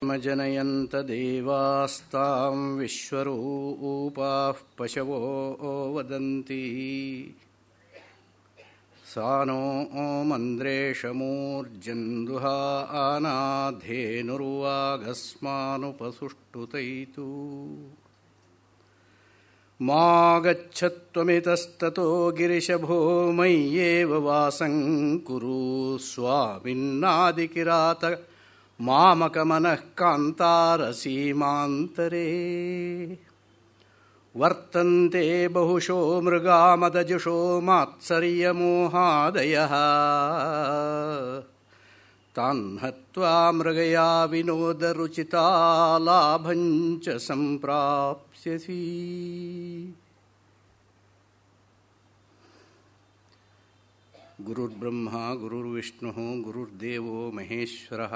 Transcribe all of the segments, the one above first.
ಜನಯಂತ ದೇವಾಸ್ತಾಂ ವಿಶ್ವರೂಪಾಃ ಪಶವೋ ವದಂತಿ ಸಾನೋ ಮಂದ್ರೇಶಮೂರ್ಜನ್ ದುಹಾನಾಧೇನುರ್ವಾಗಸ್ಮಾನುಪಸುಷ್ಟುತೈತು ಮಾ ಗಚ್ಚತ್ವಮಿತಸ್ತತೋ ಗಿರಿಶಭೋ ಮಯ್ಯೇವ ವಾಸಂ ಕುರು ಸ್ವಾಮಿನ್ನಾದಿಕಿರಾತ ಮಾಮಕಮನಃ ಕಾಂತಾರ ಸೀಮಾಂತರೇ ವರ್ತಂತೆ ಬಹುಶೋ ಮೃಗಾಮದಜುಷೋ ಮಾತ್ಸರ್ಯಮೋಹಾದಯಃ ತಾನ್ ಹತ್ವಾ ಮೃಗಯಾ ವಿನೋದರುಚಿತಾ ಲಾಭಂಚ ಸಂಪ್ರಾಪ್ಸ್ಯಸಿ. ಗುರುರ್ಬ್ರಹ್ಮ ಗುರುರ್ವಿಷ್ಣುಃ ಗುರುರ್ದೇವೋ ಮಹೇಶ್ವರಃ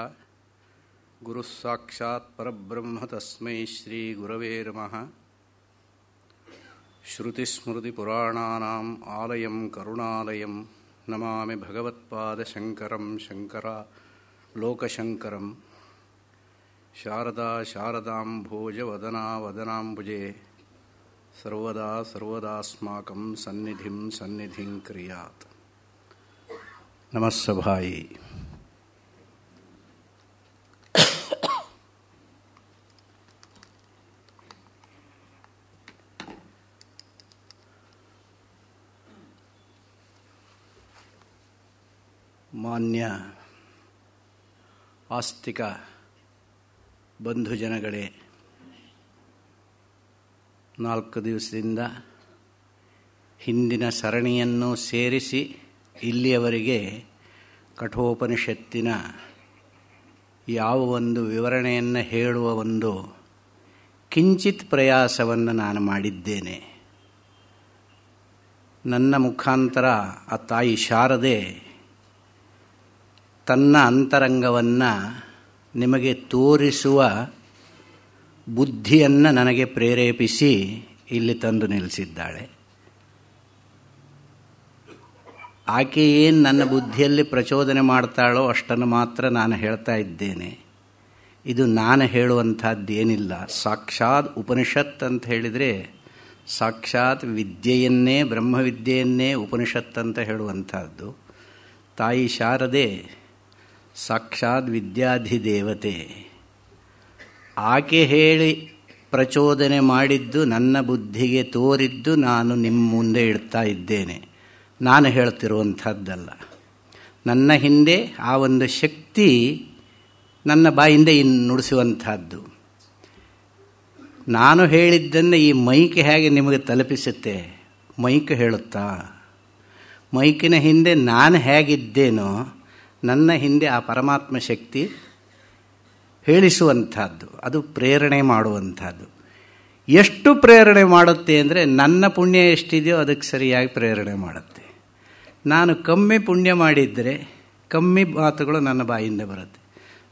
ಗುರುಃ ಸಾಕ್ಷಾತ್ ಪರಬ್ರಹ್ಮ ತಸ್ಮೈ ಶ್ರೀ ಗುರವೇ ನಮಃ. ಶ್ರುತಿಸ್ಮೃತಿಪುರಾಣಾನಾಂ ಆಲಯಂ ಕರುಣಾಲಯಂ ನಮಾಮಿ ಭಗವತ್ಪಾದಶಂಕರಂ ಲೋಕಶಂಕರಂ. ಶಾರದಾ ಶಾರದಾಂಭೋಜವದನಾ ವದನಾಂಬುಜೆ ಸರ್ವದಾ ಸರ್ವದಾಸ್ಮಾಕಂ ಸನ್ನಿಧಿಂ ಕ್ರಿಯಾತ್. ನಮಸ್ಸಭಾಯಿ. ಮಾನ್ಯ ಆಸ್ತಿಕ ಬಂಧುಜನಗಳೇ, 4 ದಿವಸದಿಂದ ಹಿಂದಿನ ಸರಣಿಯನ್ನು ಸೇರಿಸಿ ಇಲ್ಲಿಯವರೆಗೆ ಕಠೋಪನಿಷತ್ತಿನ ಯಾವ ಒಂದು ವಿವರಣೆಯನ್ನು ಹೇಳುವ ಒಂದು ಕಿಂಚಿತ್ ಪ್ರಯಾಸವನ್ನು ನಾನು ಮಾಡಿದ್ದೇನೆ. ನನ್ನ ಮುಖಾಂತರ ಆ ತಾಯಿ ಶಾರದೆ ತನ್ನ ಅಂತರಂಗವನ್ನು ನಿಮಗೆ ತೋರಿಸುವ ಬುದ್ಧಿಯನ್ನು ನನಗೆ ಪ್ರೇರೇಪಿಸಿ ಇಲ್ಲಿ ತಂದು ನಿಲ್ಲಿಸಿದ್ದಾಳೆ. ಆಕೆ ಏನು ನನ್ನ ಬುದ್ಧಿಯಲ್ಲಿ ಪ್ರಚೋದನೆ ಮಾಡ್ತಾಳೋ ಅಷ್ಟನ್ನು ಮಾತ್ರ ನಾನು ಹೇಳ್ತಾ ಇದ್ದೇನೆ. ಇದು ನಾನು ಹೇಳುವಂಥದ್ದೇನಿಲ್ಲ. ಸಾಕ್ಷಾತ್ ಉಪನಿಷತ್ ಅಂತ ಹೇಳಿದರೆ ಸಾಕ್ಷಾತ್ ವಿದ್ಯೆಯನ್ನೇ, ಬ್ರಹ್ಮವಿದ್ಯೆಯನ್ನೇ ಉಪನಿಷತ್ ಅಂತ ಹೇಳುವಂಥದ್ದು. ತಾಯಿ ಶಾರದೆ ಸಾಕ್ಷಾತ್ ವಿದ್ಯಾಧಿದೇವತೆ. ಆಕೆ ಹೇಳಿ ಪ್ರಚೋದನೆ ಮಾಡಿದ್ದು, ನನ್ನ ಬುದ್ಧಿಗೆ ತೋರಿದ್ದು ನಾನು ನಿಮ್ಮ ಮುಂದೆ ಇಡ್ತಾ ಇದ್ದೇನೆ. ನಾನು ಹೇಳ್ತಿರುವಂಥದ್ದಲ್ಲ. ನನ್ನ ಹಿಂದೆ ಆ ಒಂದು ಶಕ್ತಿ ನನ್ನ ಬಾಯಿಂದ ನುಡಿಸುವಂಥದ್ದು. ನಾನು ಹೇಳಿದ್ದನ್ನು ಈ ಮೈಕ್ ಹೇಗೆ ನಿಮಗೆ ತಲುಪಿಸುತ್ತೆ? ಮೈಕ್ ಹೇಳುತ್ತಾ? ಮೈಕಿನ ಹಿಂದೆ ನಾನು ಹೇಗಿದ್ದೇನೋ ನನ್ನ ಹಿಂದೆ ಆ ಪರಮಾತ್ಮ ಶಕ್ತಿ ಹೇಳಿಸುವಂಥದ್ದು. ಅದು ಪ್ರೇರಣೆ ಮಾಡುವಂಥದ್ದು. ಎಷ್ಟು ಪ್ರೇರಣೆ ಮಾಡುತ್ತೆ ಅಂದರೆ, ನನ್ನ ಪುಣ್ಯ ಎಷ್ಟಿದೆಯೋ ಅದಕ್ಕೆ ಸರಿಯಾಗಿ ಪ್ರೇರಣೆ ಮಾಡುತ್ತೆ. ನಾನು ಕಮ್ಮಿ ಪುಣ್ಯ ಮಾಡಿದರೆ ಕಮ್ಮಿ ಮಾತುಗಳು ನನ್ನ ಬಾಯಿಂದ ಬರುತ್ತೆ.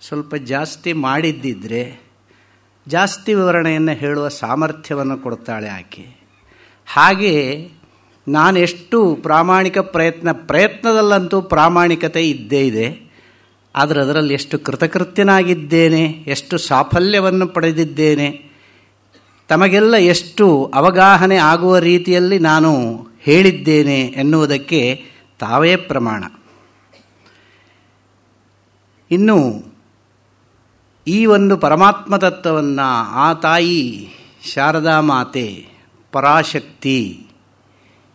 ಸ್ವಲ್ಪ ಜಾಸ್ತಿ ಮಾಡಿದ್ದಿದ್ರೆ ಜಾಸ್ತಿ ವಿವರಣೆಯನ್ನು ಹೇಳುವ ಸಾಮರ್ಥ್ಯವನ್ನು ಕೊಡ್ತಾಳೆ ಆಕೆ. ಹಾಗೆ ನಾನು ಎಷ್ಟು ಪ್ರಾಮಾಣಿಕ ಪ್ರಯತ್ನದಲ್ಲಂತೂ ಪ್ರಾಮಾಣಿಕತೆ ಇದ್ದೇ ಇದೆ. ಆದರೆ ಅದರಲ್ಲಿ ಎಷ್ಟು ಕೃತಕೃತ್ಯನಾಗಿದ್ದೇನೆ, ಎಷ್ಟು ಸಾಫಲ್ಯವನ್ನು ಪಡೆದಿದ್ದೇನೆ, ತಮಗೆಲ್ಲ ಎಷ್ಟು ಅವಗಾಹನೆ ಆಗುವ ರೀತಿಯಲ್ಲಿ ನಾನು ಹೇಳಿದ್ದೇನೆ ಎನ್ನುವುದಕ್ಕೆ ತಾವೇ ಪ್ರಮಾಣ. ಇನ್ನು ಈ ಒಂದು ಪರಮಾತ್ಮ ತತ್ವವನ್ನು ಆ ತಾಯಿ ಶಾರದಾ ಮಾತೆ ಪರಾಶಕ್ತಿ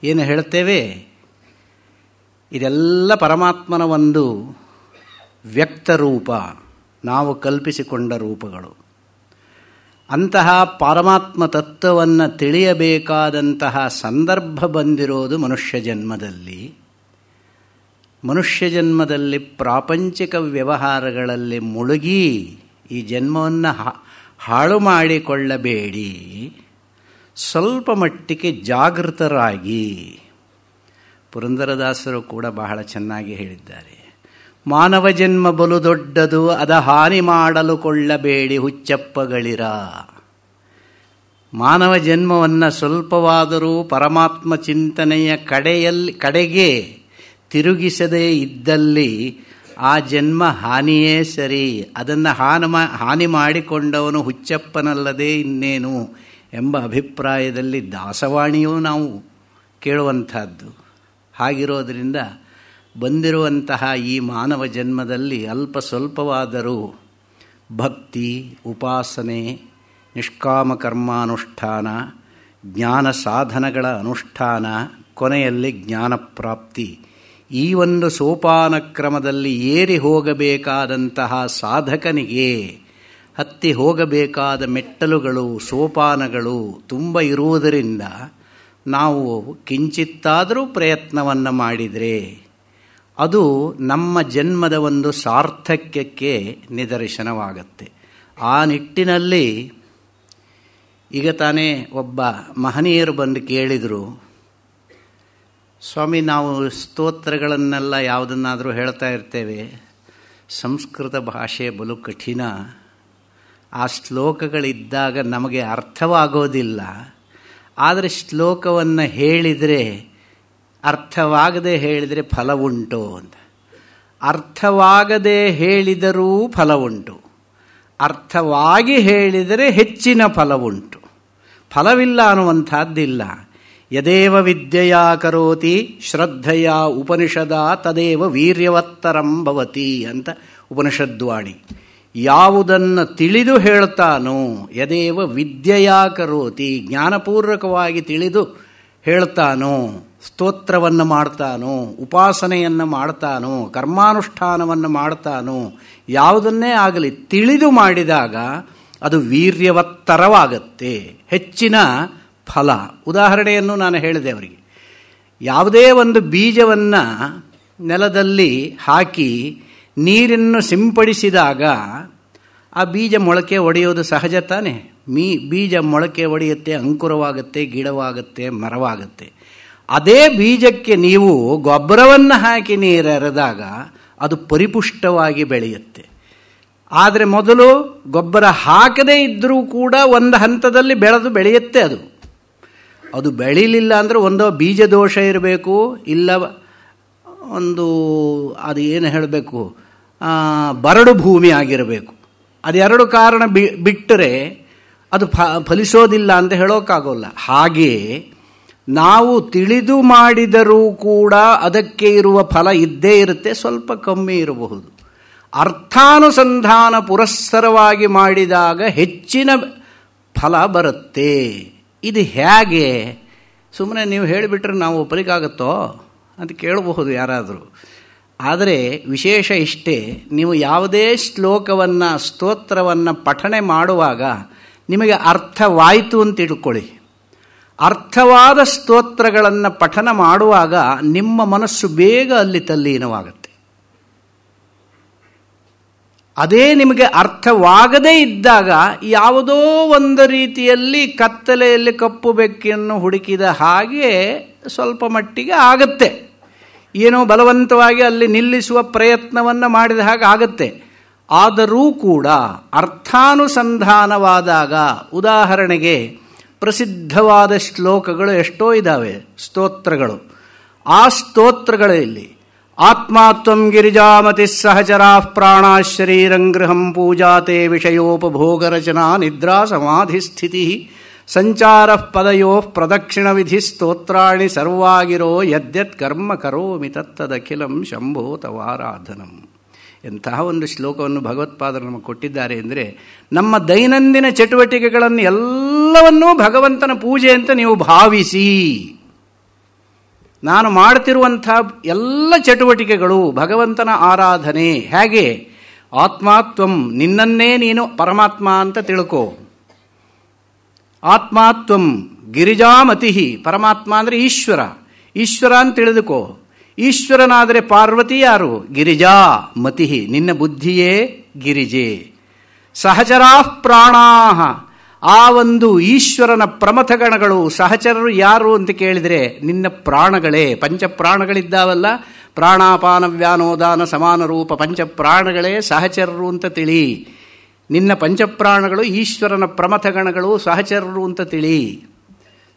ಏನು ಹೇಳ್ತೇವೆ, ಇದೆಲ್ಲ ಪರಮಾತ್ಮನ ಒಂದು ವ್ಯಕ್ತರೂಪ, ನಾವು ಕಲ್ಪಿಸಿಕೊಂಡ ರೂಪಗಳು. ಅಂತಹ ಪರಮಾತ್ಮ ತತ್ವವನ್ನು ತಿಳಿಯಬೇಕಾದಂತಹ ಸಂದರ್ಭ ಬಂದಿರೋದು ಮನುಷ್ಯ ಜನ್ಮದಲ್ಲಿ. ಮನುಷ್ಯ ಜನ್ಮದಲ್ಲಿ ಪ್ರಾಪಂಚಿಕ ವ್ಯವಹಾರಗಳಲ್ಲಿ ಮುಳುಗಿ ಈ ಜನ್ಮವನ್ನು ಹಾಳು ಮಾಡಿಕೊಳ್ಳಬೇಡಿ. ಸ್ವಲ್ಪ ಮಟ್ಟಿಗೆ ಜಾಗೃತರಾಗಿ. ಪುರಂದರದಾಸರು ಕೂಡ ಬಹಳ ಚೆನ್ನಾಗಿ ಹೇಳಿದ್ದಾರೆ. ಮಾನವ ಜನ್ಮ ಬಲು ದೊಡ್ಡದು, ಅದ ಹಾನಿ ಮಾಡಲು ಕೊಳ್ಳಬೇಡಿ ಹುಚ್ಚಪ್ಪಗಳಿರ. ಮಾನವ ಜನ್ಮವನ್ನು ಸ್ವಲ್ಪವಾದರೂ ಪರಮಾತ್ಮ ಚಿಂತನೆಯ ಕಡೆಗೆ ತಿರುಗಿಸದೇ ಇದ್ದಲ್ಲಿ ಆ ಜನ್ಮ ಹಾನಿಯೇ ಸರಿ, ಅದನ್ನು ಹಾನಿ ಮಾಡಿಕೊಂಡವನು ಹುಚ್ಚಪ್ಪನಲ್ಲದೆ ಇನ್ನೇನು ಎಂಬ ಅಭಿಪ್ರಾಯದಲ್ಲಿ ದಾಸವಾಣಿಯೂ ನಾವು ಕೇಳುವಂಥದ್ದು. ಹಾಗಿರೋದರಿಂದ ಬಂದಿರುವಂತಹ ಈ ಮಾನವ ಜನ್ಮದಲ್ಲಿ ಅಲ್ಪ ಸ್ವಲ್ಪವಾದರೂ ಭಕ್ತಿ, ಉಪಾಸನೆ, ನಿಷ್ಕಾಮ ಕರ್ಮಾನುಷ್ಠಾನ, ಜ್ಞಾನ ಸಾಧನಗಳ ಅನುಷ್ಠಾನ, ಕೊನೆಯಲ್ಲಿ ಜ್ಞಾನಪ್ರಾಪ್ತಿ, ಈ ಒಂದು ಸೋಪಾನ ಕ್ರಮದಲ್ಲಿ ಏರಿ ಹೋಗಬೇಕಾದಂತಹ ಸಾಧಕನಿಗೆ ಹತ್ತಿ ಹೋಗಬೇಕಾದ ಮೆಟ್ಟಲುಗಳು, ಸೋಪಾನಗಳು ತುಂಬ ಇರುವುದರಿಂದ ನಾವು ಕಿಂಚಿತ್ತಾದರೂ ಪ್ರಯತ್ನವನ್ನು ಮಾಡಿದರೆ ಅದು ನಮ್ಮ ಜನ್ಮದ ಒಂದು ಸಾರ್ಥಕ್ಯಕ್ಕೆ ನಿದರ್ಶನವಾಗತ್ತೆ. ಆ ನಿಟ್ಟಿನಲ್ಲಿ ಈಗ ತಾನೇ ಒಬ್ಬ ಮಹನೀಯರು ಬಂದು ಕೇಳಿದರು, ಸ್ವಾಮಿ ನಾವು ಸ್ತೋತ್ರಗಳನ್ನೆಲ್ಲ ಯಾವುದನ್ನಾದರೂ ಹೇಳ್ತಾ ಇರ್ತೇವೆ, ಸಂಸ್ಕೃತ ಭಾಷೆ ಬಲು ಕಠಿಣ, ಆ ಶ್ಲೋಕಗಳಿದ್ದಾಗ ನಮಗೆ ಅರ್ಥವಾಗೋದಿಲ್ಲ, ಆದರೆ ಶ್ಲೋಕವನ್ನು ಹೇಳಿದರೆ ಅರ್ಥವಾಗದೆ ಹೇಳಿದರೆ ಫಲ ಉಂಟು ಅಂತ. ಅರ್ಥವಾಗದೆ ಹೇಳಿದರೂ ಫಲ ಉಂಟು, ಅರ್ಥವಾಗಿ ಹೇಳಿದರೆ ಹೆಚ್ಚಿನ ಫಲ ಉಂಟು. ಫಲವಿಲ್ಲ ಅನ್ನುವಂಥದ್ದಿಲ್ಲ. ಯದೇವ ವಿದ್ಯೆಯ ಕರೋತಿ ಶ್ರದ್ಧೆಯ ಉಪನಿಷದ ತದೇವ ವೀರ್ಯವತ್ತರಂ ಭವತಿ ಅಂತ ಉಪನಿಷದ್ವಾಣಿ. ಯಾವುದನ್ನು ತಿಳಿದು ಹೇಳ್ತಾನೋ, ಯದೇವ ವಿದ್ಯೆಯ ಕರೋತಿ, ಜ್ಞಾನಪೂರ್ವಕವಾಗಿ ತಿಳಿದು ಹೇಳ್ತಾನೋ, ಸ್ತೋತ್ರವನ್ನು ಮಾಡ್ತಾನೋ, ಉಪಾಸನೆಯನ್ನು ಮಾಡ್ತಾನೋ, ಕರ್ಮಾನುಷ್ಠಾನವನ್ನು ಮಾಡ್ತಾನೋ, ಯಾವುದನ್ನೇ ಆಗಲಿ ತಿಳಿದು ಮಾಡಿದಾಗ ಅದು ವೀರ್ಯವತ್ತರವಾಗತ್ತೆ, ಹೆಚ್ಚಿನ ಫಲ. ಉದಾಹರಣೆಯನ್ನು ನಾನು ಹೇಳಿದೆ ಅವರಿಗೆ. ಯಾವುದೇ ಒಂದು ಬೀಜವನ್ನು ನೆಲದಲ್ಲಿ ಹಾಕಿ ನೀರನ್ನು ಸಿಂಪಡಿಸಿದಾಗ ಆ ಬೀಜ ಮೊಳಕೆ ಒಡೆಯೋದು ಸಹಜ ತಾನೆ. ಬೀಜ ಮೊಳಕೆ ಒಡೆಯುತ್ತೆ, ಅಂಕುರವಾಗುತ್ತೆ, ಗಿಡವಾಗುತ್ತೆ, ಮರವಾಗುತ್ತೆ. ಅದೇ ಬೀಜಕ್ಕೆ ನೀವು ಗೊಬ್ಬರವನ್ನು ಹಾಕಿ ನೀರೆರೆದಾಗ ಅದು ಪರಿಪುಷ್ಟವಾಗಿ ಬೆಳೆಯುತ್ತೆ. ಆದರೆ ಮೊದಲು ಗೊಬ್ಬರ ಹಾಕದೇ ಇದ್ದರೂ ಕೂಡ ಒಂದು ಹಂತದಲ್ಲಿ ಬೆಳೆಯುತ್ತೆ. ಅದು ಬೆಳೀಲಿಲ್ಲ ಅಂದರೆ ಒಂದೋ ಬೀಜ ದೋಷ ಇರಬೇಕು, ಇಲ್ಲ ಅದು ಏನು ಹೇಳಬೇಕು, ಬರಡು ಭೂಮಿ ಆಗಿರಬೇಕು. ಅದೆರಡು ಕಾರಣ ಬಿಟ್ಟರೆ ಅದು ಫಲಿಸೋದಿಲ್ಲ ಅಂತ ಹೇಳೋಕ್ಕಾಗೋಲ್ಲ. ಹಾಗೆ ನಾವು ತಿಳಿದು ಮಾಡಿದರೂ ಕೂಡ ಅದಕ್ಕೆ ಇರುವ ಫಲ ಇದ್ದೇ ಇರುತ್ತೆ, ಸ್ವಲ್ಪ ಕಮ್ಮಿ ಇರಬಹುದು. ಅರ್ಥಾನುಸಂಧಾನ ಪುರಸ್ಸರವಾಗಿ ಮಾಡಿದಾಗ ಹೆಚ್ಚಿನ ಫಲ ಬರುತ್ತೆ. ಇದು ಹೇಗೆ? ಸುಮ್ಮನೆ ನೀವು ಹೇಳಿಬಿಟ್ರೆ ನಾವು ಒಪ್ಪಲಿಕ್ಕಾಗತ್ತೋ ಅಂತ ಕೇಳಬಹುದು ಯಾರಾದರೂ. ಆದರೆ ವಿಶೇಷ ಇಷ್ಟೇ, ನೀವು ಯಾವುದೇ ಶ್ಲೋಕವನ್ನು, ಸ್ತೋತ್ರವನ್ನು ಪಠಣೆ ಮಾಡುವಾಗ ನಿಮಗೆ ಅರ್ಥವಾಯಿತು ಅಂತ ತಿಳ್ಕೊಳ್ಳಿ. ಅರ್ಥವಾದ ಸ್ತೋತ್ರಗಳನ್ನು ಪಠನ ಮಾಡುವಾಗ ನಿಮ್ಮ ಮನಸ್ಸು ಬೇಗ ಅಲ್ಲಿ ತಲ್ಲೀನವಾಗುತ್ತೆ. ಅದೇ ನಿಮಗೆ ಅರ್ಥವಾಗದೇ ಇದ್ದಾಗ ಯಾವುದೋ ಒಂದು ರೀತಿಯಲ್ಲಿ ಕತ್ತಲೆಯಲ್ಲಿ ಕಪ್ಪು ಬೆಕ್ಕನ್ನು ಹುಡುಕಿದ ಹಾಗೆ ಸ್ವಲ್ಪ ಮಟ್ಟಿಗೆ ಆಗುತ್ತೆ. ಏನೋ ಬಲವಂತವಾಗಿ ಅಲ್ಲಿ ನಿಲ್ಲಿಸುವ ಪ್ರಯತ್ನವನ್ನು ಮಾಡಿದ ಹಾಗೆ ಆಗುತ್ತೆ. ಆದರೂ ಕೂಡ ಅರ್ಥಾನುಸಂಧಾನವಾದಾಗ, ಉದಾಹರಣೆಗೆ ಪ್ರಸಿದ್ಧವಾದ ಶ್ಲೋಕಗಳು ಎಷ್ಟೋ ಇದ್ದಾವೆ, ಸ್ತೋತ್ರಗಳು. ಆ ಸ್ತೋತ್ರಗಳಲ್ಲಿ ಆತ್ಮಾತ್ವಂ ಗಿರಿಜಾಮತಿ ಸಹಚರಾ ಪ್ರಾಣ ಶರೀರಂ ಗೃಹಂ ಪೂಜಾತೆ ವಿಷಯೋಪಭೋಗರಚನಾ ನಿದ್ರಾ ಸಮಾಧಿಸ್ಥಿತಿ ಸಂಚಾರ ಪದಯೋ ಪ್ರದಕ್ಷಿಣ ವಿಧಿ ಸ್ತೋತ್ರಾಣಿ ಸರ್ವಾಗಿರೋ ಯದ್ಯತ್ ಕರ್ಮ ಕರೋಮಿ ತತ್ತದಖಿಲಂ ಶಂಭೋ ತವಾರಾಧನಂ. ಎಂತಹ ಒಂದು ಶ್ಲೋಕವನ್ನು ಭಗವತ್ಪಾದರು ನಮಗೆ ಕೊಟ್ಟಿದ್ದಾರೆ ಅಂದರೆ, ನಮ್ಮ ದೈನಂದಿನ ಚಟುವಟಿಕೆಗಳನ್ನು ಎಲ್ಲವನ್ನೂ ಭಗವಂತನ ಪೂಜೆ ಅಂತ ನೀವು ಭಾವಿಸಿ. ನಾನು ಮಾಡ್ತಿರುವಂಥ ಎಲ್ಲ ಚಟುವಟಿಕೆಗಳು ಭಗವಂತನ ಆರಾಧನೆ. ಹೇಗೆ? ಆತ್ಮಾತ್ವಂ, ನಿನ್ನನ್ನೇ ನೀನು ಪರಮಾತ್ಮ ಅಂತ ತಿಳ್ಕೋ. ಆತ್ಮಾತ್ವಂ ಗಿರಿಜಾಮತಿ, ಪರಮಾತ್ಮ ಅಂದರೆ ಈಶ್ವರ, ಈಶ್ವರ ಅಂತ ತಿಳಿದುಕೋ. ಈಶ್ವರನಾದರೆ ಪಾರ್ವತಿ ಯಾರು? ಗಿರಿಜಾ ಮತಿ, ನಿನ್ನ ಬುದ್ಧಿಯೇ ಗಿರಿಜೆ. ಸಹಚರಾ ಪ್ರಾಣಾಹ, ಆ ಒಂದು ಈಶ್ವರನ ಪ್ರಮಥಗಣಗಳು. ಸಹಚರರು ಯಾರು ಅಂತ ಕೇಳಿದರೆ ನಿನ್ನ ಪ್ರಾಣಗಳೇ. ಪಂಚಪ್ರಾಣಗಳಿದ್ದಾವಲ್ಲ, ಪ್ರಾಣಾಪಾನ ವ್ಯಾನೋದಾನ ಸಮಾನ ರೂಪ ಪಂಚಪ್ರಾಣಗಳೇ ಸಹಚರರು ಅಂತ ತಿಳಿ. ನಿನ್ನ ಪಂಚಪ್ರಾಣಗಳು ಈಶ್ವರನ ಪ್ರಮಥಗಣಗಳು, ಸಹಚರರು ಅಂತ ತಿಳಿ.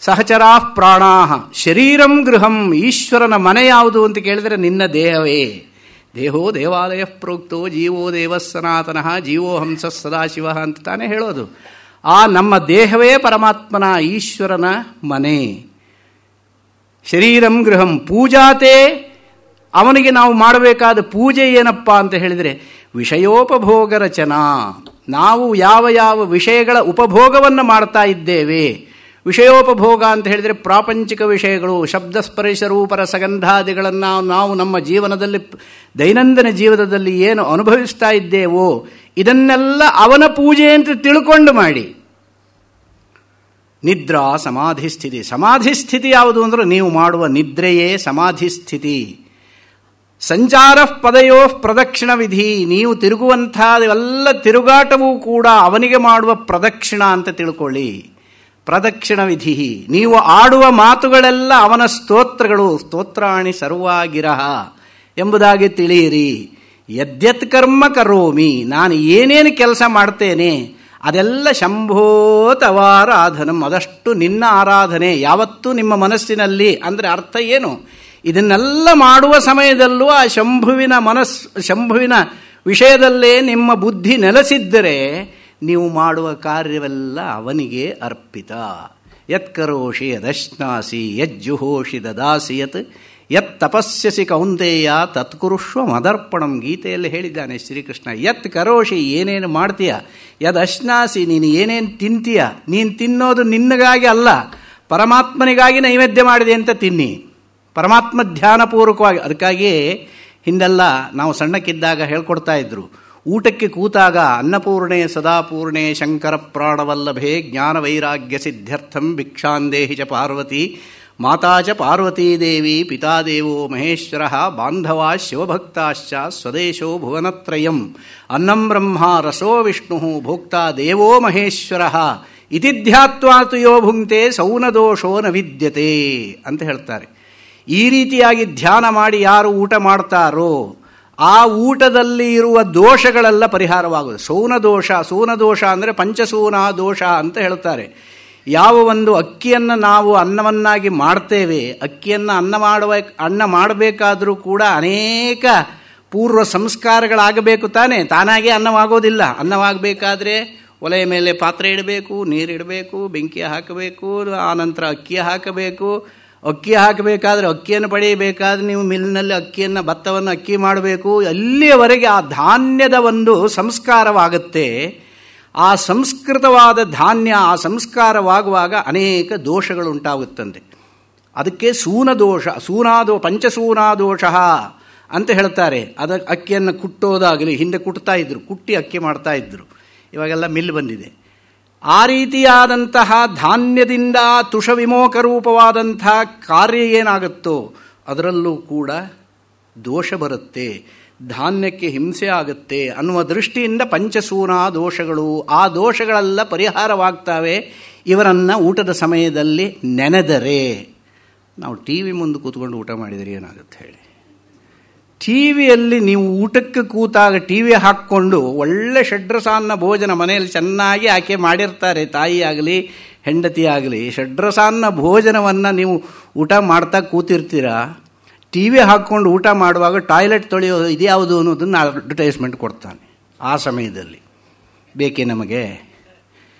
ಸಹಚರಾ ಪ್ರಾಣಾಹ ಶರೀರಂ ಗೃಹಂ, ಈಶ್ವರನ ಮನೆ ಯಾವುದು ಅಂತ ಕೇಳಿದರೆ ನಿನ್ನ ದೇಹವೇ. ದೇಹೋ ದೇವಾಲಯ ಪ್ರೋಕ್ತೋ ಜೀವೋ ದೇವ ಸನಾತನಃ ಜೀವೋ ಹಂಸ ಸದಾಶಿವ ಅಂತ ತಾನೇ ಹೇಳೋದು. ಆ ನಮ್ಮ ದೇಹವೇ ಪರಮಾತ್ಮನ ಈಶ್ವರನ ಮನೆ. ಶರೀರಂ ಗೃಹಂ ಪೂಜಾತೆ, ಅವನಿಗೆ ನಾವು ಮಾಡಬೇಕಾದ ಪೂಜೆ ಏನಪ್ಪ ಅಂತ ಹೇಳಿದರೆ ವಿಷಯೋಪಭೋಗ ರಚನಾ. ನಾವು ಯಾವ ಯಾವ ವಿಷಯಗಳ ಉಪಭೋಗವನ್ನು ಮಾಡ್ತಾ ಇದ್ದೇವೆ. ವಿಷಯೋಪಭೋಗ ಅಂತ ಹೇಳಿದರೆ ಪ್ರಾಪಂಚಿಕ ವಿಷಯಗಳು, ಶಬ್ದ ಸ್ಪರ್ಶ ರೂಪರ ಸಗಂಧಾದಿಗಳನ್ನು ನಾವು ನಮ್ಮ ಜೀವನದಲ್ಲಿ ದೈನಂದಿನ ಜೀವನದಲ್ಲಿ ಏನು ಅನುಭವಿಸ್ತಾ ಇದ್ದೇವೋ ಇದನ್ನೆಲ್ಲ ಅವನ ಪೂಜೆ ಅಂತ ತಿಳ್ಕೊಂಡು ಮಾಡಿ. ನಿದ್ರಾ ಸಮಾಧಿಸ್ಥಿತಿ. ಸಮಾಧಿಸ್ಥಿತಿ ಯಾವುದು ಅಂದರೆ ನೀವು ಮಾಡುವ ನಿದ್ರೆಯೇ ಸಮಾಧಿಸ್ಥಿತಿ. ಸಂಚಾರ ಪದಯೋ ಪ್ರದಕ್ಷಿಣ ವಿಧಿ. ನೀವು ತಿರುಗುವಂಥವೆಲ್ಲ ತಿರುಗಾಟವೂ ಕೂಡ ಅವನಿಗೆ ಮಾಡುವ ಪ್ರದಕ್ಷಿಣ ಅಂತ ತಿಳ್ಕೊಳ್ಳಿ. ಪ್ರದಕ್ಷಿಣ ವಿಧಿ. ನೀವು ಆಡುವ ಮಾತುಗಳೆಲ್ಲ ಅವನ ಸ್ತೋತ್ರಗಳು. ಸ್ತೋತ್ರಾಣಿ ಸರ್ವಾಗಿರಹ ಎಂಬುದಾಗಿ ತಿಳಿಯಿರಿ. ಯದ್ಯತ್ ಕರ್ಮ ಕರೋಮಿ, ನಾನು ಏನೇನು ಕೆಲಸ ಮಾಡ್ತೇನೆ ಅದೆಲ್ಲ ಶಂಭೋ ತವಾರಾಧನಂ, ಅದಷ್ಟು ನಿನ್ನ ಆರಾಧನೆ ಯಾವತ್ತೂ ನಿಮ್ಮ ಮನಸ್ಸಿನಲ್ಲಿ. ಅಂದರೆ ಅರ್ಥ ಏನು? ಇದನ್ನೆಲ್ಲ ಮಾಡುವ ಸಮಯದಲ್ಲೂ ಆ ಶಂಭುವಿನ ವಿಷಯದಲ್ಲೇ ನಿಮ್ಮ ಬುದ್ಧಿ ನೆಲೆಸಿದ್ದರೆ ನೀವು ಮಾಡುವ ಕಾರ್ಯವೆಲ್ಲ ಅವನಿಗೆ ಅರ್ಪಿತ. ಯತ್ಕರೋಷಿ ಯದಶ್ನಾಸಿ ಯಜ್ಜುಹೋಷಿ ದದಾಸಿ ಯತ್ ತಪಸ್ಯಸಿ ಕೌಂತೆಯ ತತ್ಕುರುಷ್ವ ಮದರ್ಪಣಂ. ಗೀತೆಯಲ್ಲಿ ಹೇಳಿದ್ದಾನೆ ಶ್ರೀಕೃಷ್ಣ. ಯತ್ ಕರೋಷಿ, ಏನೇನು ಮಾಡ್ತೀಯ, ಯದ್ ಅಶ್ನಾಸಿ, ನೀನು ಏನೇನು ತಿಂತೀಯ, ನೀನು ತಿನ್ನೋದು ನಿನ್ನಗಾಗಿ ಅಲ್ಲ, ಪರಮಾತ್ಮನಿಗಾಗಿ ನೈವೇದ್ಯ ಮಾಡಿದೆ ಅಂತ ತಿನ್ನಿ. ಪರಮಾತ್ಮ ಧ್ಯಾನಪೂರ್ವಕವಾಗಿ. ಅದಕ್ಕಾಗಿಯೇ ಹಿಂದೆಲ್ಲ ನಾವು ಸಣ್ಣಕ್ಕಿದ್ದಾಗ ಹೇಳ್ಕೊಡ್ತಾ ಇದ್ರು, ಊಟಕ್ಕೆ ಕೂತಾಗ ಅನ್ನಪೂರ್ಣೆ ಸದಾಪೂರ್ಣೆ ಶಂಕರ ಪ್ರಾಣವಲ್ಲಭೆ ಜ್ಞಾನವೈರಾಗ್ಯ ಸಿದ್ಧ್ಯರ್ಥಂ ಭಿಕ್ಷಾಂದೇಹಿ ಚ ಪಾರ್ವತಿ ಮಾತಾ ಚ ಪಾರ್ವತೀ ದೇವಿ ಪಿತಾ ದೇವೋ ಮಹೇಶ್ವರ ಬಾಂಧವಾ ಶಿವಭಕ್ತಾಶ್ಚ ಸ್ವದೇಶೋ ಭುವನತ್ರಯಂ ಅನ್ನಂ ಬ್ರಹ್ಮ ರಸೋ ವಿಷ್ಣು ಭೋಕ್ತಾ ದೇವೋ ಮಹೇಶ್ವರ ಇತಿ ಧ್ಯಾತ್ವಾತು ಯೋ ಭುಂಕ್ತೆ ಸೌನದೋಷೋ ನ ವಿದ್ಯತೆ ಅಂತ ಹೇಳ್ತಾರೆ. ಈ ರೀತಿಯಾಗಿ ಧ್ಯಾನ ಮಾಡಿ ಯಾರು ಊಟ ಮಾಡ್ತಾರೋ ಆ ಊಟದಲ್ಲಿ ಇರುವ ದೋಷಗಳೆಲ್ಲ ಪರಿಹಾರವಾಗುವುದು. ಸೂನದೋಷ ಅಂದರೆ ಪಂಚಸೂನ ದೋಷ ಅಂತ ಹೇಳ್ತಾರೆ. ಯಾವ ಒಂದು ಅಕ್ಕಿಯನ್ನು ನಾವು ಅನ್ನವನ್ನಾಗಿ ಮಾಡ್ತೇವೆ, ಅಕ್ಕಿಯನ್ನು ಅನ್ನ ಮಾಡಬೇಕಾದರೂ ಕೂಡ ಅನೇಕ ಪೂರ್ವ ಸಂಸ್ಕಾರಗಳಾಗಬೇಕು ತಾನೇ, ತಾನಾಗೆ ಅನ್ನವಾಗೋದಿಲ್ಲ. ಅನ್ನವಾಗಬೇಕಾದ್ರೆ ಒಲೆಯ ಮೇಲೆ ಪಾತ್ರೆ ಇಡಬೇಕು, ನೀರಿಡಬೇಕು, ಬೆಂಕಿ ಹಾಕಬೇಕು, ಆನಂತರ ಅಕ್ಕಿ ಹಾಕಬೇಕು. ಅಕ್ಕಿ ಹಾಕಬೇಕಾದ್ರೆ ಅಕ್ಕಿಯನ್ನು ಪಡೆಯಬೇಕಾದ್ರೆ ನೀವು ಮಿಲ್ನಲ್ಲಿ ಭತ್ತವನ್ನು ಅಕ್ಕಿ ಮಾಡಬೇಕು. ಅಲ್ಲಿಯವರೆಗೆ ಆ ಧಾನ್ಯದ ಒಂದು ಸಂಸ್ಕಾರವಾಗುತ್ತೆ. ಆ ಸಂಸ್ಕೃತವಾದ ಧಾನ್ಯ ಆ ಸಂಸ್ಕಾರವಾಗುವಾಗ ಅನೇಕ ದೋಷಗಳು ಉಂಟಾಗುತ್ತಂತೆ. ಅದಕ್ಕೆ ಪಂಚಸೂನಾದೋಷ ಅಂತ ಹೇಳ್ತಾರೆ. ಅಕ್ಕಿಯನ್ನು ಕುಟ್ಟೋದಾಗಲಿ, ಹಿಂದೆ ಕುಟ್ತಾ ಇದ್ರು, ಕುಟ್ಟಿ ಅಕ್ಕಿ ಮಾಡ್ತಾ ಇದ್ರು. ಇವಾಗೆಲ್ಲ ಮಿಲ್ ಬಂದಿದೆ. ಆ ರೀತಿಯಾದಂತಹ ಧಾನ್ಯದಿಂದ ತುಷ ವಿಮೋಕ ರೂಪವಾದಂತಹ ಕಾರ್ಯ ಏನಾಗುತ್ತೋ ಅದರಲ್ಲೂ ಕೂಡ ದೋಷ ಬರುತ್ತೆ, ಧಾನ್ಯಕ್ಕೆ ಹಿಂಸೆ ಆಗುತ್ತೆ ಅನ್ನುವ ದೃಷ್ಟಿಯಿಂದ ಪಂಚಸೂನ ದೋಷಗಳು, ಆ ದೋಷಗಳೆಲ್ಲ ಪರಿಹಾರವಾಗ್ತವೆ ಇವರನ್ನು ಊಟದ ಸಮಯದಲ್ಲಿ ನೆನೆದರೆ. ನಾವು ಟಿ ವಿ ಮುಂದೆ ಕೂತ್ಕೊಂಡು ಊಟ ಮಾಡಿದರೆ ಏನಾಗುತ್ತೆ ಹೇಳಿ? ಟಿ ವಿಯಲ್ಲಿ ನೀವು ಊಟಕ್ಕೆ ಕೂತಾಗ ಟಿ ವಿ ಹಾಕ್ಕೊಂಡು ಒಳ್ಳೆ ಷಡ್ರಸಾನ್ನ ಭೋಜನ ಮನೆಯಲ್ಲಿ ಚೆನ್ನಾಗಿ ಆಕೆ ಮಾಡಿರ್ತಾರೆ, ತಾಯಿ ಆಗಲಿ ಹೆಂಡತಿ ಆಗಲಿ. ಷಡ್ರಸಾನ್ನ ಭೋಜನವನ್ನು ನೀವು ಊಟ ಮಾಡ್ತಾ ಕೂತಿರ್ತೀರ. ಟಿ ವಿ ಹಾಕ್ಕೊಂಡು ಊಟ ಮಾಡುವಾಗ ಟಾಯ್ಲೆಟ್ ತೊಳೆಯೋದು ಇದ್ಯಾವುದು ಅನ್ನೋದನ್ನು ಅಡ್ವರ್ಟೈಸ್ಮೆಂಟ್ ಕೊಡ್ತಾನೆ. ಆ ಸಮಯದಲ್ಲಿ ಬೇಕೇ ನಮಗೆ?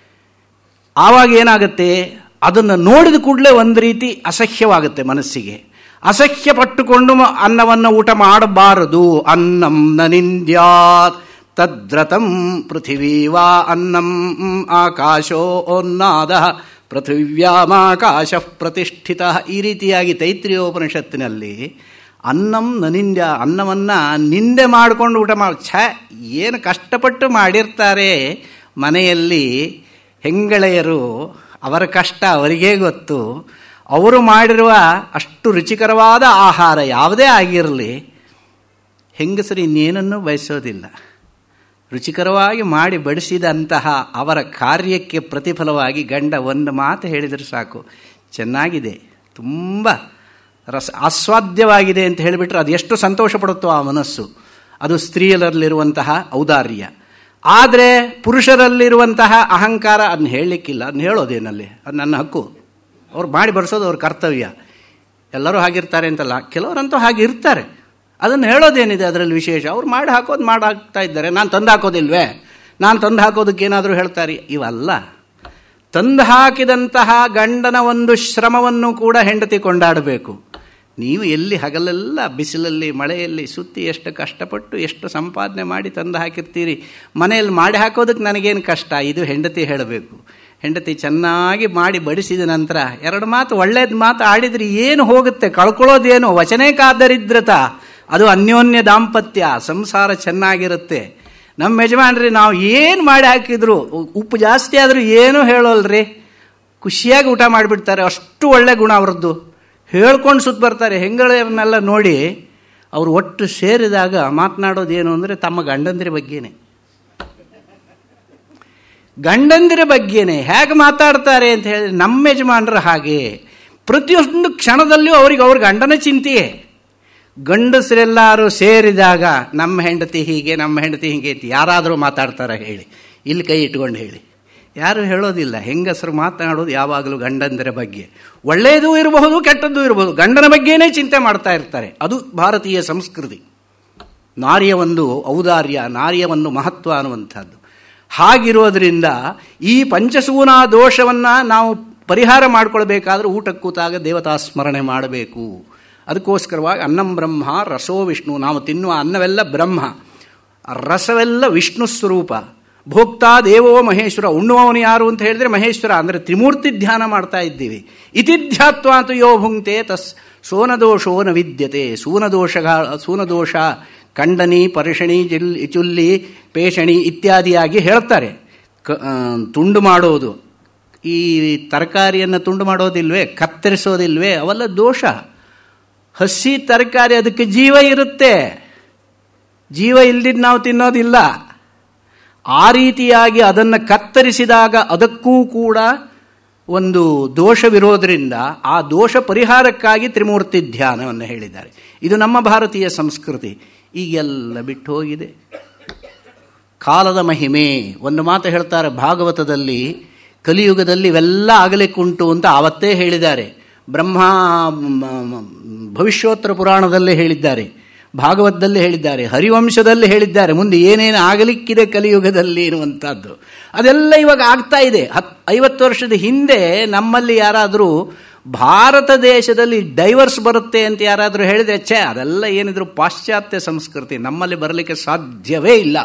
ಆವಾಗ ಏನಾಗುತ್ತೆ, ಅದನ್ನು ನೋಡಿದ ಕೂಡಲೇ ಒಂದು ರೀತಿ ಅಸಹ್ಯವಾಗುತ್ತೆ ಮನಸ್ಸಿಗೆ. ಅಸಹ್ಯ ಪಟ್ಟುಕೊಂಡು ಅನ್ನವನ್ನು ಊಟ ಮಾಡಬಾರದು. ಅನ್ನಂ ನ ನಿಂದ್ಯಾತ್ ತದ್ರತಂ ಪೃಥಿವೀ ವಾ ಅನ್ನಂ ಆಕಾಶೋ ಓನ್ನಾದ ಪೃಥಿವ್ಯಾಮಾಕಾಶ ಪ್ರತಿಷ್ಠಿತ. ಈ ರೀತಿಯಾಗಿ ತೈತ್ರಿಯೋಪನಿಷತ್ತಿನಲ್ಲಿ ಅನ್ನಂ ನ ನಿಂದ್ಯ, ಅನ್ನವನ್ನು ನಿಂದೆ ಮಾಡಿಕೊಂಡು ಊಟ ಏನು ಕಷ್ಟಪಟ್ಟು ಮಾಡಿರ್ತಾರೆ ಮನೆಯಲ್ಲಿ ಹೆಂಗಳೆಯರು, ಅವರ ಕಷ್ಟ ಅವರಿಗೇ ಗೊತ್ತು. ಅವರು ಮಾಡಿರುವ ಅಷ್ಟು ರುಚಿಕರವಾದ ಆಹಾರ ಯಾವುದೇ ಆಗಿರಲಿ, ಹೆಂಗಸರು ಇನ್ನೇನನ್ನೂ ಬಯಸೋದಿಲ್ಲ. ರುಚಿಕರವಾಗಿ ಮಾಡಿ ಬಡಿಸಿದಂತಹ ಅವರ ಕಾರ್ಯಕ್ಕೆ ಪ್ರತಿಫಲವಾಗಿ ಗಂಡ ಒಂದು ಮಾತು ಹೇಳಿದರೆ ಸಾಕು, ಚೆನ್ನಾಗಿದೆ, ತುಂಬ ಆಸ್ವಾದ್ಯವಾಗಿದೆ ಅಂತ ಹೇಳಿಬಿಟ್ರೆ ಅದು ಎಷ್ಟು ಸಂತೋಷ ಪಡುತ್ತೋ ಆ ಮನಸ್ಸು. ಅದು ಸ್ತ್ರೀಯರಲ್ಲಿರುವಂತಹ ಔದಾರ್ಯ. ಆದರೆ ಪುರುಷರಲ್ಲಿರುವಂತಹ ಅಹಂಕಾರ ಅದನ್ನ ಹೇಳಲಿಕ್ಕಿಲ್ಲ. ಅದನ್ನ ಹೇಳೋದೇನಲ್ಲಿ, ಅದು ನನ್ನ ಹಕ್ಕು, ಅವ್ರು ಮಾಡಿ ಬಡಿಸೋದು ಅವ್ರ ಕರ್ತವ್ಯ. ಎಲ್ಲರೂ ಹಾಗಿರ್ತಾರೆ ಅಂತಲ್ಲ, ಕೆಲವರಂತೂ ಹಾಗೆ ಇರ್ತಾರೆ. ಅದನ್ನು ಹೇಳೋದೇನಿದೆ ಅದರಲ್ಲಿ ವಿಶೇಷ? ಅವ್ರು ಮಾಡಿ ಹಾಕೋದು ಮಾಡಿ ಹಾಕ್ತಾ ಇದ್ದಾರೆ. ನಾನು ತಂದು ಹಾಕೋದಿಲ್ವೇ? ನಾನು ತಂದು ಹಾಕೋದಕ್ಕೆ ಏನಾದರೂ ಹೇಳ್ತಾರೆ? ಇವಲ್ಲ. ತಂದು ಹಾಕಿದಂತಹ ಗಂಡನ ಒಂದು ಶ್ರಮವನ್ನು ಕೂಡ ಹೆಂಡತಿ ಕೊಂಡಾಡಬೇಕು. ನೀವು ಎಲ್ಲಿ ಹಗಲೆಲ್ಲ ಬಿಸಿಲಲ್ಲಿ ಮಳೆಯಲ್ಲಿ ಸುತ್ತಿ ಎಷ್ಟು ಕಷ್ಟಪಟ್ಟು ಎಷ್ಟು ಸಂಪಾದನೆ ಮಾಡಿ ತಂದು ಹಾಕಿರ್ತೀರಿ. ಮನೆಯಲ್ಲಿ ಮಾಡಿ ಹಾಕೋದಕ್ಕೆ ನನಗೇನು ಕಷ್ಟ? ಇದು ಹೆಂಡತಿ ಹೇಳಬೇಕು. ಹೆಂಡತಿ ಚೆನ್ನಾಗಿ ಮಾಡಿ ಬಡಿಸಿದ ನಂತರ 2 ಮಾತು ಒಳ್ಳೇದು ಮಾತು ಆಡಿದ್ರೆ ಏನು ಹೋಗುತ್ತೆ? ಕಳ್ಕೊಳ್ಳೋದೇನು? ವಚನೇ ಕಾದರಿದ್ರತ. ಅದು ಅನ್ಯೋನ್ಯ ದಾಂಪತ್ಯ, ಸಂಸಾರ ಚೆನ್ನಾಗಿರುತ್ತೆ. ನಮ್ಮ ಯಜಮಾನ್ರಿ ನಾವು ಏನು ಮಾಡಿ ಹಾಕಿದ್ರು, ಉಪ್ಪು ಜಾಸ್ತಿ ಆದರೂ ಏನೂ ಹೇಳೋಲ್ರಿ, ಖುಷಿಯಾಗಿ ಊಟ ಮಾಡಿಬಿಡ್ತಾರೆ. ಅಷ್ಟು ಒಳ್ಳೆ ಗುಣ ಅವ್ರದ್ದು. ಹೇಳ್ಕೊಂಡು ಸುತ್ತ ಬರ್ತಾರೆ. ಹೆಂಗಳನ್ನೆಲ್ಲ ನೋಡಿ ಅವರು ಒಟ್ಟು ಸೇರಿದಾಗ ಮಾತನಾಡೋದೇನು ಅಂದರೆ ತಮ್ಮ ಗಂಡಂದಿರ ಬಗ್ಗೆನೇ. ಗಂಡಂದಿರ ಬಗ್ಗೆನೇ ಹೇಗೆ ಮಾತಾಡ್ತಾರೆ ಅಂತ ಹೇಳಿದ್ರೆ, ನಮ್ಮ ಯಜಮಾನರು ಹಾಗೆ ಪ್ರತಿಯೊಂದು ಕ್ಷಣದಲ್ಲಿಯೂ ಅವ್ರ ಗಂಡನ ಚಿಂತೆಯೇ. ಗಂಡಸರೆಲ್ಲರೂ ಸೇರಿದಾಗ ನಮ್ಮ ಹೆಂಡತಿ ಹೀಗೆ, ನಮ್ಮ ಹೆಂಡತಿ ಹೀಗೆ ಅಂತ ಯಾರಾದರೂ ಮಾತಾಡ್ತಾರ ಹೇಳಿ? ಇಲ್ಲಿ ಕೈ ಇಟ್ಕೊಂಡು ಹೇಳಿ. ಯಾರು ಹೇಳೋದಿಲ್ಲ. ಹೆಂಗಸರು ಮಾತನಾಡೋದು ಯಾವಾಗಲೂ ಗಂಡಂದಿರ ಬಗ್ಗೆ. ಒಳ್ಳೆಯದೂ ಇರಬಹುದು, ಕೆಟ್ಟದ್ದೂ ಇರಬಹುದು, ಗಂಡನ ಬಗ್ಗೆನೇ ಚಿಂತೆ ಮಾಡ್ತಾ ಇರ್ತಾರೆ. ಅದು ಭಾರತೀಯ ಸಂಸ್ಕೃತಿ. ನಾರಿಯ ಒಂದು ಔದಾರ್ಯ, ನಾರಿಯ ಒಂದು ಮಹತ್ವ ಅನ್ನುವಂಥದ್ದು. ಹಾಗಿರೋದ್ರಿಂದ ಈ ಪಂಚಸೂನಾ ದೋಷವನ್ನು ನಾವು ಪರಿಹಾರ ಮಾಡಿಕೊಳ್ಬೇಕಾದ್ರೆ ಊಟಕ್ಕೆ ಕೂತಾಗ ದೇವತಾ ಸ್ಮರಣೆ ಮಾಡಬೇಕು. ಅದಕ್ಕೋಸ್ಕರವಾಗಿ ಅನ್ನಂ ಬ್ರಹ್ಮ ರಸೋ ವಿಷ್ಣು. ನಾವು ತಿನ್ನುವ ಅನ್ನವೆಲ್ಲ ಬ್ರಹ್ಮ, ರಸವೆಲ್ಲ ವಿಷ್ಣು ಸ್ವರೂಪ. ಭೋಕ್ತಾ ದೇವೋ ಮಹೇಶ್ವರ. ಉಣ್ಣುವವನು ಯಾರು ಅಂತ ಹೇಳಿದ್ರೆ ಮಹೇಶ್ವರ, ಅಂದರೆ ತ್ರಿಮೂರ್ತಿ ಧ್ಯಾನ ಮಾಡ್ತಾ ಇದ್ದೀವಿ. ಇತಿಧ್ಯಾತ್ವಾತು ಯೋ ಭುಂಕ್ತೆ ತಸ್ ಸೋನದೋಷೋ ನ ವಿದ್ಯತೆ. ಸೂನದೋಷ ಖಂಡನಿ, ಪರಿಷಣಿ, ಚುಲ್ಲಿ, ಪೇಷಣಿ ಇತ್ಯಾದಿಯಾಗಿ ಹೇಳ್ತಾರೆ. ತುಂಡು ಮಾಡೋದು, ಈ ತರಕಾರಿಯನ್ನು ತುಂಡು ಮಾಡೋದಿಲ್ವೇ, ಕತ್ತರಿಸೋದಿಲ್ವೇ, ಅವೆಲ್ಲ ದೋಷ. ಹಸಿ ತರಕಾರಿ ಅದಕ್ಕೆ ಜೀವ ಇರುತ್ತೆ, ಜೀವ ಇಲ್ದಿದ್ದು ನಾವು ತಿನ್ನೋದಿಲ್ಲ. ಆ ರೀತಿಯಾಗಿ ಅದನ್ನು ಕತ್ತರಿಸಿದಾಗ ಅದಕ್ಕೂ ಕೂಡ ಒಂದು ದೋಷವಿರೋದ್ರಿಂದ ಆ ದೋಷ ಪರಿಹಾರಕ್ಕಾಗಿ ತ್ರಿಮೂರ್ತಿ ಧ್ಯಾನವನ್ನು ಹೇಳಿದ್ದಾರೆ. ಇದು ನಮ್ಮ ಭಾರತೀಯ ಸಂಸ್ಕೃತಿ. ಈಗೆಲ್ಲ ಬಿಟ್ಟು ಹೋಗಿದೆ. ಕಾಲದ ಮಹಿಮೆ. ಒಂದು ಮಾತು ಹೇಳ್ತಾರೆ ಭಾಗವತದಲ್ಲಿ, ಕಲಿಯುಗದಲ್ಲಿ ಇವೆಲ್ಲ ಆಗಲಿಕ್ಕುಂಟು ಅಂತ ಆವತ್ತೇ ಹೇಳಿದ್ದಾರೆ. ಬ್ರಹ್ಮ ಭವಿಷ್ಯೋತ್ತರ ಪುರಾಣದಲ್ಲೇ ಹೇಳಿದ್ದಾರೆ, ಭಾಗವತದಲ್ಲಿ ಹೇಳಿದ್ದಾರೆ, ಹರಿವಂಶದಲ್ಲಿ ಹೇಳಿದ್ದಾರೆ. ಮುಂದೆ ಏನೇನು ಆಗಲಿಕ್ಕಿದೆ ಕಲಿಯುಗದಲ್ಲಿ ಎನ್ನುವಂಥದ್ದು ಅದೆಲ್ಲ ಇವಾಗ ಆಗ್ತಾ ಇದೆ. 50 ವರ್ಷದ ಹಿಂದೆ ನಮ್ಮಲ್ಲಿ ಯಾರಾದರೂ ಭಾರತ ದೇಶದಲ್ಲಿ ಡೈವರ್ಸ್ ಬರುತ್ತೆ ಅಂತ ಯಾರಾದರೂ ಹೇಳಿದರೆ, ಅದೆಲ್ಲ ಏನಿದ್ರು ಪಾಶ್ಚಾತ್ಯ ಸಂಸ್ಕೃತಿ, ನಮ್ಮಲ್ಲಿ ಬರಲಿಕ್ಕೆ ಸಾಧ್ಯವೇ ಇಲ್ಲ.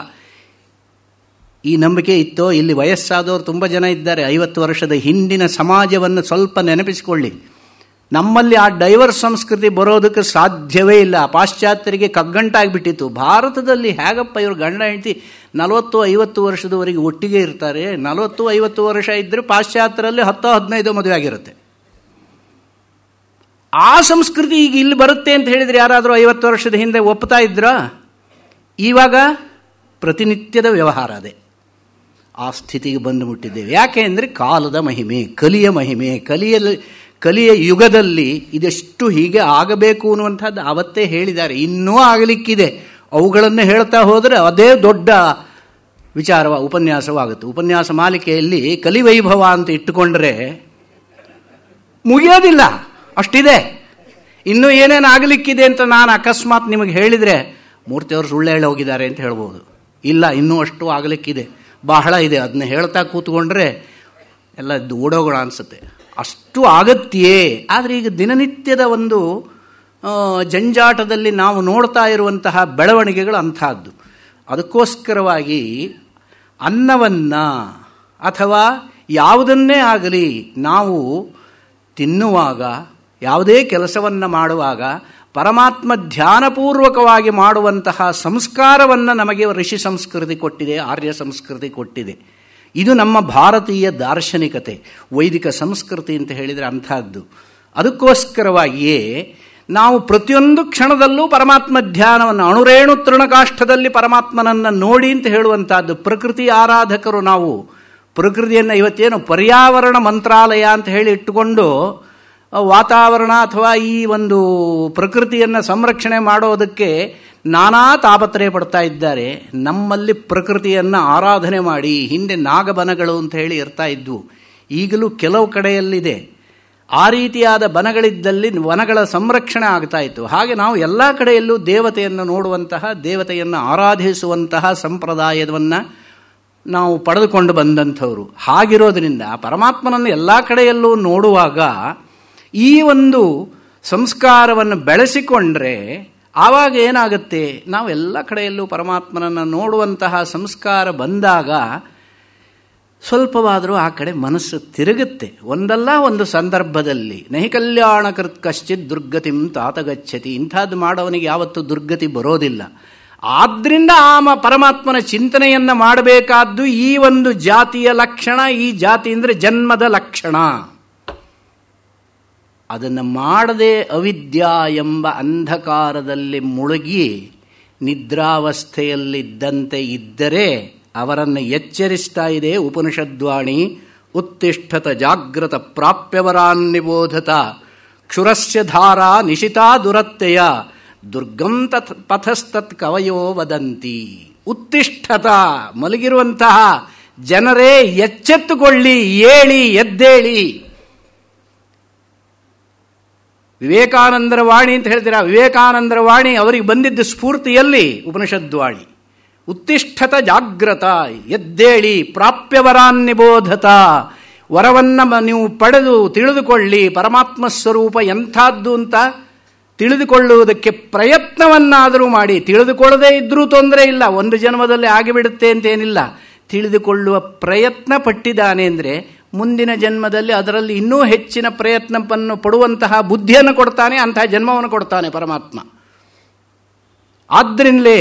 ಈ ನಂಬಿಕೆ ಇತ್ತೋ? ಇಲ್ಲಿ ವಯಸ್ಸಾದವರು ತುಂಬ ಜನ ಇದ್ದಾರೆ. 50 ವರ್ಷದ ಹಿಂದಿನ ಸಮಾಜವನ್ನು ಸ್ವಲ್ಪ ನೆನಪಿಸಿಕೊಳ್ಳಿ. ನಮ್ಮಲ್ಲಿ ಆ ಡೈವರ್ಸ್ ಸಂಸ್ಕೃತಿ ಬರೋದಕ್ಕೆ ಸಾಧ್ಯವೇ ಇಲ್ಲ. ಪಾಶ್ಚಾತ್ಯರಿಗೆ ಕಗ್ಗಂಟಾಗಿಬಿಟ್ಟಿತ್ತು. ಭಾರತದಲ್ಲಿ ಹೇಗಪ್ಪ ಇವರು ಗಂಡ ಹೆಂಡತಿ 40-50 ವರ್ಷದವರೆಗೆ ಒಟ್ಟಿಗೆ ಇರ್ತಾರೆ? 40-50 ವರ್ಷ ಇದ್ದರೆ ಪಾಶ್ಚಾತ್ಯರಲ್ಲಿ 10-15 ಮದುವೆ ಆಗಿರುತ್ತೆ. ಆ ಸಂಸ್ಕೃತಿ ಈಗ ಇಲ್ಲಿ ಬರುತ್ತೆ ಅಂತ ಹೇಳಿದರೆ ಯಾರಾದರೂ 50 ವರ್ಷದ ಹಿಂದೆ ಒಪ್ತಾ ಇದ್ರಾ? ಇವಾಗ ಪ್ರತಿನಿತ್ಯದ ವ್ಯವಹಾರ ಅದೇ. ಆ ಸ್ಥಿತಿಗೆ ಬಂದು ಮುಟ್ಟಿದ್ದೇವೆ. ಯಾಕೆ ಅಂದರೆ ಕಾಲದ ಮಹಿಮೆ, ಕಲಿಯ ಮಹಿಮೆ. ಕಲಿಯ ಯುಗದಲ್ಲಿ ಇದೆಷ್ಟು ಹೀಗೆ ಆಗಬೇಕು ಅನ್ನುವಂಥದ್ದು ಅವತ್ತೇ ಹೇಳಿದ್ದಾರೆ. ಇನ್ನೂ ಆಗಲಿಕ್ಕಿದೆ. ಅವುಗಳನ್ನು ಹೇಳ್ತಾ ಹೋದರೆ ಅದೇ ದೊಡ್ಡ ಉಪನ್ಯಾಸವಾಗುತ್ತೆ. ಉಪನ್ಯಾಸ ಮಾಲಿಕೆಯಲ್ಲಿ ಕಲಿವೈಭವ ಅಂತ ಇಟ್ಟುಕೊಂಡ್ರೆ ಮುಗಿಯೋದಿಲ್ಲ, ಅಷ್ಟಿದೆ. ಇನ್ನೂ ಏನೇನು ಆಗಲಿಕ್ಕಿದೆ ಅಂತ ನಾನು ಅಕಸ್ಮಾತ್ ನಿಮಗೆ ಹೇಳಿದರೆ ಮೂರ್ತಿಯವರು ಸುಳ್ಳು ಹೇಳಿ ಹೋಗಿದ್ದಾರೆ ಅಂತ ಹೇಳ್ಬೋದು. ಇಲ್ಲ, ಇನ್ನೂ ಅಷ್ಟು ಆಗಲಿಕ್ಕಿದೆ, ಬಹಳ ಇದೆ. ಅದನ್ನ ಹೇಳ್ತಾ ಕೂತ್ಕೊಂಡ್ರೆ ಎಲ್ಲ ಓಡೋಗೋಣ ಅನಿಸುತ್ತೆ. ಅಷ್ಟು ಆಗತ್ಯೇ. ಆದರೆ ಈಗ ದಿನನಿತ್ಯದ ಒಂದು ಜಂಜಾಟದಲ್ಲಿ ನಾವು ನೋಡ್ತಾ ಇರುವಂತಹ ಬೆಳವಣಿಗೆಗಳು ಅಂಥದ್ದು. ಅದಕ್ಕೋಸ್ಕರವಾಗಿ ಅನ್ನವನ್ನು ಅಥವಾ ಯಾವುದನ್ನೇ ಆಗಲಿ ನಾವು ತಿನ್ನುವಾಗ, ಯಾವುದೇ ಕೆಲಸವನ್ನು ಮಾಡುವಾಗ ಪರಮಾತ್ಮ ಧ್ಯಾನಪೂರ್ವಕವಾಗಿ ಮಾಡುವಂತಹ ಸಂಸ್ಕಾರವನ್ನು ನಮಗೆ ಋಷಿ ಸಂಸ್ಕೃತಿ ಕೊಟ್ಟಿದೆ, ಆರ್ಯ ಸಂಸ್ಕೃತಿ ಕೊಟ್ಟಿದೆ. ಇದು ನಮ್ಮ ಭಾರತೀಯ ದಾರ್ಶನಿಕತೆ, ವೈದಿಕ ಸಂಸ್ಕೃತಿ ಅಂತ ಹೇಳಿದರೆ ಅಂಥದ್ದು. ಅದಕ್ಕೋಸ್ಕರವಾಗಿಯೇ ನಾವು ಪ್ರತಿಯೊಂದು ಕ್ಷಣದಲ್ಲೂ ಪರಮಾತ್ಮ ಧ್ಯಾನವನ್ನು, ಅಣುರೇಣು ತೃಣಕಾಷ್ಠದಲ್ಲಿ ಪರಮಾತ್ಮನನ್ನು ನೋಡಿ ಅಂತ ಹೇಳುವಂಥದ್ದು. ಪ್ರಕೃತಿ ಆರಾಧಕರು ನಾವು. ಪ್ರಕೃತಿಯನ್ನು ಇವತ್ತೇನು ಪರ್ಯಾವರಣ ಮಂತ್ರಾಲಯ ಅಂತ ಹೇಳಿ ಇಟ್ಟುಕೊಂಡು ವಾತಾವರಣ ಅಥವಾ ಈ ಒಂದು ಪ್ರಕೃತಿಯನ್ನು ಸಂರಕ್ಷಣೆ ಮಾಡೋದಕ್ಕೆ ನಾನಾ ತಾಪತ್ರಯ ಪಡ್ತಾ ಇದ್ದಾರೆ. ನಮ್ಮಲ್ಲಿ ಪ್ರಕೃತಿಯನ್ನು ಆರಾಧನೆ ಮಾಡಿ, ಹಿಂದೆ ನಾಗಬನಗಳು ಅಂತ ಹೇಳಿ ಇರ್ತಾ ಇದ್ವು, ಈಗಲೂ ಕೆಲವು ಕಡೆಯಲ್ಲಿದೆ. ಆ ರೀತಿಯಾದ ಬನಗಳಿದ್ದಲ್ಲಿ ವನಗಳ ಸಂರಕ್ಷಣೆ ಆಗ್ತಾ ಇತ್ತು. ಹಾಗೆ ನಾವು ಎಲ್ಲ ಕಡೆಯಲ್ಲೂ ದೇವತೆಯನ್ನು ನೋಡುವಂತಹ, ದೇವತೆಯನ್ನು ಆರಾಧಿಸುವಂತಹ ಸಂಪ್ರದಾಯವನ್ನು ನಾವು ಪಡೆದುಕೊಂಡು ಬಂದಂಥವರು. ಹಾಗಿರೋದ್ರಿಂದ ಪರಮಾತ್ಮನನ್ನು ಎಲ್ಲ ಕಡೆಯಲ್ಲೂ ನೋಡುವಾಗ ಈ ಒಂದು ಸಂಸ್ಕಾರವನ್ನು ಬೆಳೆಸಿಕೊಂಡ್ರೆ ಆವಾಗ ಏನಾಗುತ್ತೆ, ನಾವು ಎಲ್ಲ ಕಡೆಯಲ್ಲೂ ಪರಮಾತ್ಮನನ್ನು ನೋಡುವಂತಹ ಸಂಸ್ಕಾರ ಬಂದಾಗ ಸ್ವಲ್ಪವಾದರೂ ಆ ಕಡೆ ಮನಸ್ಸು ತಿರುಗುತ್ತೆ. ಒಂದಲ್ಲ ಒಂದು ಸಂದರ್ಭದಲ್ಲಿ ನಹಿ ಕಲ್ಯಾಣಕೃತ್ ಕಶ್ಚಿತ್ ದುರ್ಗತಿಂ ತಾತಗಚ್ಚತಿ, ಇಂಥದ್ದು ಮಾಡೋವನಿಗೆ ಯಾವತ್ತೂ ದುರ್ಗತಿ ಬರೋದಿಲ್ಲ. ಆದ್ದರಿಂದ ಪರಮಾತ್ಮನ ಚಿಂತನೆಯನ್ನು ಮಾಡಬೇಕಾದ್ದು ಈ ಒಂದು ಜಾತಿಯ ಲಕ್ಷಣ. ಈ ಜಾತಿ ಅಂದರೆ ಜನ್ಮದ ಲಕ್ಷಣ. ಅದನ್ನು ಮಾಡದೆ ಅವಿದ್ಯಾ ಎಂಬ ಅಂಧಕಾರದಲ್ಲಿ ಮುಳುಗಿ ನಿದ್ರಾವಸ್ಥೆಯಲ್ಲಿದ್ದಂತೆ ಇದ್ದರೆ ಅವರನ್ನು ಎಚ್ಚರಿಸ್ತಾ ಇದೆ ಉಪನಿಷದ್ವಾಣಿ. ಉತ್ತಿಷ್ಠತ ಜಾಗ್ರತ ಪ್ರಾಪ್ಯವರಾನ್ನಿಬೋಧತ ಕ್ಷುರಸ್ಯ ಧಾರಾ ನಿಶಿತಾ ದುರತ್ಯಯ ದುರ್ಗಂ ಪಥಸ್ತತ್ ಕವಯೋ ವದಂತಿ. ಉತ್ತಿಷ್ಠತ, ಮಲಗಿರುವಂತಹ ಜನರೇ ಎಚ್ಚೆತ್ತುಕೊಳ್ಳಿ, ಏಳಿ, ಎದ್ದೇಳಿ. ವಿವೇಕಾನಂದರ ವಾಣಿ ಅಂತ ಹೇಳ್ತೀರಾ, ವಿವೇಕಾನಂದರ ವಾಣಿ ಅವರಿಗೆ ಬಂದಿದ್ದ ಸ್ಫೂರ್ತಿಯಲ್ಲಿ ಉಪನಿಷದ್ವಾಣಿ. ಉತ್ತಿಷ್ಠತ ಜಾಗ್ರತ, ಎದ್ದೇಳಿ, ಪ್ರಾಪ್ಯವರಾನ್ನಿಬೋಧತ, ವರವನ್ನು ನೀವು ಪಡೆದು ತಿಳಿದುಕೊಳ್ಳಿ. ಪರಮಾತ್ಮ ಸ್ವರೂಪ ಎಂಥದ್ದು ಅಂತ ತಿಳಿದುಕೊಳ್ಳುವುದಕ್ಕೆ ಪ್ರಯತ್ನವನ್ನಾದರೂ ಮಾಡಿ. ತಿಳಿದುಕೊಳ್ಳದೇ ಇದ್ರೂ ತೊಂದರೆ ಇಲ್ಲ, ಒಂದು ಜನ್ಮದಲ್ಲಿ ಆಗಿಬಿಡುತ್ತೆ ಅಂತೇನಿಲ್ಲ. ತಿಳಿದುಕೊಳ್ಳುವ ಪ್ರಯತ್ನ ಪಟ್ಟಿದ್ದಾನೆ ಅಂದರೆ ಮುಂದಿನ ಜನ್ಮದಲ್ಲಿ ಅದರಲ್ಲಿ ಇನ್ನೂ ಹೆಚ್ಚಿನ ಪ್ರಯತ್ನವನ್ನು ಪಡುವಂತಹ ಬುದ್ಧಿಯನ್ನು ಕೊಡ್ತಾನೆ, ಅಂತಹ ಜನ್ಮವನ್ನು ಕೊಡ್ತಾನೆ ಪರಮಾತ್ಮ. ಆದ್ದರಿಂದಲೇ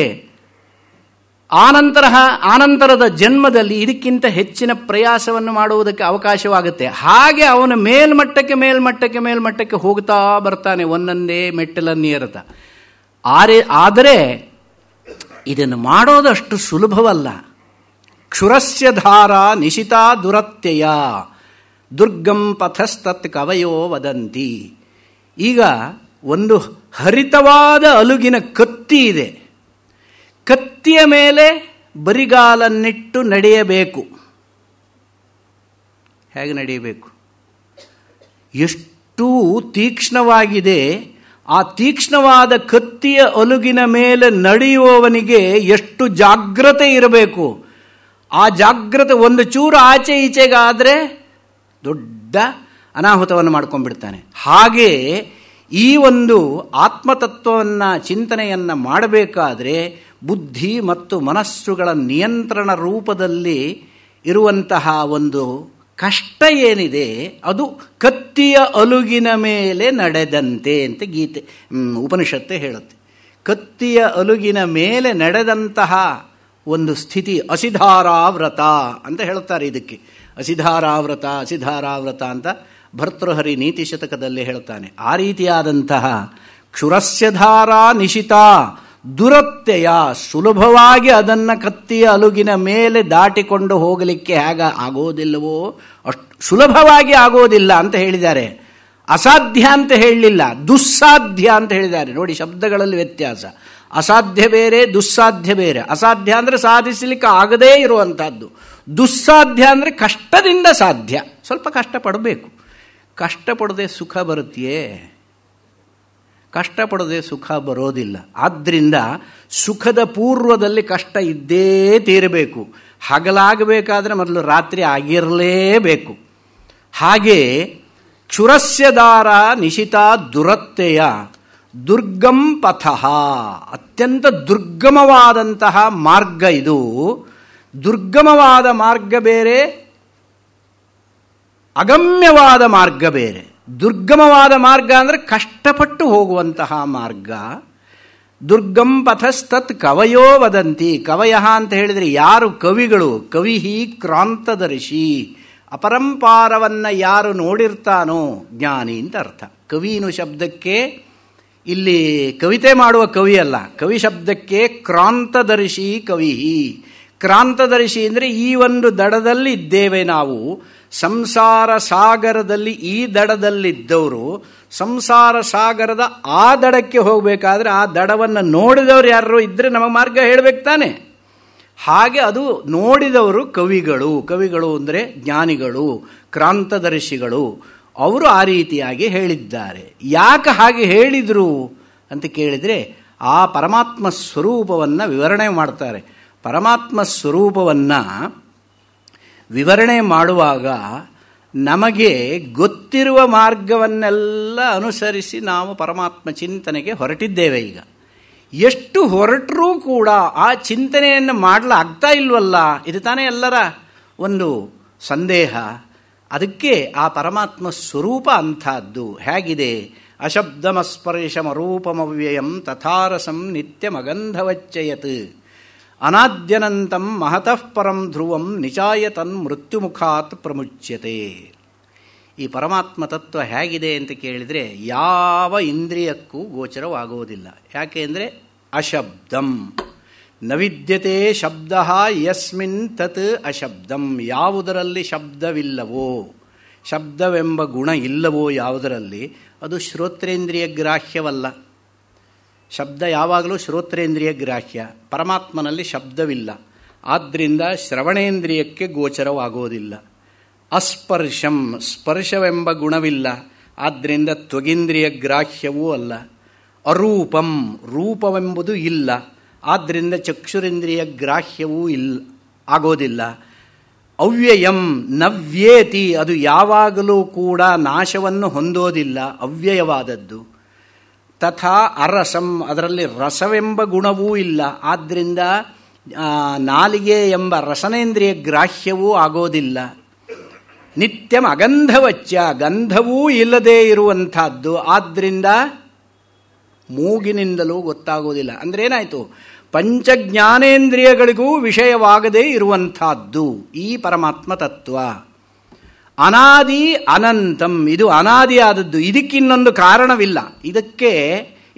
ಆನಂತರದ ಜನ್ಮದಲ್ಲಿ ಇದಕ್ಕಿಂತ ಹೆಚ್ಚಿನ ಪ್ರಯಾಸವನ್ನು ಮಾಡುವುದಕ್ಕೆ ಅವಕಾಶವಾಗುತ್ತೆ. ಹಾಗೆ ಅವನು ಮೇಲ್ಮಟ್ಟಕ್ಕೆ ಹೋಗ್ತಾ ಬರ್ತಾನೆ, ಒಂದೊಂದೇ ಮೆಟ್ಟಲನ್ನೇರುತ್ತಾ. ಆದರೆ ಇದನ್ನು ಮಾಡೋದಷ್ಟು ಸುಲಭವಲ್ಲ. ಕ್ಷುರಸ್ಯ ಧಾರಾ ನಿಶಿತಾ ದುರತ್ಯಯ ದುರ್ಗಂ ಪಥಸ್ತತ್ ಕವಯೋ ವದಂತಿ. ಈಗ ಒಂದು ಹರಿತವಾದ ಅಲುಗಿನ ಕತ್ತಿ ಇದೆ. ಕತ್ತಿಯ ಮೇಲೆ ಬರಿಗಾಲನ್ನಿಟ್ಟು ನಡೆಯಬೇಕು. ಹೇಗೆ ನಡೆಯಬೇಕು? ಎಷ್ಟು ತೀಕ್ಷ್ಣವಾಗಿದೆ. ಆ ತೀಕ್ಷ್ಣವಾದ ಕತ್ತಿಯ ಅಲುಗಿನ ಮೇಲೆ ನಡೆಯುವವನಿಗೆ ಎಷ್ಟು ಜಾಗ್ರತೆ ಇರಬೇಕು. ಆ ಜಾಗ್ರತೆ ಒಂದು ಚೂರು ಆಚೆ ಈಚೆಗಾದರೆ ದೊಡ್ಡ ಅನಾಹುತವನ್ನು ಮಾಡ್ಕೊಂಡ್ಬಿಡ್ತಾನೆ. ಹಾಗೆ ಈ ಒಂದು ಆತ್ಮತತ್ವವನ್ನು ಚಿಂತನೆಯನ್ನು ಮಾಡಬೇಕಾದ್ರೆ ಬುದ್ಧಿ ಮತ್ತು ಮನಸ್ಸುಗಳ ನಿಯಂತ್ರಣ ರೂಪದಲ್ಲಿ ಇರುವಂತಹ ಒಂದು ಕಷ್ಟ ಏನಿದೆ ಅದು ಕತ್ತಿಯ ಅಲುಗಿನ ಮೇಲೆ ನಡೆದಂತೆ ಅಂತ ಉಪನಿಷತ್ತೇ ಹೇಳುತ್ತೆ. ಕತ್ತಿಯ ಅಲುಗಿನ ಮೇಲೆ ನಡೆದಂತಹ ಒಂದು ಸ್ಥಿತಿ ಅಸಿಧಾರಾವ್ರತ ಅಂತ ಹೇಳುತ್ತಾರೆ. ಇದಕ್ಕೆ ಅಸಿಧಾರಾವ್ರತ ಅಂತ ಭರ್ತೃಹರಿ ನೀತಿ ಶತಕದಲ್ಲಿ ಹೇಳ್ತಾನೆ. ಆ ರೀತಿಯಾದಂತಹ ಕ್ಷುರಸ್ಯಧಾರಾ ನಿಶಿತಾ ದುರತ್ಯಯ, ಸುಲಭವಾಗಿ ಅದನ್ನು ಕತ್ತಿಯ ಅಲುಗಿನ ಮೇಲೆ ದಾಟಿಕೊಂಡು ಹೋಗಲಿಕ್ಕೆ ಹೇಗೆ ಆಗೋದಿಲ್ಲವೋ ಅಷ್ಟು ಸುಲಭವಾಗಿ ಆಗೋದಿಲ್ಲ ಅಂತ ಹೇಳಿದ್ದಾರೆ. ಅಸಾಧ್ಯ ಅಂತ ಹೇಳಲಿಲ್ಲ, ದುಸ್ಸಾಧ್ಯ ಅಂತ ಹೇಳಿದ್ದಾರೆ. ನೋಡಿ, ಶಬ್ದಗಳಲ್ಲಿ ವ್ಯತ್ಯಾಸ. ಅಸಾಧ್ಯ ಬೇರೆ, ದುಸ್ಸಾಧ್ಯ ಬೇರೆ. ಅಸಾಧ್ಯ ಅಂದರೆ ಸಾಧಿಸಲಿಕ್ಕೆ ಆಗದೇ ಇರುವಂಥದ್ದು. ದುಸ್ಸಾಧ್ಯ ಅಂದರೆ ಕಷ್ಟದಿಂದ ಸಾಧ್ಯ. ಸ್ವಲ್ಪ ಕಷ್ಟಪಡಬೇಕು. ಕಷ್ಟಪಡದೆ ಸುಖ ಬರುತ್ತೆಯೇ? ಕಷ್ಟಪಡದೆ ಸುಖ ಬರೋದಿಲ್ಲ. ಆದ್ದರಿಂದ ಸುಖದ ಪೂರ್ವದಲ್ಲಿ ಕಷ್ಟ ಇದ್ದೇ ತೀರಬೇಕು. ಹಗಲಾಗಬೇಕಾದ್ರೆ ಮೊದಲು ರಾತ್ರಿ ಆಗಿರಲೇಬೇಕು. ಹಾಗೆ ಕ್ಷುರಸ್ಯದಾರ ನಿಶಿತಾ ದುರತ್ಯಯ ದುರ್ಗಂ ಪಥಃ, ಅತ್ಯಂತ ದುರ್ಗಮವಾದಂತಹ ಮಾರ್ಗ ಇದು. ದುರ್ಗಮವಾದ ಮಾರ್ಗ ಬೇರೆ, ಅಗಮ್ಯವಾದ ಮಾರ್ಗ ಬೇರೆ. ದುರ್ಗಮವಾದ ಮಾರ್ಗ ಅಂದರೆ ಕಷ್ಟಪಟ್ಟು ಹೋಗುವಂತಹ ಮಾರ್ಗ. ದುರ್ಗಂ ಪಥಸ್ತತ್ ಕವಯೋ ವದಂತಿ. ಕವಯ ಅಂತ ಹೇಳಿದರೆ ಯಾರು ಕವಿಗಳು? ಕವಿಹಿ ಕ್ರಾಂತದರ್ಶಿ. ಅಪರಂಪಾರವನ್ನು ಯಾರು ನೋಡಿರ್ತಾನೋ ಜ್ಞಾನಿ ಅಂತ ಅರ್ಥ. ಕವಿನು ಶಬ್ದಕ್ಕೆ ಇಲ್ಲಿ ಕವಿತೆ ಮಾಡುವ ಕವಿ ಅಲ್ಲ, ಕವಿ ಶಬ್ದಕ್ಕೆ ಕ್ರಾಂತದರ್ಶಿ ಕವಿಹಿ. ಕ್ರಾಂತದರ್ಶಿ ಅಂದರೆ ಈ ಒಂದು ದಡದಲ್ಲಿ ಇದ್ದೇವೆ ನಾವು, ಸಂಸಾರ ಸಾಗರದಲ್ಲಿ ಈ ದಡದಲ್ಲಿದ್ದವರು ಸಂಸಾರ ಸಾಗರದ ಆ ದಡಕ್ಕೆ ಹೋಗಬೇಕಾದ್ರೆ ಆ ದಡವನ್ನು ನೋಡಿದವರು ಯಾರು ಇದ್ದರೆ ನಮಗೆ ಮಾರ್ಗ ಹೇಳಬೇಕು ತಾನೆ. ಹಾಗೆ ಅದು ನೋಡಿದವರು ಕವಿಗಳು. ಕವಿಗಳು ಅಂದರೆ ಜ್ಞಾನಿಗಳು, ಕ್ರಾಂತದರ್ಶಿಗಳು. ಅವರು ಆ ರೀತಿಯಾಗಿ ಹೇಳಿದ್ದಾರೆ. ಯಾಕೆ ಹಾಗೆ ಹೇಳಿದರು ಅಂತ ಕೇಳಿದರೆ ಆ ಪರಮಾತ್ಮ ಸ್ವರೂಪವನ್ನು ವಿವರಣೆ ಮಾಡ್ತಾರೆ. ಪರಮಾತ್ಮ ಸ್ವರೂಪವನ್ನು ವಿವರಣೆ ಮಾಡುವಾಗ ನಮಗೆ ಗೊತ್ತಿರುವ ಮಾರ್ಗವನ್ನೆಲ್ಲ ಅನುಸರಿಸಿ ನಾವು ಪರಮಾತ್ಮ ಚಿಂತನೆಗೆ ಹೊರಟಿದ್ದೇವೆ. ಈಗ ಎಷ್ಟು ಹೊರಟರೂ ಕೂಡ ಆ ಚಿಂತನೆಯನ್ನು ಮಾಡಲಾಗ್ತಾ ಇಲ್ವಲ್ಲ, ಇದು ತಾನೇ ಎಲ್ಲರ ಒಂದು ಸಂದೇಹ. ಅದಕ್ಕೆ ಆ ಪರಮಾತ್ಮ ಸ್ವರೂಪ ಅಂಥದ್ದು. ಹೇಗಿದೆ? ಅಶಬ್ದಮಸ್ಪರ್ಶಮರೂಪಮವ್ಯಯಂ ತಥಾರಸಂ ನಿತ್ಯಮಗಂಧವಚ್ಚಯತ್ ಅನಾದ್ಯನಂತಂ ಮಹತಃ ಪರಂ ಧ್ರುವಂ ನಿಚಾಯ ತನ್ ಮೃತ್ಯುಮುಖಾತ್ ಪ್ರಮುಚ್ಯತೆ. ಈ ಪರಮಾತ್ಮ ತತ್ವ ಹೇಗಿದೆ ಅಂತ ಕೇಳಿದರೆ ಯಾವ ಇಂದ್ರಿಯಕ್ಕೂ ಗೋಚರವಾಗುವುದಿಲ್ಲ. ಯಾಕೆ ಅಂದರೆ ಅಶಬ್ದಂ ನ ವಿದ್ಯತೆ ಶಬ್ದ ಯಸ್ಮಿನ್ ತತ್ ಅಶಬ್ದಂ. ಯಾವುದರಲ್ಲಿ ಶಬ್ದವಿಲ್ಲವೋ, ಶಬ್ದವೆಂಬ ಗುಣ ಇಲ್ಲವೋ ಯಾವುದರಲ್ಲಿ, ಅದು ಶ್ರೋತ್ರೇಂದ್ರಿಯ ಗ್ರಾಹ್ಯವಲ್ಲ. ಶಬ್ದ ಯಾವಾಗಲೂ ಶ್ರೋತ್ರೇಂದ್ರಿಯ ಗ್ರಾಹ್ಯ. ಪರಮಾತ್ಮನಲ್ಲಿ ಶಬ್ದವಿಲ್ಲ, ಆದ್ದರಿಂದ ಶ್ರವಣೇಂದ್ರಿಯಕ್ಕೆ ಗೋಚರವಾಗುವುದಿಲ್ಲ. ಅಸ್ಪರ್ಶಂ, ಸ್ಪರ್ಶವೆಂಬ ಗುಣವಿಲ್ಲ, ಆದ್ದರಿಂದ ತ್ವಗೇಂದ್ರಿಯ ಗ್ರಾಹ್ಯವೂ ಅಲ್ಲ. ಅರೂಪಂ, ರೂಪವೆಂಬುದು ಇಲ್ಲ, ಆದ್ದರಿಂದ ಚಕ್ಷುರೇಂದ್ರಿಯ ಗ್ರಾಹ್ಯವೂ ಆಗೋದಿಲ್ಲ. ಅವ್ಯಯಂ ನವ್ಯೇತಿ, ಅದು ಯಾವಾಗಲೂ ಕೂಡ ನಾಶವನ್ನು ಹೊಂದೋದಿಲ್ಲ, ಅವ್ಯಯವಾದದ್ದು. ತಥಾ ಅರಸಂ, ಅದರಲ್ಲಿ ರಸವೆಂಬ ಗುಣವೂ ಇಲ್ಲ, ಆದ್ದರಿಂದ ನಾಲಿಗೆ ಎಂಬ ರಸನೇಂದ್ರಿಯ ಗ್ರಾಹ್ಯವೂ ಆಗೋದಿಲ್ಲ. ನಿತ್ಯಂ ಅಗಂಧವಚ್ಚ, ಗಂಧವೂ ಇಲ್ಲದೇ ಇರುವಂಥದ್ದು, ಆದ್ದರಿಂದ ಮೂಗಿನಿಂದಲೂ ಗೊತ್ತಾಗೋದಿಲ್ಲ. ಅಂದರೆ ಏನಾಯಿತು? ಪಂಚಜ್ಞಾನೇಂದ್ರಿಯಗಳಿಗೂ ವಿಷಯವಾಗದೇ ಇರುವಂಥದ್ದು ಈ ಪರಮಾತ್ಮ ತತ್ವ. ಅನಾದಿ ಅನಂತಂ, ಇದು ಅನಾದಿಯಾದದ್ದು, ಇದಕ್ಕಿನ್ನೊಂದು ಕಾರಣವಿಲ್ಲ.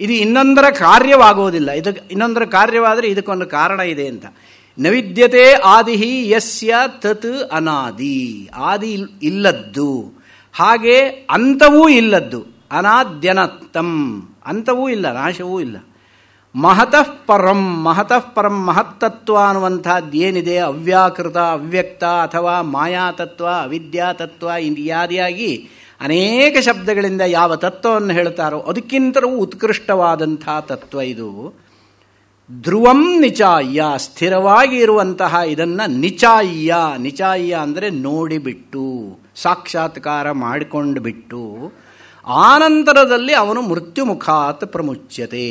ಇದು ಇನ್ನೊಂದರ ಕಾರ್ಯವಾಗುವುದಿಲ್ಲ. ಇನ್ನೊಂದರ ಕಾರ್ಯವಾದರೆ ಇದಕ್ಕೊಂದು ಕಾರಣ ಇದೆ ಅಂತ. ನವಿದ್ಯತೆ ಆದಿಹಿ ಯಸ್ಯ ತತ್ ಅನಾದಿ, ಆದಿ ಇಲ್ಲದ್ದು, ಹಾಗೆ ಅಂತವೂ ಇಲ್ಲದ್ದು. ಅನಾದ್ಯನತ್ತಂ, ಅಂತವೂ ಇಲ್ಲ, ನಾಶವೂ ಇಲ್ಲ. ಮಹತಃ ಪರಂ, ಮಹತಃ ಪರಂ, ಮಹತ್ತತ್ವ ಅನ್ನುವಂಥದ್ದು ಏನಿದೆ, ಅವ್ಯಾಕೃತ, ಅವ್ಯಕ್ತ ಅಥವಾ ಮಾಯಾತತ್ವ, ಅವಿದ್ಯಾತತ್ವ ಇತ್ಯಾದಿಯಾಗಿ ಅನೇಕ ಶಬ್ದಗಳಿಂದ ಯಾವ ತತ್ವವನ್ನು ಹೇಳ್ತಾರೋ ಅದಕ್ಕಿಂತಲೂ ಉತ್ಕೃಷ್ಟವಾದಂಥ ತತ್ವ ಇದು. ಧ್ರುವಂ ನಿಚಾಯ್ಯ, ಸ್ಥಿರವಾಗಿ ಇರುವಂತಹ ಇದನ್ನು ನಿಚಾಯ್ಯ, ನಿಚಾಯ್ಯ ಅಂದರೆ ನೋಡಿಬಿಟ್ಟು, ಸಾಕ್ಷಾತ್ಕಾರ ಮಾಡಿಕೊಂಡು ಬಿಟ್ಟು, ಆನಂತರದಲ್ಲಿ ಅವನು ಮೃತ್ಯುಮುಖಾತ್ ಪ್ರಮುಚ್ಯತೆ.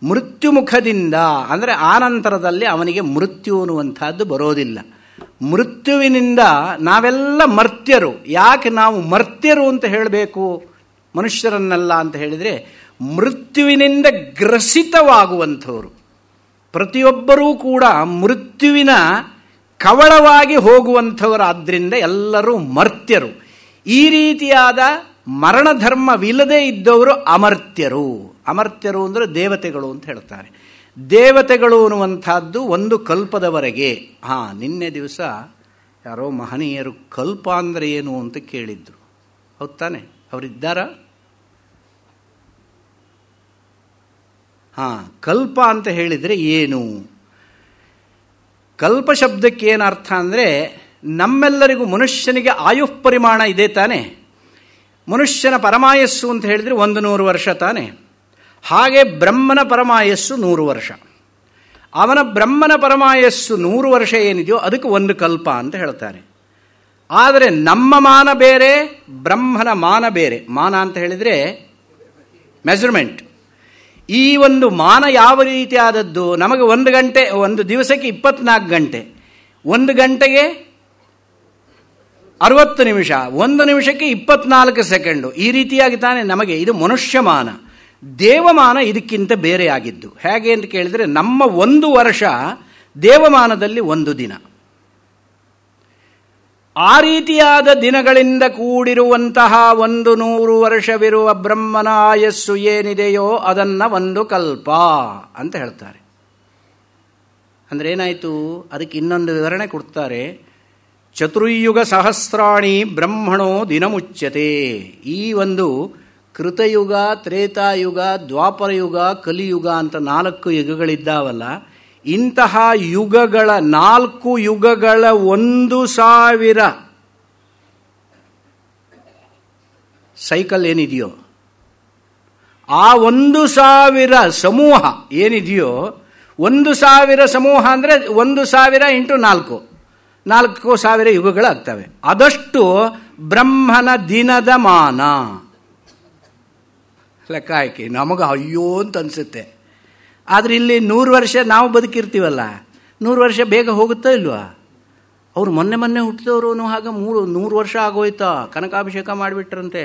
ಮೃತ್ಯುಮುಖದಿಂದ ಅಂದರೆ ಆನಂತರದಲ್ಲಿ ಅವನಿಗೆ ಮೃತ್ಯು ಅನ್ನುವಂಥದ್ದು ಬರೋದಿಲ್ಲ. ಮೃತ್ಯುವಿನಿಂದ ನಾವೆಲ್ಲ ಮರ್ತ್ಯರು. ಯಾಕೆ ನಾವು ಮರ್ತ್ಯರು ಅಂತ ಹೇಳಬೇಕು ಮನುಷ್ಯರನ್ನೆಲ್ಲ ಅಂತ ಹೇಳಿದರೆ, ಮೃತ್ಯುವಿನಿಂದ ಗ್ರಸಿತವಾಗುವಂಥವರು. ಪ್ರತಿಯೊಬ್ಬರೂ ಕೂಡ ಮೃತ್ಯುವಿನ ಕವಳವಾಗಿ ಹೋಗುವಂಥವರಾದ್ದರಿಂದ ಎಲ್ಲರೂ ಮರ್ತ್ಯರು. ಈ ರೀತಿಯಾದ ಮರಣಧರ್ಮವಿಲ್ಲದೆ ಇದ್ದವರು ಅಮರ್ತ್ಯರು. ಅಮರ್ತ್ಯರು ಅಂದರೆ ದೇವತೆಗಳು ಅಂತ ಹೇಳ್ತಾರೆ. ದೇವತೆಗಳು ಅನ್ನುವಂಥದ್ದು ಒಂದು ಕಲ್ಪದವರೆಗೆ. ನಿನ್ನೆ ದಿವಸ ಯಾರೋ ಮಹನೀಯರು ಕಲ್ಪ ಅಂದರೆ ಏನು ಅಂತ ಕೇಳಿದ್ರು. ಹೌದು ತಾನೆ? ಅವರಿದ್ದಾರಾ? ಕಲ್ಪ ಅಂತ ಹೇಳಿದರೆ ಏನು? ಕಲ್ಪ ಶಬ್ದಕ್ಕೆ ಏನು ಅರ್ಥ ಅಂದರೆ, ನಮ್ಮೆಲ್ಲರಿಗೂ ಮನುಷ್ಯನಿಗೆ ಆಯುಃ ಪರಿಮಾಣ ಇದೆ ತಾನೆ. ಮನುಷ್ಯನ ಪರಮಾಯಸ್ಸು ಅಂತ ಹೇಳಿದರೆ 100 ವರ್ಷ ತಾನೆ. ಹಾಗೆ ಬ್ರಹ್ಮನ ಪರಮಾಯಸ್ಸು 100 ವರ್ಷ. ಅವನ ಬ್ರಹ್ಮನ ಪರಮಾಯಸ್ಸು 100 ವರ್ಷ ಏನಿದೆಯೋ ಅದಕ್ಕೆ ಒಂದು ಕಲ್ಪ ಅಂತ ಹೇಳ್ತಾರೆ. ಆದರೆ ನಮ್ಮ ಮಾನ ಬೇರೆ, ಬ್ರಹ್ಮನ ಮಾನ ಬೇರೆ. ಮಾನ ಅಂತ ಹೇಳಿದರೆ ಮೆಜರ್ಮೆಂಟ್. ಈ ಒಂದು ಮಾನ ಯಾವ ರೀತಿಯಾದದ್ದು? ನಮಗೆ 1 ಗಂಟೆ, ಒಂದು ದಿವಸಕ್ಕೆ 24 ಗಂಟೆ, 1 ಗಂಟೆಗೆ 60 ನಿಮಿಷ, 1 ನಿಮಿಷಕ್ಕೆ 24 ಸೆಕೆಂಡು. ಈ ರೀತಿಯಾಗಿ ತಾನೆ ನಮಗೆ ಇದು ಮನುಷ್ಯಮಾನ. ದೇವಮಾನ ಇದಕ್ಕಿಂತ ಬೇರೆಯಾಗಿದ್ದು. ಹೇಗೆ ಅಂತ ಕೇಳಿದರೆ, ನಮ್ಮ 1 ವರ್ಷ ದೇವಮಾನದಲ್ಲಿ 1 ದಿನ. ಆ ರೀತಿಯಾದ ದಿನಗಳಿಂದ ಕೂಡಿರುವಂತಹ 100 ವರ್ಷವಿರುವ ಬ್ರಹ್ಮನ ಆಯಸ್ಸು ಏನಿದೆಯೋ ಅದನ್ನು ಒಂದು ಕಲ್ಪ ಅಂತ ಹೇಳ್ತಾರೆ. ಅಂದರೆ ಏನಾಯಿತು? ಅದಕ್ಕೆ ಇನ್ನೊಂದು ವಿವರಣೆ ಕೊಡ್ತಾರೆ. ಚತುರ್ಯುಗ ಸಹಸ್ರಾಣಿ ಬ್ರಹ್ಮಣೋ ದಿನಮುಚ್ಯತೆ. ಈ ಒಂದು ಕೃತಯುಗ, ತ್ರೇತಾಯುಗ, ದ್ವಾಪರಯುಗ, ಕಲಿಯುಗ ಅಂತ 4 ಯುಗಗಳಿದ್ದಾವಲ್ಲ, ಇಂತಹ ಯುಗಗಳ 4 ಯುಗಗಳ 1000 ಸೈಕಲ್ ಏನಿದೆಯೋ ಆ 1,000 ಸಮೂಹ ಏನಿದೆಯೋ, 1,000 ಸಮೂಹ ಅಂದರೆ 1,000 × 4,000 ಯುಗಗಳಾಗ್ತವೆ. ಅದಷ್ಟು ಬ್ರಹ್ಮನ ದಿನದ ಮಾನ. ಲೆಕ್ಕ ಹಾಕಿ, ನಮಗೆ ಅಯ್ಯೋ ಅಂತ ಅನಿಸುತ್ತೆ. ಆದರೆ ಇಲ್ಲಿ 100 ವರ್ಷ ನಾವು ಬದುಕಿರ್ತೀವಲ್ಲ, 100 ವರ್ಷ ಬೇಗ ಹೋಗುತ್ತಾ ಇಲ್ವಾ? ಅವರು ಮೊನ್ನೆ ಹುಟ್ಟಿದವರು ಹಾಗೆ 100 ವರ್ಷ ಆಗೋಯ್ತಾ, ಕನಕಾಭಿಷೇಕ ಮಾಡಿಬಿಟ್ರಂತೆ,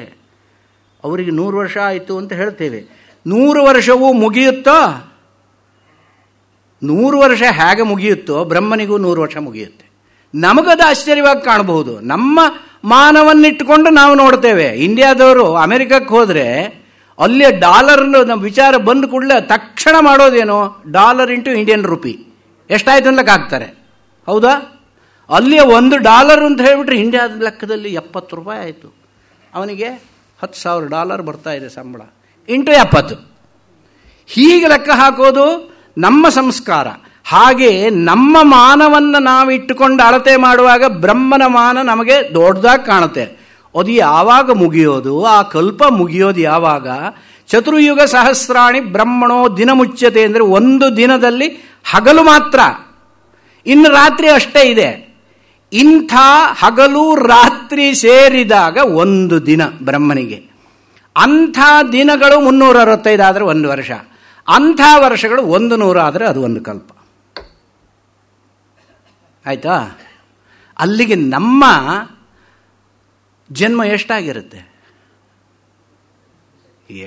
ಅವರಿಗೆ 100 ವರ್ಷ ಆಯಿತು ಅಂತ ಹೇಳ್ತೇವೆ. 100 ವರ್ಷವೂ ಮುಗಿಯುತ್ತೋ? 100 ವರ್ಷ ಹೇಗೆ ಮುಗಿಯುತ್ತೋ ಬ್ರಹ್ಮನಿಗೂ 100 ವರ್ಷ ಮುಗಿಯುತ್ತೆ. ನಮಗದು ಆಶ್ಚರ್ಯವಾಗಿ ಕಾಣಬಹುದು. ನಮ್ಮ ಮಾನವನ್ನಿಟ್ಟುಕೊಂಡು ನಾವು ನೋಡ್ತೇವೆ. ಇಂಡಿಯಾದವರು ಅಮೆರಿಕಕ್ಕೆ ಹೋದರೆ ಅಲ್ಲೇ ಡಾಲರ್ ನಮ್ಮ ವಿಚಾರ ಬಂದ ಕೂಡಲೇ ತಕ್ಷಣ ಮಾಡೋದೇನೋ $1 × ಇಂಡಿಯನ್ ರುಪಿ ಎಷ್ಟಾಯ್ತು ಅನ್ಲಕ್ಕೆ ಹಾಕ್ತಾರೆ. ಹೌದಾ? ಅಲ್ಲಿಯೇ $1 ಅಂತ ಹೇಳಿಬಿಟ್ರೆ ಇಂಡಿಯಾದ ಲೆಕ್ಕದಲ್ಲಿ $70 ಆಯಿತು. ಅವನಿಗೆ $10,000 ಬರ್ತಾ ಇದೆ ಸಂಬಳ, × 70. ಹೀಗೆ ಲೆಕ್ಕ ಹಾಕೋದು ನಮ್ಮ ಸಂಸ್ಕಾರ. ಹಾಗೆ ನಮ್ಮ ಮಾನವನ್ನು ನಾವು ಇಟ್ಟುಕೊಂಡು ಅಳತೆ ಮಾಡುವಾಗ ಬ್ರಹ್ಮನ ಮಾನ ನಮಗೆ ದೊಡ್ಡದಾಗಿ ಕಾಣುತ್ತೆ. ಅದು ಯಾವಾಗ ಮುಗಿಯೋದು? ಆ ಕಲ್ಪ ಮುಗಿಯೋದು ಯಾವಾಗ? ಚತುರ್ಯುಗ ಸಹಸ್ರಾಣಿ ಬ್ರಹ್ಮಣೋ ದಿನ ಮುಚ್ಯತೆ ಅಂದರೆ ಒಂದು ದಿನದಲ್ಲಿ ಹಗಲು ಮಾತ್ರ, ಇನ್ನು ರಾತ್ರಿ ಅಷ್ಟೇ ಇದೆ. ಇಂಥ ಹಗಲು ರಾತ್ರಿ ಸೇರಿದಾಗ ಒಂದು ದಿನ ಬ್ರಹ್ಮನಿಗೆ. ಅಂಥ ದಿನಗಳು 365 ಆದರೆ 1 ವರ್ಷ, ಅಂಥ ವರ್ಷಗಳು 100 ಆದರೆ ಅದು ಒಂದು ಕಲ್ಪ. ಆಯ್ತಾ? ಅಲ್ಲಿಗೆ ನಮ್ಮ ಜನ್ಮ ಎಷ್ಟಾಗಿರುತ್ತೆ?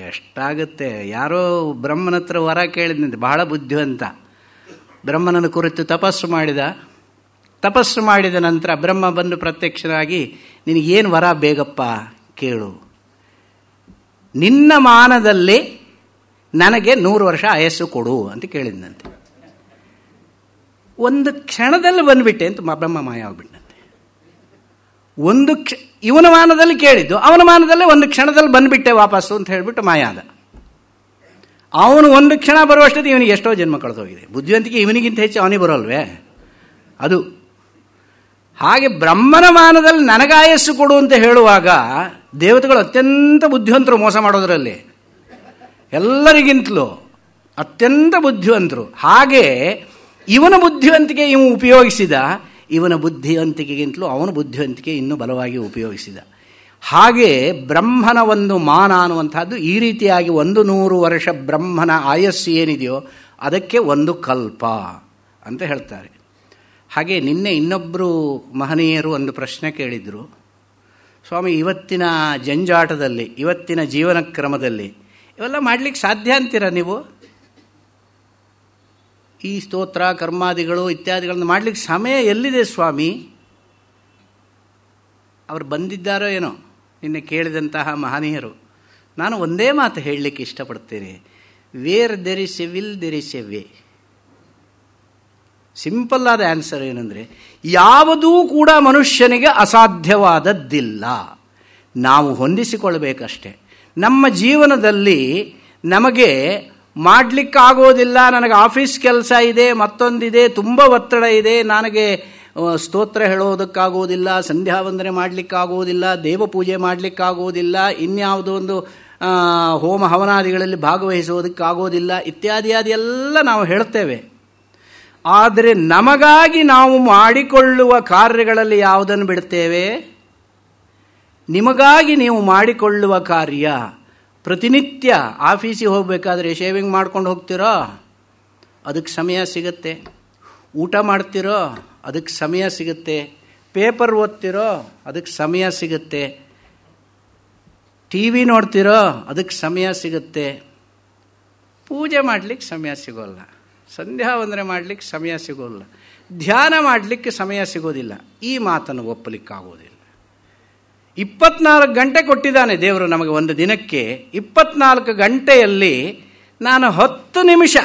ಎಷ್ಟಾಗುತ್ತೆ? ಯಾರೋ ಬ್ರಹ್ಮನ ಹತ್ರ ವರ ಕೇಳಿದಂತೆ, ಬಹಳ ಬುದ್ಧಿವಂತ, ಬ್ರಹ್ಮನನ್ನು ಕುರಿತು ತಪಸ್ಸು ಮಾಡಿದ ನಂತರ ಬ್ರಹ್ಮ ಬಂದು ಪ್ರತ್ಯಕ್ಷನಾಗಿ, ನಿನಗೇನು ವರ ಬೇಗಪ್ಪ ಕೇಳು, ನಿನ್ನ ಮಾನದಲ್ಲಿ ನನಗೆ 100 ವರ್ಷ ಆಯಸ್ಸು ಕೊಡು ಅಂತ ಕೇಳಿದಂತೆ. ಒಂದು ಕ್ಷಣದಲ್ಲಿ ಬಂದುಬಿಟ್ಟೆ ಅಂತ ಬ್ರಹ್ಮ ಮಾಯ ಆಗ್ಬಿಟ್ಟಂತೆ. ಇವನ ಮಾನದಲ್ಲಿ ಕೇಳಿದ್ದು, ಅವನ ಮಾನದಲ್ಲೇ ಒಂದು ಕ್ಷಣದಲ್ಲಿ ಬಂದುಬಿಟ್ಟೆ ವಾಪಸ್ಸು ಅಂತ ಹೇಳಿಬಿಟ್ಟು ಮಾಯ ಆದ. ಅವನು ಒಂದು ಕ್ಷಣ ಬರುವಷ್ಟೊತ್ತಿಗೆ ಇವನಿಗೆ ಎಷ್ಟೋ ಜನ್ಮ ಕಳೆದೋಗಿದೆ. ಬುದ್ಧಿವಂತಿಕೆ ಇವನಿಗಿಂತ ಹೆಚ್ಚು ಅವನಿಗೆ ಬರೋಲ್ವೇ? ಅದು ಹಾಗೆ ಬ್ರಹ್ಮನ ಮಾನದಲ್ಲಿ ನನಗಾಯಸ್ಸು ಕೊಡು ಅಂತ ಹೇಳುವಾಗ ದೇವತೆಗಳು ಅತ್ಯಂತ ಬುದ್ಧಿವಂತರು ಮೋಸ ಮಾಡೋದರಲ್ಲಿ, ಎಲ್ಲರಿಗಿಂತಲೂ ಅತ್ಯಂತ ಬುದ್ಧಿವಂತರು. ಹಾಗೆ ಇವನ ಬುದ್ಧಿವಂತಿಕೆ ಇವು ಉಪಯೋಗಿಸಿದ, ಇವನ ಬುದ್ಧಿವಂತಿಕೆಗಿಂತಲೂ ಅವನ ಬುದ್ಧಿವಂತಿಕೆ ಇನ್ನೂ ಬಲವಾಗಿ ಉಪಯೋಗಿಸಿದ. ಹಾಗೆ ಬ್ರಹ್ಮನ ಒಂದು ಮಾನ ಅನ್ನುವಂಥದ್ದು ಈ ರೀತಿಯಾಗಿ 100 ವರ್ಷ ಬ್ರಹ್ಮನ ಆಯಸ್ಸು ಏನಿದೆಯೋ ಅದಕ್ಕೆ ಒಂದು ಕಲ್ಪ ಅಂತ ಹೇಳ್ತಾರೆ. ಹಾಗೆ ನಿನ್ನೆ ಇನ್ನೊಬ್ಬರು ಮಹನೀಯರು ಒಂದು ಪ್ರಶ್ನೆ ಕೇಳಿದರು, ಸ್ವಾಮಿ ಇವತ್ತಿನ ಜಂಜಾಟದಲ್ಲಿ, ಇವತ್ತಿನ ಜೀವನ ಕ್ರಮದಲ್ಲಿ ಇವೆಲ್ಲ ಮಾಡಲಿಕ್ಕೆ ಸಾಧ್ಯ ಅಂತೀರಾ ನೀವು? ಈ ಸ್ತೋತ್ರ ಕರ್ಮಾದಿಗಳು ಇತ್ಯಾದಿಗಳನ್ನು ಮಾಡಲಿಕ್ಕೆ ಸಮಯ ಎಲ್ಲಿದೆ ಸ್ವಾಮಿ? ಅವರು ಬಂದಿದ್ದಾರೋ ಏನೋ ನಿನ್ನೆ ಕೇಳಿದಂತಹ ಮಹನೀಯರು. ನಾನು ಒಂದೇ ಮಾತು ಹೇಳಲಿಕ್ಕೆ ಇಷ್ಟಪಡ್ತೇನೆ, where there is A will there is A way. Simple ಆದ ಆನ್ಸರ್ ಏನಂದರೆ, ಯಾವುದೂ ಕೂಡ ಮನುಷ್ಯನಿಗೆ ಅಸಾಧ್ಯವಾದದ್ದಿಲ್ಲ, ನಾವು ಹೊಂದಿಸಿಕೊಳ್ಬೇಕಷ್ಟೆ. ನಮ್ಮ ಜೀವನದಲ್ಲಿ ನಮಗೆ ಮಾಡಲಿಕ್ಕಾಗೋದಿಲ್ಲ, ನನಗೆ ಆಫೀಸ್ ಕೆಲಸ ಇದೆ, ಮತ್ತೊಂದಿದೆ, ತುಂಬ ಒತ್ತಡ ಇದೆ, ನನಗೆ ಸ್ತೋತ್ರ ಹೇಳೋದಕ್ಕಾಗೋದಿಲ್ಲ, ಸಂಧ್ಯಾ ವಂದನೆ ಮಾಡಲಿಕ್ಕಾಗೋದಿಲ್ಲ, ದೇವಪೂಜೆ ಮಾಡಲಿಕ್ಕಾಗೋದಿಲ್ಲ, ಇನ್ಯಾವುದೋ ಒಂದು ಹೋಮ ಹವನಾದಿಗಳಲ್ಲಿ ಭಾಗವಹಿಸೋದಕ್ಕಾಗೋದಿಲ್ಲ, ಇತ್ಯಾದಿ ಎಲ್ಲ ನಾವು ಹೇಳ್ತೇವೆ. ಆದರೆ ನಮಗಾಗಿ ನಾವು ಮಾಡಿಕೊಳ್ಳುವ ಕಾರ್ಯಗಳಲ್ಲಿ ಯಾವುದನ್ನು ಬಿಡ್ತೇವೆ? ನಿಮಗಾಗಿ ನೀವು ಮಾಡಿಕೊಳ್ಳುವ ಕಾರ್ಯ, ಪ್ರತಿನಿತ್ಯ ಆಫೀಸಿಗೆ ಹೋಗಬೇಕಾದ್ರೆ ಶೇವಿಂಗ್ ಮಾಡ್ಕೊಂಡು ಹೋಗ್ತಿರೋ, ಅದಕ್ಕೆ ಸಮಯ ಸಿಗುತ್ತೆ. ಊಟ ಮಾಡ್ತಿರೋ, ಅದಕ್ಕೆ ಸಮಯ ಸಿಗುತ್ತೆ. ಪೇಪರ್ ಓದ್ತಿರೋ, ಅದಕ್ಕೆ ಸಮಯ ಸಿಗುತ್ತೆ. TV ನೋಡ್ತಿರೋ, ಅದಕ್ಕೆ ಸಮಯ ಸಿಗುತ್ತೆ. ಪೂಜೆ ಮಾಡಲಿಕ್ಕೆ ಸಮಯ ಸಿಗೋಲ್ಲ, ಸಂಧ್ಯಾ ವಂದನೆ ಮಾಡಲಿಕ್ಕೆ ಸಮಯ ಸಿಗೋಲ್ಲ, ಧ್ಯಾನ ಮಾಡಲಿಕ್ಕೆ ಸಮಯ ಸಿಗೋದಿಲ್ಲ. ಈ ಮಾತನ್ನು ಒಪ್ಪಲಿಕ್ಕಾಗೋದಿಲ್ಲ. 24 ಗಂಟೆ ಕೊಟ್ಟಿದ್ದಾನೆ ದೇವರು ನಮಗೆ ಒಂದು ದಿನಕ್ಕೆ. 24 ಗಂಟೆಯಲ್ಲಿ ನಾನು 10 ನಿಮಿಷ,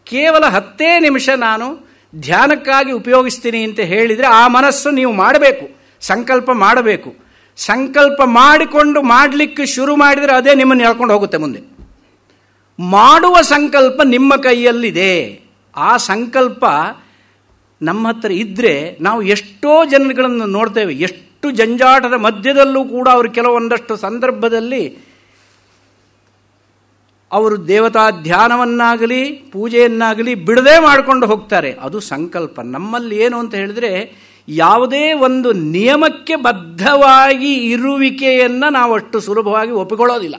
ಕೇವಲ 10 ನಿಮಿಷ ನಾನು ಧ್ಯಾನಕ್ಕಾಗಿ ಉಪಯೋಗಿಸ್ತೀನಿ ಅಂತ ಹೇಳಿದರೆ ಆ ಮನಸ್ಸು ನೀವು ಮಾಡಬೇಕು, ಸಂಕಲ್ಪ ಮಾಡಬೇಕು. ಸಂಕಲ್ಪ ಮಾಡಿಕೊಂಡು ಮಾಡಲಿಕ್ಕೆ ಶುರು ಮಾಡಿದರೆ ಅದೇ ನಿಮ್ಮನ್ನು ಹೇಳ್ಕೊಂಡು ಹೋಗುತ್ತೆ ಮುಂದೆ. ಮಾಡುವ ಸಂಕಲ್ಪ ನಿಮ್ಮ ಕೈಯಲ್ಲಿದೆ. ಆ ಸಂಕಲ್ಪ ನಮ್ಮ ಹತ್ರ ಇದ್ದರೆ ನಾವು ಎಷ್ಟೋ ಜನಗಳನ್ನು ನೋಡ್ತೇವೆ, ಎಷ್ಟೋ ಅಷ್ಟು ಜಂಜಾಟದ ಮಧ್ಯದಲ್ಲೂ ಕೂಡ ಅವರು ಕೆಲವೊಂದಷ್ಟು ಸಂದರ್ಭದಲ್ಲಿ ಅವರು ದೇವತಾ ಧ್ಯಾನವನ್ನಾಗಲಿ ಪೂಜೆಯನ್ನಾಗಲಿ ಬಿಡದೆ ಮಾಡಿಕೊಂಡು ಹೋಗ್ತಾರೆ. ಅದು ಸಂಕಲ್ಪ. ನಮ್ಮಲ್ಲಿ ಏನು ಅಂತ ಹೇಳಿದ್ರೆ, ಯಾವುದೇ ಒಂದು ನಿಯಮಕ್ಕೆ ಬದ್ಧವಾಗಿ ಇರುವಿಕೆಯನ್ನು ನಾವು ಅಷ್ಟು ಸುಲಭವಾಗಿ ಒಪ್ಪಿಕೊಳ್ಳೋದಿಲ್ಲ.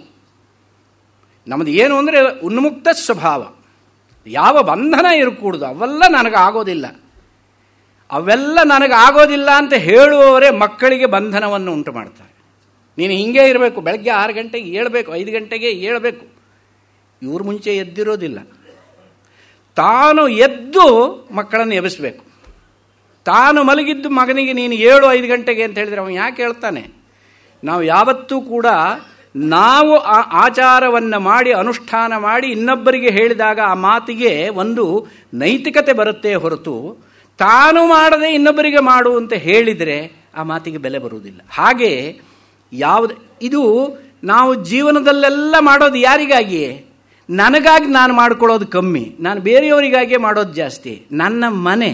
ನಮ್ಮದು ಏನು ಅಂದರೆ ಉನ್ಮುಕ್ತ ಸ್ವಭಾವ, ಯಾವ ಬಂಧನ ಇರಕೂಡ್ದು. ಅವೆಲ್ಲ ನನಗಾಗೋದಿಲ್ಲ, ಅವೆಲ್ಲ ನನಗಾಗೋದಿಲ್ಲ ಅಂತ ಹೇಳುವವರೇ ಮಕ್ಕಳಿಗೆ ಬಂಧನವನ್ನು ಉಂಟು ಮಾಡ್ತಾರೆ. ನೀನು ಹಿಂಗೆ ಇರಬೇಕು, ಬೆಳಗ್ಗೆ 6 ಗಂಟೆಗೆ ಏಳಬೇಕು, 5 ಗಂಟೆಗೆ ಏಳಬೇಕು. ಇವ್ರು ಮುಂಚೆ ಎದ್ದಿರೋದಿಲ್ಲ. ತಾನು ಎದ್ದು ಮಕ್ಕಳನ್ನು ಎಬ್ಬಿಸಬೇಕು. ತಾನು ಮಲಗಿದ್ದು ಮಗನಿಗೆ ನೀನು 7-5 ಗಂಟೆಗೆ ಅಂತ ಹೇಳಿದರೆ ಅವನು ಯಾಕೆ ಹೇಳ್ತಾನೆ? ನಾವು ಯಾವತ್ತೂ ಕೂಡ ನಾವು ಆ ಆಚಾರವನ್ನು ಮಾಡಿ ಅನುಷ್ಠಾನ ಮಾಡಿ ಇನ್ನೊಬ್ಬರಿಗೆ ಹೇಳಿದಾಗ ಆ ಮಾತಿಗೆ ಒಂದು ನೈತಿಕತೆ ಬರುತ್ತೆ ಹೊರತು, ತಾನು ಮಾಡದೆ ಇನ್ನೊಬ್ಬರಿಗೆ ಮಾಡು ಅಂತ ಹೇಳಿದರೆ ಆ ಮಾತಿಗೆ ಬೆಲೆ ಬರುವುದಿಲ್ಲ. ಹಾಗೆ ಇದು ನಾವು ಜೀವನದಲ್ಲೆಲ್ಲ ಮಾಡೋದು ಯಾರಿಗಾಗಿಯೇ? ನನಗಾಗಿ ನಾನು ಮಾಡ್ಕೊಳ್ಳೋದು ಕಮ್ಮಿ, ನಾನು ಬೇರೆಯವರಿಗಾಗಿಯೇ ಮಾಡೋದು ಜಾಸ್ತಿ. ನನ್ನ ಮನೆ,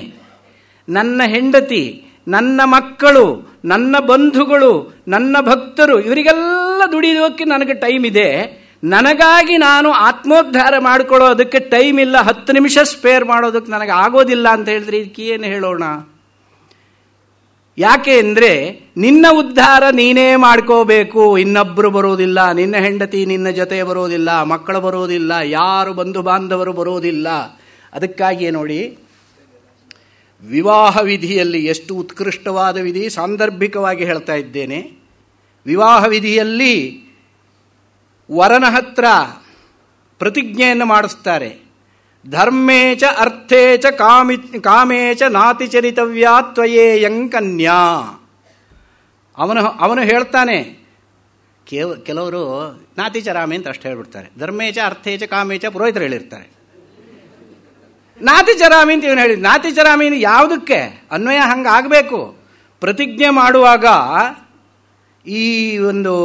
ನನ್ನ ಹೆಂಡತಿ, ನನ್ನ ಮಕ್ಕಳು, ನನ್ನ ಬಂಧುಗಳು, ನನ್ನ ಭಕ್ತರು, ಇವರಿಗೆಲ್ಲ ದುಡಿಯೋಕ್ಕೆ ನನಗೆ ಟೈಮ್ ಇದೆ. ನನಗಾಗಿ ನಾನು ಆತ್ಮೋದ್ಧಾರ ಮಾಡಿಕೊಳ್ಳೋದಕ್ಕೆ ಟೈಮ್ ಇಲ್ಲ, 10 ನಿಮಿಷ ಸ್ಪೇರ್ ಮಾಡೋದಕ್ಕೆ ನನಗೆ ಆಗೋದಿಲ್ಲ ಅಂತ ಹೇಳಿದ್ರೆ ಇದಕ್ಕೆ ಏನು ಹೇಳೋಣ? ಯಾಕೆ ಅಂದರೆ ನಿನ್ನ ಉದ್ಧಾರ ನೀನೇ ಮಾಡ್ಕೋಬೇಕು, ಇನ್ನೊಬ್ಬರು ಬರೋದಿಲ್ಲ. ನಿನ್ನ ಹೆಂಡತಿ ನಿನ್ನ ಜೊತೆ ಬರೋದಿಲ್ಲ, ಮಕ್ಕಳು ಬರೋದಿಲ್ಲ, ಯಾರು ಬಂಧು ಬಾಂಧವರು ಬರೋದಿಲ್ಲ. ಅದಕ್ಕಾಗಿಯೇ ನೋಡಿ, ವಿವಾಹ ವಿಧಿಯಲ್ಲಿ ಎಷ್ಟು ಉತ್ಕೃಷ್ಟವಾದ ವಿಧಿ, ಸಾಂದರ್ಭಿಕವಾಗಿ ಹೇಳ್ತಾ ಇದ್ದೇನೆ. ವಿವಾಹ ವಿಧಿಯಲ್ಲಿ ವರನ ಹತ್ರ ಪ್ರತಿಜ್ಞೆಯನ್ನು ಮಾಡಿಸ್ತಾರೆ. ಧರ್ಮೇಚ ಅರ್ಥೇಚ ಕಾಮೇಚ ನಾತಿಚರಿತವ್ಯಾ ತ್ವಯೇಯಂಕನ್ಯಾ. ಅವನು ಹೇಳ್ತಾನೆ. ಕೆಲವರು ನಾತಿಚರಾಮಿ ಅಂತ ಅಷ್ಟು ಹೇಳ್ಬಿಡ್ತಾರೆ. ಧರ್ಮೇಚ ಅರ್ಥೇಚ ಕಾಮೇಚ ಪುರೋಹಿತರು ಹೇಳಿರ್ತಾರೆ. ನಾತಿಚರಾಮಿ ಅಂತ ಇವನು ಹೇಳಿದ. ನಾತಿಚರಾಮಿ ಯಾವುದಕ್ಕೆ ಅನ್ವಯ? ಹಂಗೆ ಆಗಬೇಕು. ಪ್ರತಿಜ್ಞೆ ಮಾಡುವಾಗ ಈ ಒಂದು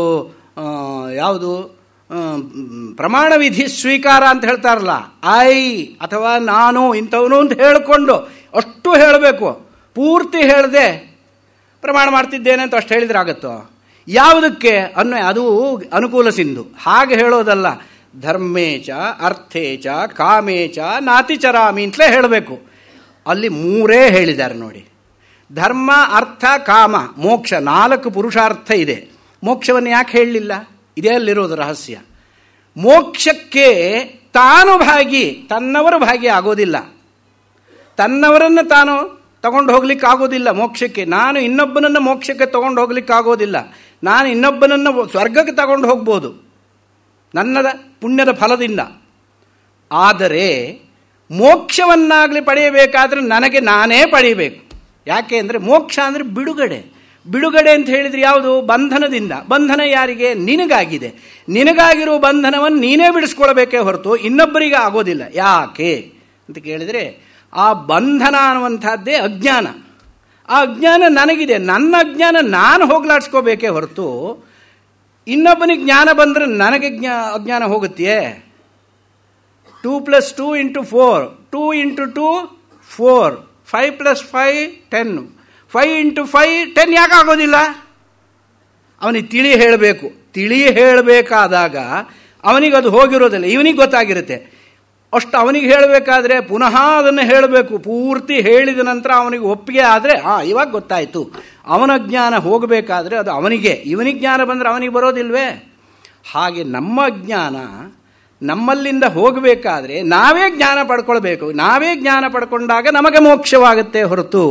ಯಾವುದು ಪ್ರಮಾಣ ವಿಧಿ ಸ್ವೀಕಾರ ಅಂತ ಹೇಳ್ತಾರಲ್ಲ, ಅಥವಾ ನಾನು ಇಂಥವನು ಅಂತ ಹೇಳಿಕೊಂಡು ಅಷ್ಟು ಹೇಳಬೇಕು. ಪೂರ್ತಿ ಹೇಳದೆ ಪ್ರಮಾಣ ಮಾಡ್ತಿದ್ದೇನೆ ಅಂತ ಅಷ್ಟು ಹೇಳಿದ್ರೆ ಆಗುತ್ತೋ? ಯಾವುದಕ್ಕೆ ಅನ್ವಯ? ಅದು ಅನುಕೂಲ ಸಿಂಧು. ಹಾಗೆ ಹೇಳೋದಲ್ಲ. ಧರ್ಮೇಚ ಅರ್ಥೇಚ ಕಾಮೇಚ ನಾತಿಚರಾಮಿ ಅಂತಲೇ ಹೇಳಬೇಕು. ಅಲ್ಲಿ 3 ಹೇಳಿದ್ದಾರೆ ನೋಡಿ. ಧರ್ಮ, ಅರ್ಥ, ಕಾಮ, ಮೋಕ್ಷ, 4 ಪುರುಷಾರ್ಥ ಇದೆ. ಮೋಕ್ಷವನ್ನು ಯಾಕೆ ಹೇಳಲಿಲ್ಲ? ಇದೇ ಅಲ್ಲಿರೋದು ರಹಸ್ಯ. ಮೋಕ್ಷಕ್ಕೆ ತಾನು ಭಾಗಿ, ತನ್ನವರು ಭಾಗಿ ಆಗೋದಿಲ್ಲ. ತನ್ನವರನ್ನು ತಾನು ತಗೊಂಡು ಹೋಗ್ಲಿಕ್ಕೆ ಆಗೋದಿಲ್ಲ ಮೋಕ್ಷಕ್ಕೆ. ನಾನು ಇನ್ನೊಬ್ಬನನ್ನು ಮೋಕ್ಷಕ್ಕೆ ತಗೊಂಡು ಹೋಗ್ಲಿಕ್ಕೆ ಆಗೋದಿಲ್ಲ. ನಾನು ಇನ್ನೊಬ್ಬನನ್ನು ಸ್ವರ್ಗಕ್ಕೆ ತಗೊಂಡು ಹೋಗ್ಬೋದು ನನ್ನ ಪುಣ್ಯದ ಫಲದಿಂದ. ಆದರೆ ಮೋಕ್ಷವನ್ನಾಗಲಿ ಪಡೆಯಬೇಕಾದ್ರೆ ನನಗೆ ನಾನೇ ಪಡೆಯಬೇಕು. ಯಾಕೆ ಅಂದರೆ ಮೋಕ್ಷ ಅಂದರೆ ಬಿಡುಗಡೆ. ಬಿಡುಗಡೆ ಅಂತ ಹೇಳಿದರೆ ಯಾವುದು? ಬಂಧನದಿಂದ. ಬಂಧನ ಯಾರಿಗೆ? ನಿನಗಾಗಿದೆ. ನಿನಗಾಗಿರುವ ಬಂಧನವನ್ನು ನೀನೇ ಬಿಡಿಸ್ಕೊಳ್ಬೇಕೇ ಹೊರತು ಇನ್ನೊಬ್ಬರಿಗೆ ಆಗೋದಿಲ್ಲ. ಯಾಕೆ ಅಂತ ಕೇಳಿದರೆ, ಆ ಬಂಧನ ಅನ್ನುವಂಥದ್ದೇ ಅಜ್ಞಾನ. ಆ ಅಜ್ಞಾನ ನನಗಿದೆ. ನನ್ನ ಅಜ್ಞಾನ ನಾನು ಹೋಗ್ಲಾಡ್ಸ್ಕೋಬೇಕೇ ಹೊರತು ಇನ್ನೊಬ್ಬನಿಗೆ ಜ್ಞಾನ ಬಂದರೆ ನನಗೆ ಅಜ್ಞಾನ ಹೋಗುತ್ತೆಯೇ? 2 + 2 × 4, 2 × 2 4, 5 + 5 10, 5 × 5 10 ಯಾಕೆ ಆಗೋದಿಲ್ಲ? ಅವನಿಗೆ ತಿಳಿ ಹೇಳಬೇಕು. ತಿಳಿ ಹೇಳಬೇಕಾದಾಗ ಅವನಿಗೆ ಅದು ಹೋಗಿರೋದಿಲ್ಲ, ಇವನಿಗೆ ಗೊತ್ತಾಗಿರುತ್ತೆ. ಅಷ್ಟು ಅವನಿಗೆ ಹೇಳಬೇಕಾದ್ರೆ ಪುನಃ ಅದನ್ನು ಹೇಳಬೇಕು. ಪೂರ್ತಿ ಹೇಳಿದ ನಂತರ ಅವನಿಗೆ ಒಪ್ಪಿಗೆ ಆದರೆ ಇವಾಗ ಗೊತ್ತಾಯಿತು. ಅವನ ಜ್ಞಾನ ಹೋಗಬೇಕಾದ್ರೆ ಅದು ಅವನಿಗೆ. ಇವನಿಗೆ ಜ್ಞಾನ ಬಂದರೆ ಅವನಿಗೆ ಬರೋದಿಲ್ವೇ? ಹಾಗೆ ನಮ್ಮ ಜ್ಞಾನ ನಮ್ಮಲ್ಲಿಂದ ಹೋಗಬೇಕಾದ್ರೆ ನಾವೇ ಜ್ಞಾನ ಪಡ್ಕೊಳ್ಬೇಕು. ನಾವೇ ಜ್ಞಾನ ಪಡ್ಕೊಂಡಾಗ ನಮಗೆ ಮೋಕ್ಷವಾಗುತ್ತೆ ಹೊರತು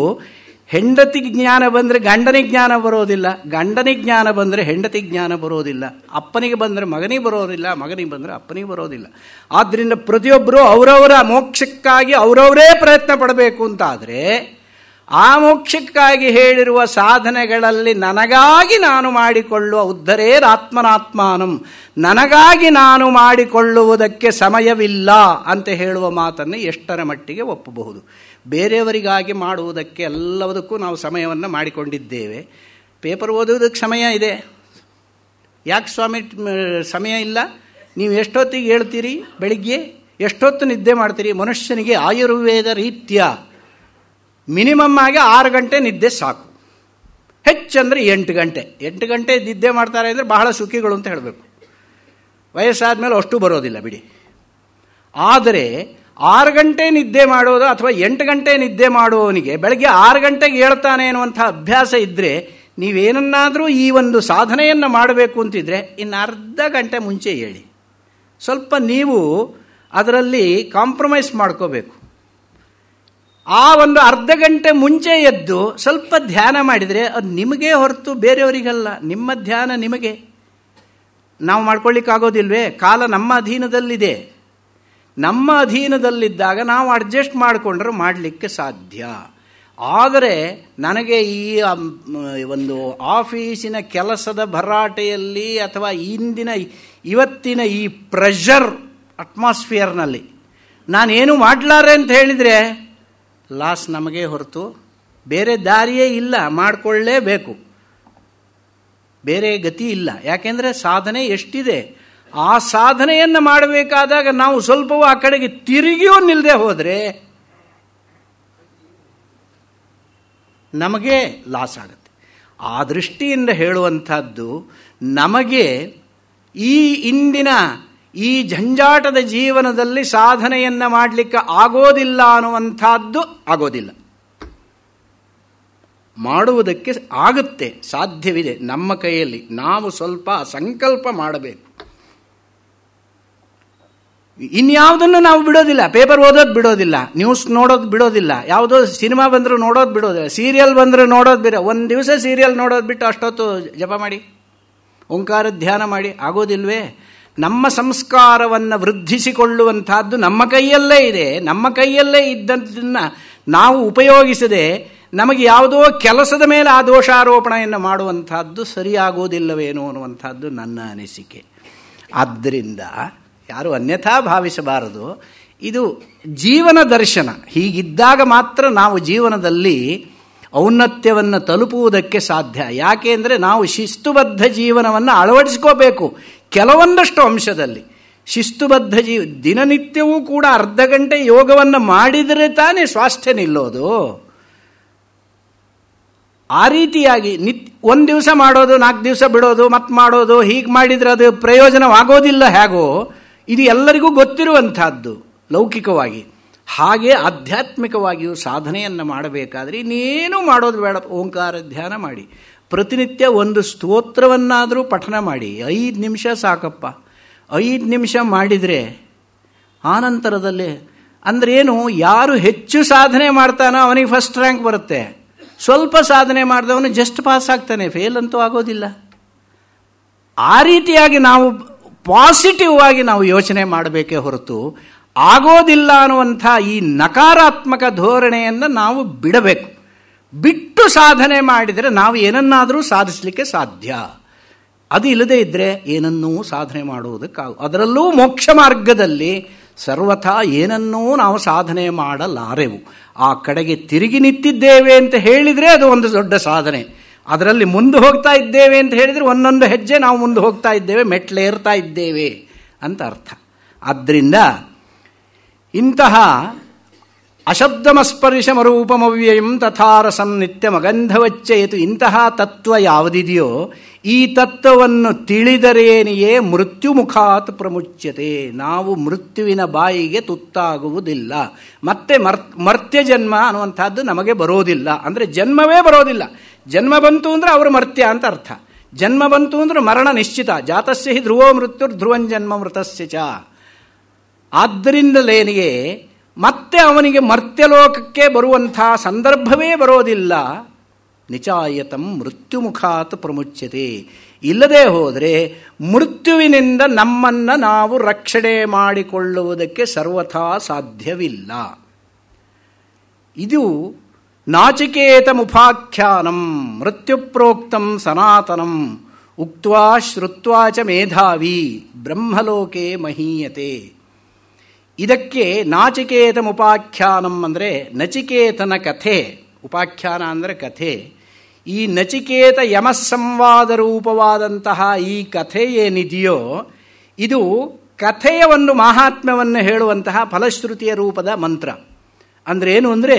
ಹೆಂಡತಿಗೆ ಜ್ಞಾನ ಬಂದರೆ ಗಂಡನಿಗೆ ಜ್ಞಾನ ಬರೋದಿಲ್ಲ, ಗಂಡನಿಗೆ ಜ್ಞಾನ ಬಂದರೆ ಹೆಂಡತಿಗೆ ಜ್ಞಾನ ಬರೋದಿಲ್ಲ, ಅಪ್ಪನಿಗೆ ಬಂದರೆ ಮಗನಿಗೆ ಬರೋದಿಲ್ಲ, ಮಗನಿಗೆ ಬಂದರೆ ಅಪ್ಪನಿಗೆ ಬರೋದಿಲ್ಲ. ಆದ್ದರಿಂದ ಪ್ರತಿಯೊಬ್ಬರು ಅವರವರ ಮೋಕ್ಷಕ್ಕಾಗಿ ಅವರವರೇ ಪ್ರಯತ್ನ ಪಡಬೇಕು ಅಂತಾದರೆ ಆ ಮೋಕ್ಷಕ್ಕಾಗಿ ಹೇಳಿರುವ ಸಾಧನೆಗಳಲ್ಲಿ ನನಗಾಗಿ ನಾನು ಮಾಡಿಕೊಳ್ಳುವ ಉದ್ಧರೇರಾತ್ಮನಾತ್ಮಾನಂ, ನನಗಾಗಿ ನಾನು ಮಾಡಿಕೊಳ್ಳುವುದಕ್ಕೆ ಸಮಯವಿಲ್ಲ ಅಂತ ಹೇಳುವ ಮಾತನ್ನು ಎಷ್ಟರ ಮಟ್ಟಿಗೆ ಒಪ್ಪಬಹುದು. ಬೇರೆಯವರಿಗಾಗಿ ಮಾಡುವುದಕ್ಕೆ ಎಲ್ಲದಕ್ಕೂ ನಾವು ಸಮಯವನ್ನು ಮಾಡಿಕೊಂಡಿದ್ದೇವೆ. ಪೇಪರ್ ಓದುವುದಕ್ಕೆ ಸಮಯ ಇದೆ. ಯಾಕೆ ಸ್ವಾಮಿ ಸಮಯ ಇಲ್ಲ? ನೀವು ಎಷ್ಟೊತ್ತಿಗೆ ಹೇಳ್ತೀರಿ? ಬೆಳಿಗ್ಗೆ ಎಷ್ಟೊತ್ತು ನಿದ್ದೆ ಮಾಡ್ತೀರಿ? ಮನುಷ್ಯನಿಗೆ ಆಯುರ್ವೇದ ರೀತ್ಯ ಮಿನಿಮಮ್ ಆಗಿ 6 ಗಂಟೆ ನಿದ್ದೆ ಸಾಕು. ಹೆಚ್ಚಂದರೆ 8 ಗಂಟೆ. 8 ಗಂಟೆ ನಿದ್ದೆ ಮಾಡ್ತಾರೆ ಅಂದರೆ ಬಹಳ ಸುಖಿಗಳು ಅಂತ ಹೇಳಬೇಕು. ವಯಸ್ಸಾದ ಮೇಲೆ ಅಷ್ಟು ಬರೋದಿಲ್ಲ ಬಿಡಿ. ಆದರೆ 6 ಗಂಟೆ ನಿದ್ದೆ ಮಾಡೋದು ಅಥವಾ 8 ಗಂಟೆ ನಿದ್ದೆ ಮಾಡುವವನಿಗೆ ಬೆಳಗ್ಗೆ 6 ಗಂಟೆಗೆ ಹೇಳ್ತಾನೆ ಅನ್ನುವಂಥ ಅಭ್ಯಾಸ ಇದ್ದರೆ, ನೀವೇನನ್ನಾದರೂ ಈ ಒಂದು ಸಾಧನೆಯನ್ನು ಮಾಡಬೇಕು ಅಂತಿದ್ರೆ ಇನ್ನು ಅರ್ಧ ಗಂಟೆ ಮುಂಚೆ ಹೇಳಿ. ಸ್ವಲ್ಪ ನೀವು ಅದರಲ್ಲಿ ಕಾಂಪ್ರಮೈಸ್ ಮಾಡ್ಕೋಬೇಕು. ಆ ಒಂದು ಅರ್ಧ ಗಂಟೆ ಮುಂಚೆ ಎದ್ದು ಸ್ವಲ್ಪ ಧ್ಯಾನ ಮಾಡಿದರೆ ಅದು ನಿಮಗೆ ಹೊರತು ಬೇರೆಯವರಿಗಲ್ಲ. ನಿಮ್ಮ ಧ್ಯಾನ ನಿಮಗೆ. ನಾವು ಮಾಡ್ಕೊಳ್ಳಿಕ್ಕಾಗೋದಿಲ್ವೇ? ಕಾಲ ನಮ್ಮ ಅಧೀನದಲ್ಲಿದೆ. ನಮ್ಮ ಅಧೀನದಲ್ಲಿದ್ದಾಗ ನಾವು ಅಡ್ಜಸ್ಟ್ ಮಾಡಿಕೊಂಡ್ರೆ ಮಾಡಲಿಕ್ಕೆ ಸಾಧ್ಯ. ಆದರೆ ನನಗೆ ಈ ಒಂದು ಆಫೀಸಿನ ಕೆಲಸದ ಭರಾಟೆಯಲ್ಲಿ ಅಥವಾ ಇವತ್ತಿನ ಈ ಪ್ರೆಷರ್ ಅಟ್ಮಾಸ್ಫಿಯರ್ನಲ್ಲಿ ನಾನೇನು ಮಾಡಲಾರೆ ಅಂತ ಹೇಳಿದರೆ ಲಾಸ್ ನಮಗೆ ಹೊರತು ಬೇರೆ ದಾರಿಯೇ ಇಲ್ಲ. ಮಾಡಿಕೊಳ್ಳೇಬೇಕು, ಬೇರೆ ಗತಿ ಇಲ್ಲ. ಯಾಕೆಂದರೆ ಸಾಧನೆ ಎಷ್ಟಿದೆ. ಆ ಸಾಧನೆಯನ್ನು ಮಾಡಬೇಕಾದಾಗ ನಾವು ಸ್ವಲ್ಪವೂ ಆ ಕಡೆಗೆ ತಿರುಗಿಯೂ ನಿಲ್ಲದೆ ಹೋದರೆ ನಮಗೆ ಲಾಸ್ ಆಗುತ್ತೆ. ಆ ದೃಷ್ಟಿಯಿಂದ ಹೇಳುವಂಥದ್ದು, ನಮಗೆ ಈ ಇಂದಿನ ಈ ಜಂಜಾಟದ ಜೀವನದಲ್ಲಿ ಸಾಧನೆಯನ್ನು ಮಾಡಲಿಕ್ಕೆ ಆಗೋದಿಲ್ಲ ಅನ್ನುವಂಥದ್ದು ಆಗೋದಿಲ್ಲ. ಮಾಡುವುದಕ್ಕೆ ಆಗುತ್ತೆ, ಸಾಧ್ಯವಿದೆ. ನಮ್ಮ ಕೈಯಲ್ಲಿ ನಾವು ಸ್ವಲ್ಪ ಸಂಕಲ್ಪ ಮಾಡಬೇಕು. ಇನ್ಯಾವುದನ್ನು ನಾವು ಬಿಡೋದಿಲ್ಲ. ಪೇಪರ್ ಓದೋದು ಬಿಡೋದಿಲ್ಲ, ನ್ಯೂಸ್ ನೋಡೋದು ಬಿಡೋದಿಲ್ಲ, ಯಾವುದೋ ಸಿನಿಮಾ ಬಂದರೂ ನೋಡೋದು ಬಿಡೋದಿಲ್ಲ, ಸೀರಿಯಲ್ ಬಂದರೂ ನೋಡೋದು ಬಿಡೋ. ಒಂದು ದಿವಸ ಸೀರಿಯಲ್ ನೋಡೋದು ಬಿಟ್ಟು ಅಷ್ಟೊತ್ತು ಜಪ ಮಾಡಿ, ಓಂಕಾರ ಧ್ಯಾನ ಮಾಡಿ ಆಗೋದಿಲ್ವೇ? ನಮ್ಮ ಸಂಸ್ಕಾರವನ್ನು ವೃದ್ಧಿಸಿಕೊಳ್ಳುವಂಥದ್ದು ನಮ್ಮ ಕೈಯಲ್ಲೇ ಇದೆ. ನಮ್ಮ ಕೈಯಲ್ಲೇ ಇದ್ದದ್ದನ್ನು ನಾವು ಉಪಯೋಗಿಸದೆ ನಮಗೆ ಯಾವುದೋ ಕೆಲಸದ ಮೇಲೆ ಆ ದೋಷಾರೋಪಣೆಯನ್ನು ಮಾಡುವಂಥದ್ದು ಸರಿಯಾಗೋದಿಲ್ಲವೇನೋ ಅನ್ನುವಂಥದ್ದು ನನ್ನ ಅನಿಸಿಕೆ. ಆದ್ದರಿಂದ ಯಾರು ಅನ್ಯಥಾ ಭಾವಿಸಬಾರದು. ಇದು ಜೀವನ ದರ್ಶನ. ಹೀಗಿದ್ದಾಗ ಮಾತ್ರ ನಾವು ಜೀವನದಲ್ಲಿ ಔನ್ನತ್ಯವನ್ನು ತಲುಪುವುದಕ್ಕೆ ಸಾಧ್ಯ. ಯಾಕೆಂದರೆ ನಾವು ಶಿಸ್ತುಬದ್ಧ ಜೀವನವನ್ನು ಅಳವಡಿಸ್ಕೋಬೇಕು. ಕೆಲವೊಂದಷ್ಟು ಅಂಶದಲ್ಲಿ ಶಿಸ್ತುಬದ್ಧ ದಿನನಿತ್ಯವೂ ಕೂಡ ಅರ್ಧ ಗಂಟೆ ಯೋಗವನ್ನು ಮಾಡಿದರೆ ತಾನೇ ಸ್ವಾಸ್ಥ್ಯ ನಿಲ್ಲೋದು. ಆ ರೀತಿಯಾಗಿ ಒಂದು ದಿವಸ ಮಾಡೋದು, 4 ದಿವಸ ಬಿಡೋದು, ಮತ್ತೆ ಮಾಡೋದು, ಹೀಗೆ ಮಾಡಿದರೆ ಅದು ಪ್ರಯೋಜನವಾಗೋದಿಲ್ಲ. ಹೇಗೋ ಇದು ಎಲ್ಲರಿಗೂ ಗೊತ್ತಿರುವಂಥದ್ದು ಲೌಕಿಕವಾಗಿ. ಹಾಗೆ ಆಧ್ಯಾತ್ಮಿಕವಾಗಿಯೂ ಸಾಧನೆಯನ್ನು ಮಾಡಬೇಕಾದ್ರೆ ಇನ್ನೇನು ಮಾಡೋದು ಬೇಡ. ಓಂಕಾರ ಧ್ಯಾನ ಮಾಡಿ, ಪ್ರತಿನಿತ್ಯ ಒಂದು ಸ್ತೋತ್ರವನ್ನಾದರೂ ಪಠನ ಮಾಡಿ. 5 ನಿಮಿಷ ಸಾಕಪ್ಪ. 5 ನಿಮಿಷ ಮಾಡಿದರೆ ಆನಂತರದಲ್ಲಿ ಅಂದ್ರೇನು, ಯಾರು ಹೆಚ್ಚು ಸಾಧನೆ ಮಾಡ್ತಾನೋ ಅವನಿಗೆ ಫಸ್ಟ್ ರ್ಯಾಂಕ್ ಬರುತ್ತೆ. ಸ್ವಲ್ಪ ಸಾಧನೆ ಮಾಡಿದವನು ಜಸ್ಟ್ ಪಾಸ್ ಆಗ್ತಾನೆ, ಫೇಲ್ ಅಂತೂ ಆಗೋದಿಲ್ಲ. ಆ ರೀತಿಯಾಗಿ ನಾವು ಪಾಸಿಟಿವ್ ಆಗಿ ನಾವು ಯೋಚನೆ ಮಾಡಬೇಕೇ ಹೊರತು ಆಗೋದಿಲ್ಲ ಅನ್ನುವಂಥ ಈ ನಕಾರಾತ್ಮಕ ಧೋರಣೆಯನ್ನು ನಾವು ಬಿಡಬೇಕು. ಬಿಟ್ಟು ಸಾಧನೆ ಮಾಡಿದರೆ ನಾವು ಏನನ್ನಾದರೂ ಸಾಧಿಸಲಿಕ್ಕೆ ಸಾಧ್ಯ. ಅದು ಇಲ್ಲದೇ ಇದ್ದರೆ ಏನನ್ನೂ ಸಾಧನೆ ಅದರಲ್ಲೂ ಮೋಕ್ಷ ಮಾರ್ಗದಲ್ಲಿ ಸರ್ವಥಾ ಏನನ್ನೂ ನಾವು ಸಾಧನೆ ಮಾಡಲಾರೆವು. ಆ ಕಡೆಗೆ ತಿರುಗಿ ನಿಂತಿದ್ದೇವೆ ಅಂತ ಹೇಳಿದರೆ ಅದು ಒಂದು ದೊಡ್ಡ ಸಾಧನೆ. ಅದರಲ್ಲಿ ಮುಂದೆ ಹೋಗ್ತಾ ಇದ್ದೇವೆ ಅಂತ ಹೇಳಿದರೆ ಒಂದೊಂದು ಹೆಜ್ಜೆ ನಾವು ಮುಂದೆ ಹೋಗ್ತಾ ಇದ್ದೇವೆ, ಮೆಟ್ಲೇರ್ತಾ ಇದ್ದೇವೆ ಅಂತ ಅರ್ಥ. ಆದ್ದರಿಂದ ಇಂತಹ ಅಶಬ್ದಮಸ್ಪರ್ಶಮರೂಪಮವ್ಯಯಂ ತಥಾರಸಂ ನಿತ್ಯಮಗಂಧವಚ್ಚಯತು, ಇಂತಹ ತತ್ವ ಯಾವುದಿದೆಯೋ ಈ ತತ್ವವನ್ನು ತಿಳಿದರೇನೆಯೇ ಮೃತ್ಯುಮುಖಾತ್ ಪ್ರಮುಚ್ಯತೆ. ನಾವು ಮೃತ್ಯುವಿನ ಬಾಯಿಗೆ ತುತ್ತಾಗುವುದಿಲ್ಲ. ಮತ್ತೆ ಮರ್ತ್ಯ ಜನ್ಮ ಅನ್ನುವಂಥದ್ದು ನಮಗೆ ಬರೋದಿಲ್ಲ. ಅಂದರೆ ಜನ್ಮವೇ ಬರೋದಿಲ್ಲ. ಜನ್ಮ ಬಂತು ಅಂದರೆ ಅವರು ಮರ್ತ್ಯ ಅಂತ ಅರ್ಥ. ಜನ್ಮ ಬಂತು ಅಂದರೆ ಮರಣ ನಿಶ್ಚಿತ. ಜಾತಸ್ಯ ಹಿ ಧ್ರುವೋ ಮೃತ್ಯುರ್ ಧ್ರುವಂ ಜನ್ಮ ಮೃತಸ್ಯ ಚ. ಆದ್ದರಿಂದಲೇನಿಗೆ ಮತ್ತೆ ಅವನಿಗೆ ಮರ್ತ್ಯಲೋಕಕ್ಕೆ ಬರುವಂಥ ಸಂದರ್ಭವೇ ಬರೋದಿಲ್ಲ. ನಿಚಾಯತಂ ಮೃತ್ಯುಮುಖಾತ್ ಪ್ರಮುಚ್ಯತೆ. ಇಲ್ಲದೆ ಹೋದರೆ ಮೃತ್ಯುವಿನಿಂದ ನಮ್ಮನ್ನು ನಾವು ರಕ್ಷಣೆ ಮಾಡಿಕೊಳ್ಳುವುದಕ್ಕೆ ಸರ್ವಥಾ ಸಾಧ್ಯವಿಲ್ಲ. ಇದು ನಾಚಿಕೇತ ಮುಪಾಖ್ಯಾನಂ ಮೃತ್ಯುಪ್ರೋಕ್ತಂ ಸನಾತನಂ ಉಕ್ತ್ವಾ ಶ್ರುತ್ವಾ ಚ ಮೇಧಾವಿ ಬ್ರಹ್ಮಲೋಕೆ ಮಹೀಯತೆ. ಇದಕ್ಕೆ ನಾಚಿಕೇತ ಮುಪಾಖ್ಯಾನಂ ಅಂದರೆ ನಚಿಕೇತನ ಕಥೆ. ಉಪಾಖ್ಯಾನ ಅಂದರೆ ಕಥೆ. ಈ ನಚಿಕೇತ ಯಮಸಂವಾದ ರೂಪವಾದಂತಹ ಈ ಕಥೆ ಏನಿದೆಯೋ ಇದು ಕಥೆಯ ಒಂದು ಮಹಾತ್ಮ್ಯವನ್ನು ಹೇಳುವಂತಹ ಫಲಶ್ರುತಿಯ ರೂಪದ ಮಂತ್ರ. ಅಂದರೆ ಏನು ಅಂದರೆ,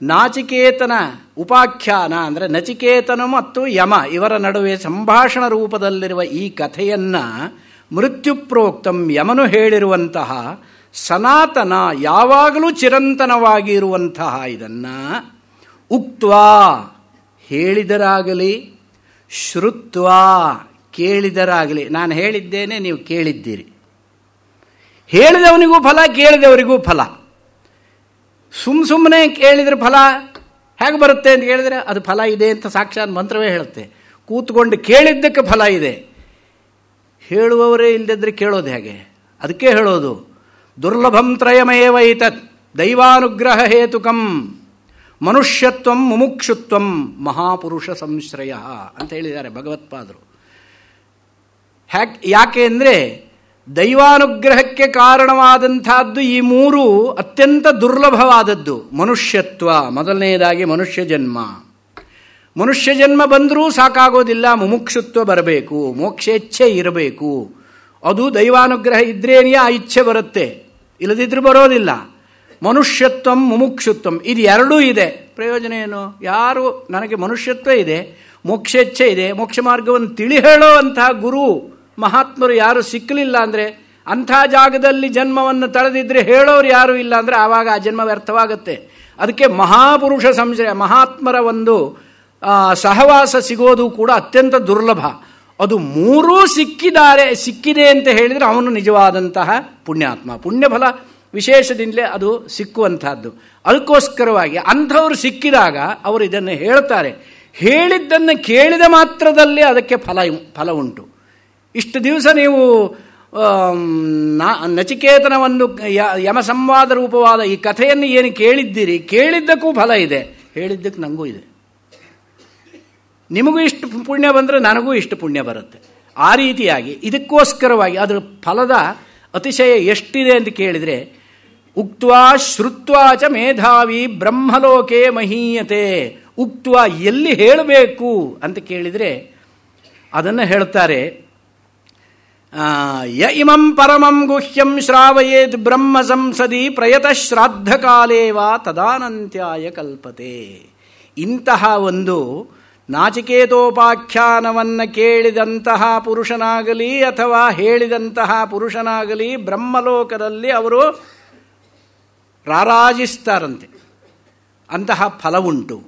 ನಾಚಿಕೇತನ ಉಪಾಖ್ಯಾನ ಅಂದರೆ ನಚಿಕೇತನ ಮತ್ತು ಯಮ ಇವರ ನಡುವೆ ಸಂಭಾಷಣ ರೂಪದಲ್ಲಿರುವ ಈ ಕಥೆಯನ್ನು ಮೃತ್ಯುಪ್ರೋಕ್ತಂ ಯಮನು ಹೇಳಿರುವಂತಹ ಸನಾತನ ಯಾವಾಗಲೂ ಚಿರಂತನವಾಗಿರುವಂತಹ ಇದನ್ನು ಉಕ್ತ್ವಾ ಹೇಳಿದರಾಗಲಿ ಶ್ರುತ್ವಾ ಕೇಳಿದರಾಗಲಿ, ನಾನು ಹೇಳಿದ್ದೇನೆ ನೀವು ಕೇಳಿದ್ದೀರಿ, ಹೇಳಿದವನಿಗೂ ಫಲ ಕೇಳಿದವರಿಗೂ ಫಲ. ಸುಮ್ಮನೆ ಕೇಳಿದರೆ ಫಲ ಹೇಗೆ ಬರುತ್ತೆ ಅಂತ ಕೇಳಿದರೆ ಅದು ಫಲ ಇದೆ ಅಂತ ಸಾಕ್ಷಾತ್ ಮಂತ್ರವೇ ಹೇಳುತ್ತೆ. ಕೂತ್ಕೊಂಡು ಕೇಳಿದ್ದಕ್ಕೆ ಫಲ ಇದೆ, ಹೇಳುವವರೇ ಇಲ್ಲದಿದ್ದರೆ ಕೇಳೋದು ಹೇಗೆ? ಅದಕ್ಕೆ ಹೇಳೋದು ದುರ್ಲಭಂ ತ್ರಯಮೇವೈತತ್ ದೈವಾನುಗ್ರಹ ಹೇತುಕಂ ಮನುಷ್ಯತ್ವಂ ಮುಮುಕ್ಷುತ್ವಂ ಮಹಾಪುರುಷ ಸಂಶ್ರಯ ಅಂತ ಹೇಳಿದ್ದಾರೆ ಭಗವತ್ಪಾದರು. ಯಾಕೆ ಅಂದರೆ ದೈವಾನುಗ್ರಹಕ್ಕೆ ಕಾರಣವಾದಂತಹದ್ದು ಈ ಮೂರು ಅತ್ಯಂತ ದುರ್ಲಭವಾದದ್ದು. ಮನುಷ್ಯತ್ವ ಮೊದಲನೆಯದಾಗಿ ಮನುಷ್ಯ ಜನ್ಮ. ಮನುಷ್ಯ ಜನ್ಮ ಬಂದರೂ ಸಾಕಾಗೋದಿಲ್ಲ, ಮುಮುಕ್ಷುತ್ವ ಬರಬೇಕು, ಮೋಕ್ಷೇಚ್ಛೆ ಇರಬೇಕು. ಅದು ದೈವಾನುಗ್ರಹ ಇದ್ರೇನೆಯೇ ಆ ಇಚ್ಛೆ ಬರುತ್ತೆ, ಇಲ್ಲದಿದ್ರೂ ಬರೋದಿಲ್ಲ. ಮನುಷ್ಯತ್ವಂ ಮುಮುಕ್ಷುತ್ವಂ ಇದು ಎರಡೂ ಇದೆ. ಪ್ರಯೋಜನ ಏನು? ಯಾರು ನನಗೆ ಮನುಷ್ಯತ್ವ ಇದೆ, ಮೋಕ್ಷೇಚ್ಛೆ ಇದೆ, ಮೋಕ್ಷ ಮಾರ್ಗವನ್ನು ತಿಳಿ ಹೇಳೋ ಅಂತಹ ಗುರು ಮಹಾತ್ಮರು ಯಾರು ಸಿಕ್ಕಲಿಲ್ಲ ಅಂದರೆ, ಅಂಥ ಜಾಗದಲ್ಲಿ ಜನ್ಮವನ್ನು ತಳೆದಿದ್ರೆ ಹೇಳೋರು ಯಾರೂ ಇಲ್ಲ ಅಂದರೆ ಆವಾಗ ಆ ಜನ್ಮ ವ್ಯರ್ಥವಾಗುತ್ತೆ. ಅದಕ್ಕೆ ಮಹಾಪುರುಷ ಸಂಶ್ರಯ, ಮಹಾತ್ಮರ ಒಂದು ಸಹವಾಸ ಸಿಗೋದು ಕೂಡ ಅತ್ಯಂತ ದುರ್ಲಭ. ಅದು ಮೂರೂ ಸಿಕ್ಕಿದೆ ಅಂತ ಹೇಳಿದರೆ ಅವನು ನಿಜವಾದಂತಹ ಪುಣ್ಯಾತ್ಮ. ಪುಣ್ಯಫಲ ವಿಶೇಷದಿಂದಲೇ ಅದು ಸಿಕ್ಕುವಂತಹದ್ದು. ಅದಕ್ಕೋಸ್ಕರವಾಗಿ ಅಂಥವರು ಸಿಕ್ಕಿದಾಗ ಅವರು ಇದನ್ನು ಹೇಳ್ತಾರೆ. ಹೇಳಿದ್ದನ್ನು ಕೇಳಿದ ಮಾತ್ರದಲ್ಲಿ ಅದಕ್ಕೆ ಫಲ ಉಂಟು. ಇಷ್ಟು ದಿವಸ ನೀವು ನಚಿಕೇತನ ಒಂದು ಯಮ ಸಂವಾದ ರೂಪವಾದ ಈ ಕಥೆಯನ್ನು ಏನು ಕೇಳಿದ್ದೀರಿ, ಕೇಳಿದ್ದಕ್ಕೂ ಫಲ ಇದೆ, ಹೇಳಿದ್ದಕ್ಕೆ ನನಗೂ ಇದೆ. ನಿಮಗೂ ಇಷ್ಟು ಪುಣ್ಯ ಬಂದರೆ ನನಗೂ ಇಷ್ಟು ಪುಣ್ಯ ಬರುತ್ತೆ. ಆ ರೀತಿಯಾಗಿ ಇದಕ್ಕೋಸ್ಕರವಾಗಿ ಅದರ ಫಲದ ಅತಿಶಯ ಎಷ್ಟಿದೆ ಅಂತ ಕೇಳಿದರೆ, ಉಕ್ತ್ವಾ ಶ್ರುತ್ವಾ ಚ ಮೇಧಾವಿ ಬ್ರಹ್ಮಲೋಕೆ ಮಹೀಯತೆ. ಉಕ್ತ್ವಾ ಎಲ್ಲಿ ಹೇಳಬೇಕು ಅಂತ ಕೇಳಿದರೆ ಅದನ್ನು ಹೇಳ್ತಾರೆ. ಯ ಇಮಂ ಪರಮಂ ಗುಹ್ಯಂ ಶ್ರಾವಯೇದ್ ಬ್ರಹ್ಮ ಸಂಸದಿ ಪ್ರಯತ ಶ್ರಾದ್ಧ ಕಾಲೇವಾ ತದಾನಂತ್ಯಾಯ ಕಲ್ಪತೆ. ಇಂತಹ ಒಂದು ನಾಚಿಕೇತೋಪಾಖ್ಯಾನವನ್ನು ಕೇಳಿದಂತಹ ಪುರುಷನಾಗಲಿ ಅಥವಾ ಹೇಳಿದಂತಹ ಪುರುಷನಾಗಲಿ ಬ್ರಹ್ಮಲೋಕದಲ್ಲಿ ಅವರು ರಾರಾಜಿಸ್ತಾರಂತೆ. ಅಂತಹ ಫಲವುಂಟು.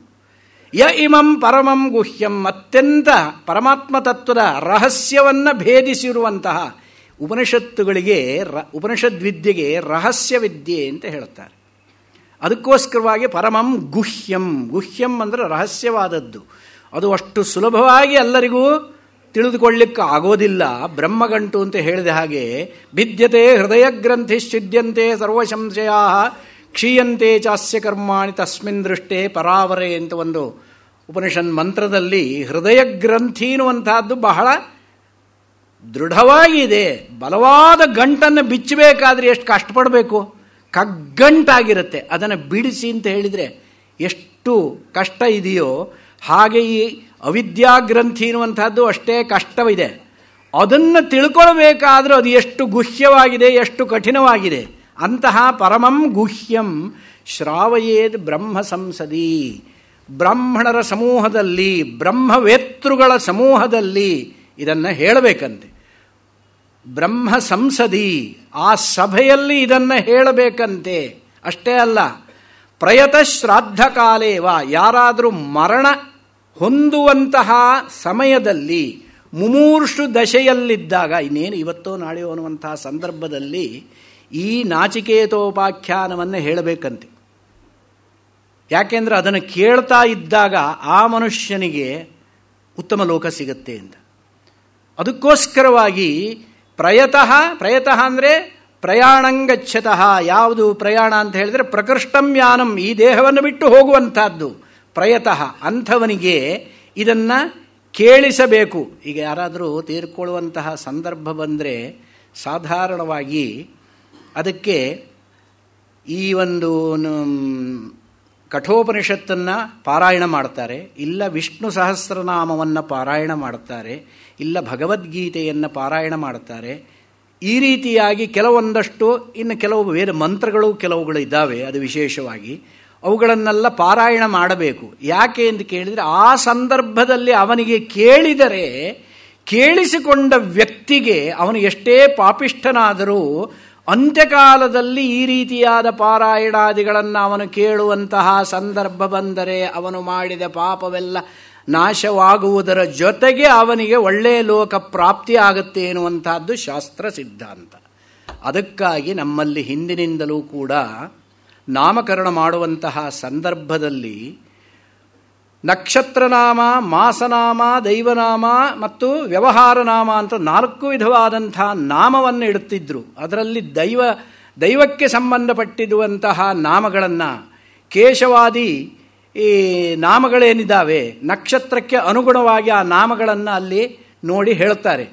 ಯ ಇಮಂ ಪರಮಂ ಗುಹ್ಯಂ, ಅತ್ಯಂತ ಪರಮಾತ್ಮ ತತ್ವದ ರಹಸ್ಯವನ್ನು ಭೇದಿಸಿರುವಂತಹ ಉಪನಿಷತ್ತುಗಳಿಗೆ, ಉಪನಿಷದ್ವಿದ್ಯೆಗೆ ರಹಸ್ಯ ವಿದ್ಯೆ ಅಂತ ಹೇಳುತ್ತಾರೆ. ಅದಕ್ಕೋಸ್ಕರವಾಗಿ ಪರಮಂ ಗುಹ್ಯಂ. ಗುಹ್ಯಂ ಅಂದರೆ ರಹಸ್ಯವಾದದ್ದು. ಅದು ಅಷ್ಟು ಸುಲಭವಾಗಿ ಎಲ್ಲರಿಗೂ ತಿಳಿದುಕೊಳ್ಳಿಕ್ಕೆ ಆಗೋದಿಲ್ಲ. ಬ್ರಹ್ಮಗಂಟು ಅಂತ ಹೇಳಿದ ಹಾಗೆ ಭಿದ್ಯತೆ ಹೃದಯ ಗ್ರಂಥಿ ಛಿದ್ಯಂತೆ ಸರ್ವಸಂಶಯಾ ಕ್ಷೀಯಂತೆ ಚಾಸ್ಯ ಕರ್ಮಾಣಿ ತಸ್ಮಿನ್ ದೃಷ್ಟೇ ಪರಾವರೆ ಅಂತ ಒಂದು ಉಪನಿಷನ್ ಮಂತ್ರದಲ್ಲಿ ಹೃದಯ ಗ್ರಂಥಿ ಎನ್ನುವಂತಹದ್ದು ಬಹಳ ದೃಢವಾಗಿದೆ. ಬಲವಾದ ಗಂಟನ್ನು ಬಿಚ್ಚಬೇಕಾದ್ರೆ ಎಷ್ಟು ಕಷ್ಟಪಡಬೇಕು, ಕಗ್ಗಂಟಾಗಿರುತ್ತೆ. ಅದನ್ನು ಬಿಡಿಸಿ ಅಂತ ಹೇಳಿದರೆ ಎಷ್ಟು ಕಷ್ಟ ಇದೆಯೋ ಹಾಗೆ ಈ ಅವಿದ್ಯಾಗ್ರಂಥಿ ಎನ್ನುವಂತಹದ್ದು ಅಷ್ಟೇ ಕಷ್ಟವಿದೆ. ಅದನ್ನು ತಿಳ್ಕೊಳ್ಬೇಕಾದ್ರೂ ಅದು ಎಷ್ಟು ಗುಹ್ಯವಾಗಿದೆ, ಎಷ್ಟು ಕಠಿಣವಾಗಿದೆ. ಅಂತಹ ಪರಮಂ ಗುಹ್ಯಂ ಶ್ರಾವಯೇದ್ ಬ್ರಹ್ಮ ಸಂಸದಿ. ಬ್ರಾಹ್ಮಣರ ಸಮೂಹದಲ್ಲಿ, ಬ್ರಹ್ಮವೇತೃಗಳ ಸಮೂಹದಲ್ಲಿ ಇದನ್ನು ಹೇಳಬೇಕಂತೆ. ಬ್ರಹ್ಮ ಸಂಸದಿ, ಆ ಸಭೆಯಲ್ಲಿ ಇದನ್ನು ಹೇಳಬೇಕಂತೆ. ಅಷ್ಟೇ ಅಲ್ಲ, ಪ್ರಯತ ಶ್ರಾದ್ಧ ಕಾಲೇವ, ಯಾರಾದರೂ ಮರಣ ಹೊಂದುವಂತಹ ಸಮಯದಲ್ಲಿ, ಮುಮೂರ್ಷು ದಶೆಯಲ್ಲಿದ್ದಾಗ, ಇನ್ನೇನು ಇವತ್ತೋ ನಾಳೆಯೋ ಅನ್ನುವಂತಹ ಸಂದರ್ಭದಲ್ಲಿ ಈ ನಾಚಿಕೇತೋಪಾಖ್ಯಾನವನ್ನು ಹೇಳಬೇಕಂತೆ. ಯಾಕೆಂದರೆ ಅದನ್ನು ಕೇಳ್ತಾ ಇದ್ದಾಗ ಆ ಮನುಷ್ಯನಿಗೆ ಉತ್ತಮ ಲೋಕ ಸಿಗುತ್ತೆ ಅಂತ. ಅದಕ್ಕೋಸ್ಕರವಾಗಿ ಪ್ರಯತಃ ಅಂದರೆ ಪ್ರಯಾಣಂಗಚ್ಚತಃ. ಯಾವುದು ಪ್ರಯಾಣ ಅಂತ ಹೇಳಿದರೆ ಪ್ರಕೃಷ್ಟಂ ಯಾನಂ, ಈ ದೇಹವನ್ನು ಬಿಟ್ಟು ಹೋಗುವಂತಹದ್ದು ಪ್ರಯತಃ. ಅಂಥವನಿಗೆ ಇದನ್ನು ಕೇಳಿಸಬೇಕು. ಈಗ ಯಾರಾದರೂ ತೀರ್ಕೊಳ್ಳುವಂತಹ ಸಂದರ್ಭ ಬಂದರೆ ಸಾಧಾರಣವಾಗಿ ಅದಕ್ಕೆ ಈ ಒಂದು ಕಠೋಪನಿಷತ್ತನ್ನು ಪಾರಾಯಣ ಮಾಡ್ತಾರೆ, ಇಲ್ಲ ವಿಷ್ಣು ಸಹಸ್ರನಾಮವನ್ನು ಪಾರಾಯಣ ಮಾಡ್ತಾರೆ, ಇಲ್ಲ ಭಗವದ್ಗೀತೆಯನ್ನು ಪಾರಾಯಣ ಮಾಡ್ತಾರೆ. ಈ ರೀತಿಯಾಗಿ ಕೆಲವೊಂದಷ್ಟು, ಇನ್ನು ಕೆಲವು ವೇದ ಮಂತ್ರಗಳು ಕೆಲವುಗಳು ಇದ್ದಾವೆ. ಅದು ವಿಶೇಷವಾಗಿ ಅವುಗಳನ್ನೆಲ್ಲ ಪಾರಾಯಣ ಮಾಡಬೇಕು. ಯಾಕೆ ಎಂದು ಕೇಳಿದರೆ, ಆ ಸಂದರ್ಭದಲ್ಲಿ ಅವನಿಗೆ ಕೇಳಿದರೆ ಕೇಳಿಸಿಕೊಂಡ ವ್ಯಕ್ತಿಗೆ ಅವನು ಎಷ್ಟೇ ಪಾಪಿಷ್ಠನಾದರೂ ಅಂತ್ಯಕಾಲದಲ್ಲಿ ಈ ರೀತಿಯಾದ ಪಾರಾಯಣಾದಿಗಳನ್ನು ಅವನು ಕೇಳುವಂತಹ ಸಂದರ್ಭ ಬಂದರೆ ಅವನು ಮಾಡಿದ ಪಾಪವೆಲ್ಲ ನಾಶವಾಗುವುದರ ಜೊತೆಗೆ ಅವನಿಗೆ ಒಳ್ಳೆಯ ಲೋಕ ಪ್ರಾಪ್ತಿ ಆಗುತ್ತೆ ಎನ್ನುವಂತಹದ್ದು ಶಾಸ್ತ್ರ ಸಿದ್ಧಾಂತ. ಅದಕ್ಕಾಗಿ ನಮ್ಮಲ್ಲಿ ಹಿಂದಿನಿಂದಲೂ ಕೂಡ ನಾಮಕರಣ ಮಾಡುವಂತಹ ಸಂದರ್ಭದಲ್ಲಿ ನಕ್ಷತ್ರನಾಮ, ಮಾಸನಾಮ, ದೈವನಾಮ ಮತ್ತು ವ್ಯವಹಾರ ನಾಮ ಅಂತ 4 ವಿಧವಾದಂತಹ ನಾಮವನ್ನು ಇಡುತ್ತಿದ್ದರು. ಅದರಲ್ಲಿ ದೈವಕ್ಕೆ ಸಂಬಂಧಪಟ್ಟಿರುವಂತಹ ನಾಮಗಳನ್ನು, ಕೇಶವಾದಿ ಈ ನಾಮಗಳೇನಿದ್ದಾವೆ ನಕ್ಷತ್ರಕ್ಕೆ ಅನುಗುಣವಾಗಿ ಆ ನಾಮಗಳನ್ನು ಅಲ್ಲಿ ನೋಡಿ ಹೇಳ್ತಾರೆ.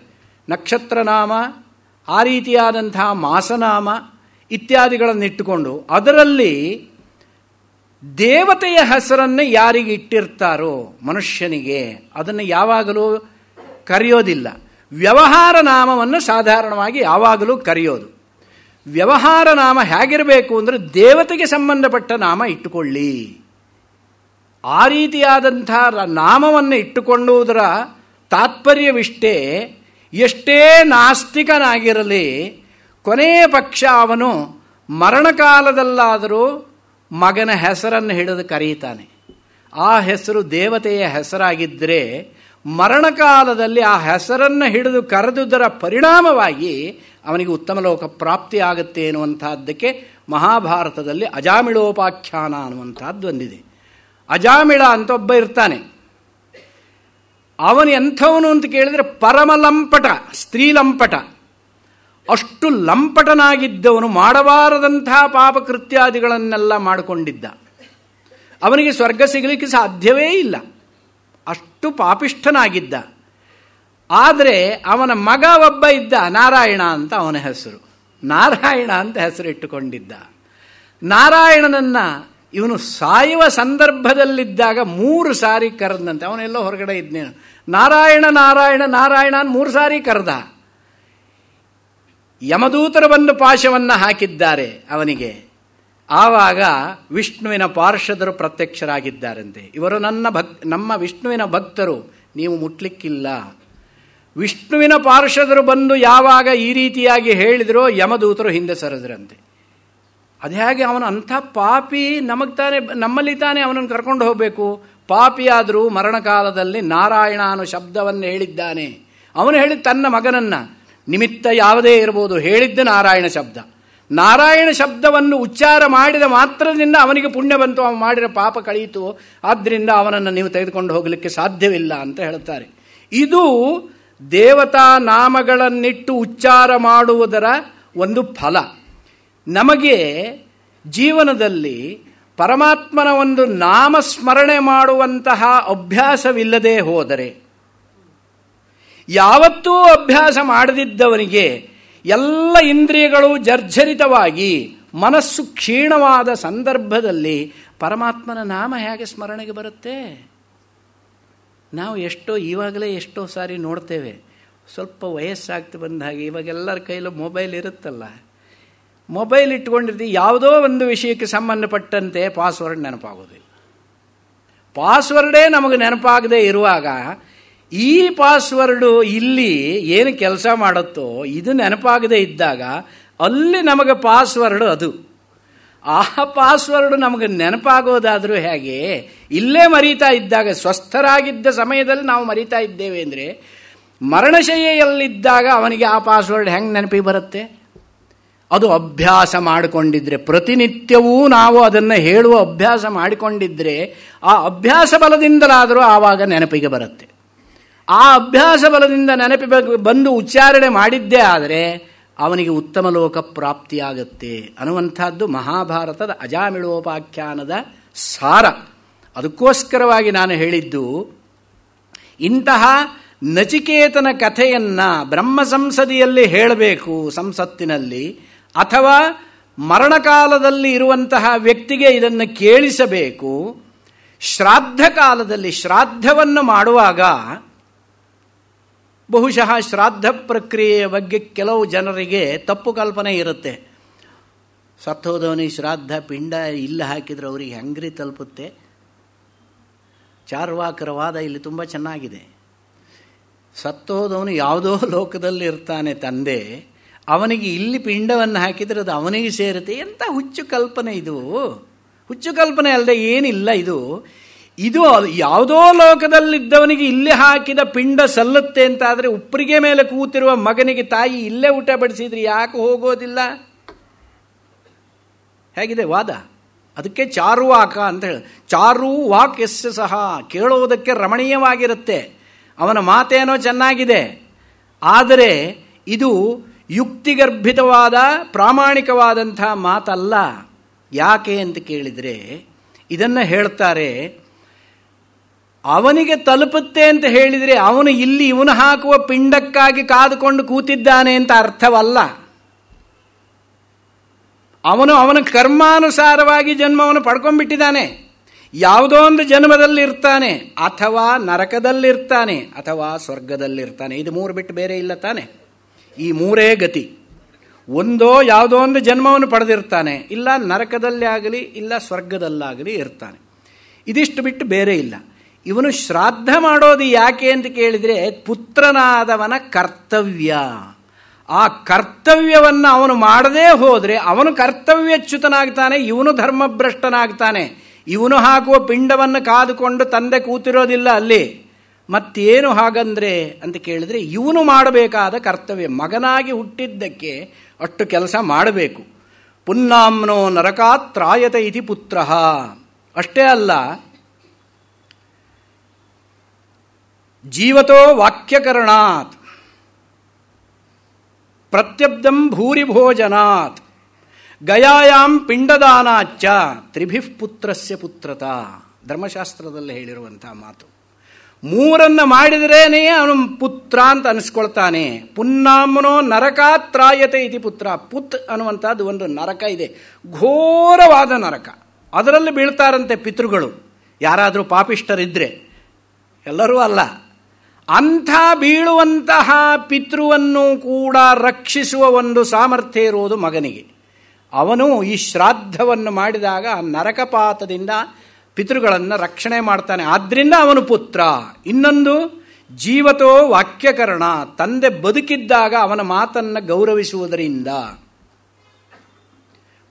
ನಕ್ಷತ್ರನಾಮ, ಆ ರೀತಿಯಾದಂತಹ ಮಾಸನಾಮ ಇತ್ಯಾದಿಗಳನ್ನಿಟ್ಟುಕೊಂಡು ಅದರಲ್ಲಿ ದೇವತೆಯ ಹೆಸರನ್ನು ಯಾರಿಗೆ ಇಟ್ಟಿರ್ತಾರೋ ಮನುಷ್ಯನಿಗೆ ಅದನ್ನು ಯಾವಾಗಲೂ ಕರೆಯೋದಿಲ್ಲ. ವ್ಯವಹಾರ ನಾಮವನ್ನು ಸಾಧಾರಣವಾಗಿ ಯಾವಾಗಲೂ ಕರೆಯೋದು. ವ್ಯವಹಾರ ನಾಮ ಹೇಗಿರಬೇಕು ಅಂದರೆ ದೇವತೆಗೆ ಸಂಬಂಧಪಟ್ಟ ನಾಮ ಇಟ್ಟುಕೊಳ್ಳಿ. ಆ ರೀತಿಯಾದಂಥ ನಾಮವನ್ನು ಇಟ್ಟುಕೊಳ್ಳುವುದರ ತಾತ್ಪರ್ಯವಿಷ್ಟೇ, ಎಷ್ಟೇ ನಾಸ್ತಿಕನಾಗಿರಲಿ ಕೊನೆಯ ಪಕ್ಷ ಅವನು ಮರಣಕಾಲದಲ್ಲಾದರೂ ಮಗನ ಹೆಸರನ್ನು ಹಿಡಿದು ಕರೆಯುತ್ತಾನೆ. ಆ ಹೆಸರು ದೇವತೆಯ ಹೆಸರಾಗಿದ್ದರೆ ಮರಣಕಾಲದಲ್ಲಿ ಆ ಹೆಸರನ್ನು ಹಿಡಿದು ಕರೆದುದರ ಪರಿಣಾಮವಾಗಿ ಅವನಿಗೆ ಉತ್ತಮ ಲೋಕ ಪ್ರಾಪ್ತಿ ಆಗುತ್ತೆ ಎನ್ನುವಂತಹದ್ದಕ್ಕೆ ಮಹಾಭಾರತದಲ್ಲಿ ಅಜಾಮಿಳೋಪಾಖ್ಯಾನ ಅನ್ನುವಂಥದ್ದು ಒಂದಿದೆ. ಅಜಾಮಿಳ ಅಂತ ಒಬ್ಬ ಇರ್ತಾನೆ. ಅವನು ಎಂಥವನು ಅಂತ ಕೇಳಿದರೆ ಪರಮ ಲಂಪಟ, ಸ್ತ್ರೀಲಂಪಟ. ಅಷ್ಟು ಲಂಪಟನಾಗಿದ್ದವನು, ಮಾಡಬಾರದಂತಹ ಪಾಪಕೃತ್ಯಾದಿಗಳನ್ನೆಲ್ಲ ಮಾಡಿಕೊಂಡಿದ್ದ. ಅವನಿಗೆ ಸ್ವರ್ಗ ಸಿಗಲಿಕ್ಕೆ ಸಾಧ್ಯವೇ ಇಲ್ಲ, ಅಷ್ಟು ಪಾಪಿಷ್ಠನಾಗಿದ್ದ. ಆದರೆ ಅವನ ಮಗ ಒಬ್ಬ ಇದ್ದ, ನಾರಾಯಣ ಅಂತ ಅವನ ಹೆಸರು. ನಾರಾಯಣ ಅಂತ ಹೆಸರು ಇಟ್ಟುಕೊಂಡಿದ್ದ. ನಾರಾಯಣನನ್ನ ಇವನು ಸಾಯುವ ಸಂದರ್ಭದಲ್ಲಿದ್ದಾಗ 3 ಸಾರಿ ಕರೆದಂತೆ. ಅವನೆಲ್ಲೋ ಹೊರಗಡೆ ಇದ್ನೇನು, ನಾರಾಯಣ ನಾರಾಯಣ ನಾರಾಯಣ 3 ಸಾರಿ ಕರೆದ. ಯಮದೂತರು ಬಂದು ಪಾಶವನ್ನು ಹಾಕಿದ್ದಾರೆ ಅವನಿಗೆ. ಆವಾಗ ವಿಷ್ಣುವಿನ ಪಾರ್ಷದರು ಪ್ರತ್ಯಕ್ಷರಾಗಿದ್ದಾರಂತೆ. ಇವರು ನಮ್ಮ ವಿಷ್ಣುವಿನ ಭಕ್ತರು, ನೀವು ಮುಟ್ಲಿಕ್ಕಿಲ್ಲ. ವಿಷ್ಣುವಿನ ಪಾರ್ಷದರು ಬಂದು ಯಾವಾಗ ಈ ರೀತಿಯಾಗಿ ಹೇಳಿದರೋ ಯಮದೂತರು ಹಿಂದೆ ಸರಿದ್ರಂತೆ. ಅದು ಹೇಗೆ, ಅವನು ಅಂಥ ಪಾಪಿ, ನಮ್ಮಲ್ಲಿ ತಾನೇ ಅವನನ್ನು ಕರ್ಕೊಂಡು ಹೋಗಬೇಕು. ಪಾಪಿಯಾದರೂ ಮರಣಕಾಲದಲ್ಲಿ ನಾರಾಯಣ ಅನ್ನೋ ಶಬ್ದವನ್ನು ಹೇಳಿದ್ದಾನೆ. ಅವನು ಹೇಳಿದ ತನ್ನ ಮಗನನ್ನ, ನಿಮಿತ್ತ ಯಾವುದೇ ಇರಬಹುದು, ಹೇಳಿದ್ದ ನಾರಾಯಣ ಶಬ್ದ. ನಾರಾಯಣ ಶಬ್ದವನ್ನು ಉಚ್ಚಾರ ಮಾಡಿದ ಮಾತ್ರದಿಂದ ಅವನಿಗೆ ಪುಣ್ಯ ಬಂತು, ಅವನು ಮಾಡಿದ ಪಾಪ ಕಳೆಯಿತು. ಆದ್ದರಿಂದ ಅವನನ್ನು ನೀವು ತೆಗೆದುಕೊಂಡು ಹೋಗಲಿಕ್ಕೆ ಸಾಧ್ಯವಿಲ್ಲ ಅಂತ ಹೇಳ್ತಾರೆ. ಇದು ದೇವತಾ ನಾಮಗಳನ್ನಿಟ್ಟು ಉಚ್ಚಾರ ಮಾಡುವುದರ ಒಂದು ಫಲ. ನಮಗೆ ಜೀವನದಲ್ಲಿ ಪರಮಾತ್ಮನ ಒಂದು ನಾಮಸ್ಮರಣೆ ಮಾಡುವಂತಹ ಅಭ್ಯಾಸವಿಲ್ಲದೆ ಹೋದರೆ, ಯಾವತ್ತೂ ಅಭ್ಯಾಸ ಮಾಡದಿದ್ದವನಿಗೆ ಎಲ್ಲ ಇಂದ್ರಿಯಗಳು ಜರ್ಜರಿತವಾಗಿ ಮನಸ್ಸು ಕ್ಷೀಣವಾದ ಸಂದರ್ಭದಲ್ಲಿ ಪರಮಾತ್ಮನ ನಾಮ ಹೇಗೆ ಸ್ಮರಣೆಗೆ ಬರುತ್ತೆ? ನಾವು ಇವಾಗಲೇ ಎಷ್ಟೋ ಸಾರಿ ನೋಡ್ತೇವೆ. ಸ್ವಲ್ಪ ವಯಸ್ಸಾಗ್ತಾ ಬಂದ ಹಾಗೆ ಇವಾಗೆಲ್ಲರ ಕೈಲೂ ಮೊಬೈಲ್ ಇರುತ್ತಲ್ಲ, ಮೊಬೈಲ್ ಇಟ್ಕೊಂಡಿರ್ತೀವಿ, ಯಾವುದೋ ಒಂದು ವಿಷಯಕ್ಕೆ ಸಂಬಂಧಪಟ್ಟಂತೆ ಪಾಸ್ವರ್ಡ್ ನೆನಪಾಗೋದಿಲ್ಲ. ಪಾಸ್ವರ್ಡೇ ನಮಗೆ ನೆನಪಾಗದೇ ಇರುವಾಗ ಈ ಪಾಸ್ವರ್ಡು ಇಲ್ಲಿ ಏನು ಕೆಲಸ ಮಾಡುತ್ತೋ ಇದು ನೆನಪಾಗದೇ ಇದ್ದಾಗ ಅಲ್ಲಿ ನಮಗೆ ಪಾಸ್ವರ್ಡು ಅದು. ಆ ಪಾಸ್ವರ್ಡು ನಮಗೆ ನೆನಪಾಗೋದಾದರೂ ಹೇಗೆ? ಇಲ್ಲೇ ಮರೀತಾ ಇದ್ದಾಗ, ಸ್ವಸ್ಥರಾಗಿದ್ದ ಸಮಯದಲ್ಲಿ ನಾವು ಮರೀತಾ ಇದ್ದೇವೆ ಅಂದರೆ, ಮರಣಶಯ್ಯೆಯಲ್ಲಿದ್ದಾಗ ಅವನಿಗೆ ಆ ಪಾಸ್ವರ್ಡ್ ಹೆಂಗೆ ನೆನಪಿಗೆ ಬರುತ್ತೆ? ಅದು ಅಭ್ಯಾಸ ಮಾಡಿಕೊಂಡಿದ್ರೆ, ಪ್ರತಿನಿತ್ಯವೂ ನಾವು ಅದನ್ನು ಹೇಳುವ ಅಭ್ಯಾಸ ಮಾಡಿಕೊಂಡಿದ್ರೆ ಆ ಅಭ್ಯಾಸ ಬಲದಿಂದಲಾದರೂ ಆವಾಗ ನೆನಪಿಗೆ ಬರುತ್ತೆ. ಆ ಅಭ್ಯಾಸ ಬಲದಿಂದ ನೆನಪಿ ಬಂದು ಉಚ್ಚಾರಣೆ ಮಾಡಿದ್ದೇ ಆದರೆ ಅವನಿಗೆ ಉತ್ತಮ ಲೋಕ ಪ್ರಾಪ್ತಿಯಾಗತ್ತೆ ಅನ್ನುವಂಥದ್ದು ಮಹಾಭಾರತದ ಅಜಾಮಿಳೋಪಾಖ್ಯಾನದ ಸಾರ. ಅದಕ್ಕೋಸ್ಕರವಾಗಿ ನಾನು ಹೇಳಿದ್ದು, ಇಂತಹ ನಚಿಕೇತನ ಕಥೆಯನ್ನು ಬ್ರಹ್ಮ ಸಂಸದಿಯಲ್ಲಿ ಹೇಳಬೇಕು, ಸಂಸತ್ತಿನಲ್ಲಿ, ಅಥವಾ ಮರಣಕಾಲದಲ್ಲಿ ಇರುವಂತಹ ವ್ಯಕ್ತಿಗೆ ಇದನ್ನು ಕೇಳಿಸಬೇಕು. ಶ್ರಾದ್ದ ಕಾಲದಲ್ಲಿ ಶ್ರಾದ್ದವನ್ನು ಮಾಡುವಾಗ ಬಹುಶಃ ಶ್ರಾದ್ದ ಪ್ರಕ್ರಿಯೆಯ ಬಗ್ಗೆ ಕೆಲವು ಜನರಿಗೆ ತಪ್ಪು ಕಲ್ಪನೆ ಇರುತ್ತೆ. ಸತ್ತೋದವನಿಗೆ ಶ್ರಾದ್ದ ಪಿಂಡ ಇಲ್ಲ ಹಾಕಿದ್ರೆ ಅವರಿಗೆ ಹೆಂಗ್ರಿ ತಲುಪುತ್ತೆ? ಚಾರ್ವಾಕರ ವಾದ ಇಲ್ಲಿ ತುಂಬ ಚೆನ್ನಾಗಿದೆ. ಸತ್ತೋದವನು ಯಾವುದೋ ಲೋಕದಲ್ಲಿ ಇರ್ತಾನೆ ತಂದೆ, ಅವನಿಗೆ ಇಲ್ಲಿ ಪಿಂಡವನ್ನು ಹಾಕಿದರೆ ಅದು ಅವನಿಗೆ ಸೇರುತ್ತೆ. ಎಂಥ ಹುಚ್ಚು ಕಲ್ಪನೆ ಇದು! ಹುಚ್ಚು ಕಲ್ಪನೆ ಅಲ್ಲದೆ ಏನಿಲ್ಲ ಇದು. ಇದು ಯಾವುದೋ ಲೋಕದಲ್ಲಿದ್ದವನಿಗೆ ಇಲ್ಲಿ ಹಾಕಿದ ಪಿಂಡ ಸಲ್ಲುತ್ತೆ ಅಂತಾದರೆ ಉಪ್ಪರಿಗೆ ಮೇಲೆ ಕೂತಿರುವ ಮಗನಿಗೆ ತಾಯಿ ಇಲ್ಲೇ ಊಟ ಬಡಿಸಿದ್ರೆ ಯಾಕೆ ಹೋಗೋದಿಲ್ಲ? ಹೇಗಿದೆ ವಾದ? ಅದಕ್ಕೆ ಚಾರುವಾಕ ಅಂತ ಹೇಳಿ. ಚಾರು ವಾಕ್ ಎಸ್ ಸಹ ಕೇಳೋದಕ್ಕೆ ರಮಣೀಯವಾಗಿರುತ್ತೆ, ಅವನ ಮಾತೇನೋ ಚೆನ್ನಾಗಿದೆ, ಆದರೆ ಇದು ಯುಕ್ತಿಗರ್ಭಿತವಾದ ಪ್ರಾಮಾಣಿಕವಾದಂಥ ಮಾತಲ್ಲ. ಯಾಕೆ ಅಂತ ಕೇಳಿದರೆ ಇದನ್ನು ಹೇಳ್ತಾರೆ, ಅವನಿಗೆ ತಲುಪುತ್ತೆ ಅಂತ ಹೇಳಿದರೆ ಅವನು ಇಲ್ಲಿ ಇವನು ಹಾಕುವ ಪಿಂಡಕ್ಕಾಗಿ ಕಾದುಕೊಂಡು ಕೂತಿದ್ದಾನೆ ಅಂತ ಅರ್ಥವಲ್ಲ. ಅವನ ಕರ್ಮಾನುಸಾರವಾಗಿ ಜನ್ಮವನ್ನು ಪಡ್ಕೊಂಡ್ಬಿಟ್ಟಿದ್ದಾನೆ. ಯಾವುದೋ ಒಂದು ಜನ್ಮದಲ್ಲಿರ್ತಾನೆ, ಅಥವಾ ನರಕದಲ್ಲಿರ್ತಾನೆ, ಅಥವಾ ಸ್ವರ್ಗದಲ್ಲಿರ್ತಾನೆ. ಇದು ಮೂರು ಬಿಟ್ಟು ಬೇರೆ ಇಲ್ಲ ತಾನೆ. ಈ ಮೂರೇ ಗತಿ. ಒಂದೋ ಯಾವುದೋ ಒಂದು ಜನ್ಮವನ್ನು ಪಡೆದಿರ್ತಾನೆ, ಇಲ್ಲ ನರಕದಲ್ಲೇ ಆಗಲಿ ಇಲ್ಲ ಸ್ವರ್ಗದಲ್ಲಾಗಲಿ ಇರ್ತಾನೆ. ಇದಿಷ್ಟು ಬಿಟ್ಟು ಬೇರೆ ಇಲ್ಲ. ಇವನು ಶ್ರಾದ್ದ ಮಾಡೋದು ಯಾಕೆ ಅಂತ ಕೇಳಿದರೆ ಪುತ್ರನಾದವನ ಕರ್ತವ್ಯ. ಆ ಕರ್ತವ್ಯವನ್ನು ಅವನು ಮಾಡದೇ ಹೋದರೆ ಅವನು ಕರ್ತವ್ಯಚ್ಯುತನಾಗ್ತಾನೆ, ಇವನು ಧರ್ಮಭ್ರಷ್ಟನಾಗ್ತಾನೆ. ಇವನು ಹಾಕುವ ಪಿಂಡವನ್ನು ಕಾದುಕೊಂಡು ತಂದೆ ಕೂತಿರೋದಿಲ್ಲ ಅಲ್ಲಿ. ಮತ್ತೇನು ಹಾಗಂದ್ರೆ ಅಂತ ಕೇಳಿದರೆ ಇವನು ಮಾಡಬೇಕಾದ ಕರ್ತವ್ಯ. ಮಗನಾಗಿ ಹುಟ್ಟಿದ್ದಕ್ಕೆ ಅಷ್ಟು ಕೆಲಸ ಮಾಡಬೇಕು. ಪುನ್ನಾಮ್ನೋ ನರಕಾತ್ರಾಯತ ಇತಿ ಪುತ್ರ. ಅಷ್ಟೇ ಅಲ್ಲ, ಜೀವತೋ ವಾಕ್ಯಕರಣಾತ್ ಪ್ರತ್ಯಬ್ಧಂ ಭೂರಿಭೋಜನಾತ್ ಗಯಾಯಾಂ ಪಿಂಡದಾನಾಚ್ಚ ತ್ರಿಭಿಃ ಪುತ್ರಸ್ಯ ಪುತ್ರತ. ಧರ್ಮಶಾಸ್ತ್ರದಲ್ಲಿ ಹೇಳಿರುವಂತಹ ಮಾತು. ಮೂರನ್ನು ಮಾಡಿದ್ರೇನೆ ಅವನು ಪುತ್ರ ಅಂತ ಅನಿಸ್ಕೊಳ್ತಾನೆ. ಪುನ್ನಾಮನೋ ನರಕಾತ್ರಾಯತೆ ಇತಿ ಪುತ್ರ. ಪುತ್ ಅನ್ನುವಂಥದ್ದು ಒಂದು ನರಕ ಇದೆ, ಘೋರವಾದ ನರಕ. ಅದರಲ್ಲಿ ಬೀಳ್ತಾರಂತೆ ಪಿತೃಗಳು, ಯಾರಾದರೂ ಪಾಪಿಷ್ಠರಿದ್ದರೆ. ಎಲ್ಲರೂ ಅಲ್ಲ. ಅಂಥ ಬೀಳುವಂತಹ ಪಿತೃವನ್ನು ಕೂಡ ರಕ್ಷಿಸುವ ಒಂದು ಸಾಮರ್ಥ್ಯ ಇರುವುದು ಮಗನಿಗೆ. ಅವನು ಈ ಶ್ರಾದ್ದವನ್ನು ಮಾಡಿದಾಗ ನರಕಪಾತದಿಂದ ಪಿತೃಗಳನ್ನು ರಕ್ಷಣೆ ಮಾಡ್ತಾನೆ. ಆದ್ದರಿಂದ ಅವನು ಪುತ್ರ. ಇನ್ನೊಂದು ಜೀವತೋ ವಾಕ್ಯಕರಣ. ತಂದೆ ಬದುಕಿದ್ದಾಗ ಅವನ ಮಾತನ್ನು ಗೌರವಿಸುವುದರಿಂದ.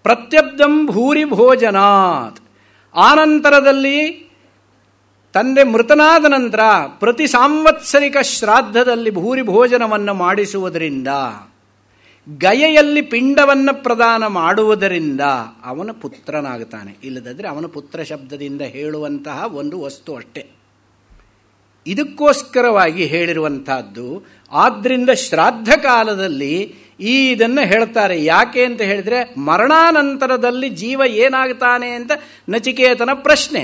ಪ್ರತ್ಯಬ್ಧಂ ಭೂರಿ ಭೋಜನಾತ್. ಆನಂತರದಲ್ಲಿ ತಂದೆ ಮೃತನಾದ ನಂತರ ಪ್ರತಿ ಸಾಂವತ್ಸರಿಕ ಶ್ರಾದ್ದದಲ್ಲಿ ಭೂರಿ ಭೋಜನವನ್ನು ಮಾಡಿಸುವುದರಿಂದ, ಗಯೆಯಲ್ಲಿ ಪಿಂಡವನ್ನು ಪ್ರದಾನ ಮಾಡುವುದರಿಂದ ಅವನ ಪುತ್ರನಾಗುತ್ತಾನೆ. ಇಲ್ಲದಿದ್ದರೆ ಅವನ ಪುತ್ರ ಶಬ್ದದಿಂದ ಹೇಳುವಂತಹ ಒಂದು ವಸ್ತು ಅಷ್ಟೇ. ಇದಕ್ಕೋಸ್ಕರವಾಗಿ ಹೇಳಿರುವಂತಹದ್ದು. ಆದ್ದರಿಂದ ಶ್ರಾದ್ದ ಕಾಲದಲ್ಲಿ ಇದನ್ನು ಹೇಳ್ತಾರೆ. ಯಾಕೆ ಅಂತ ಹೇಳಿದರೆ ಮರಣಾನಂತರದಲ್ಲಿ ಜೀವ ಏನಾಗ್ತಾನೆ ಅಂತ ನಚಿಕೇತನ ಪ್ರಶ್ನೆ.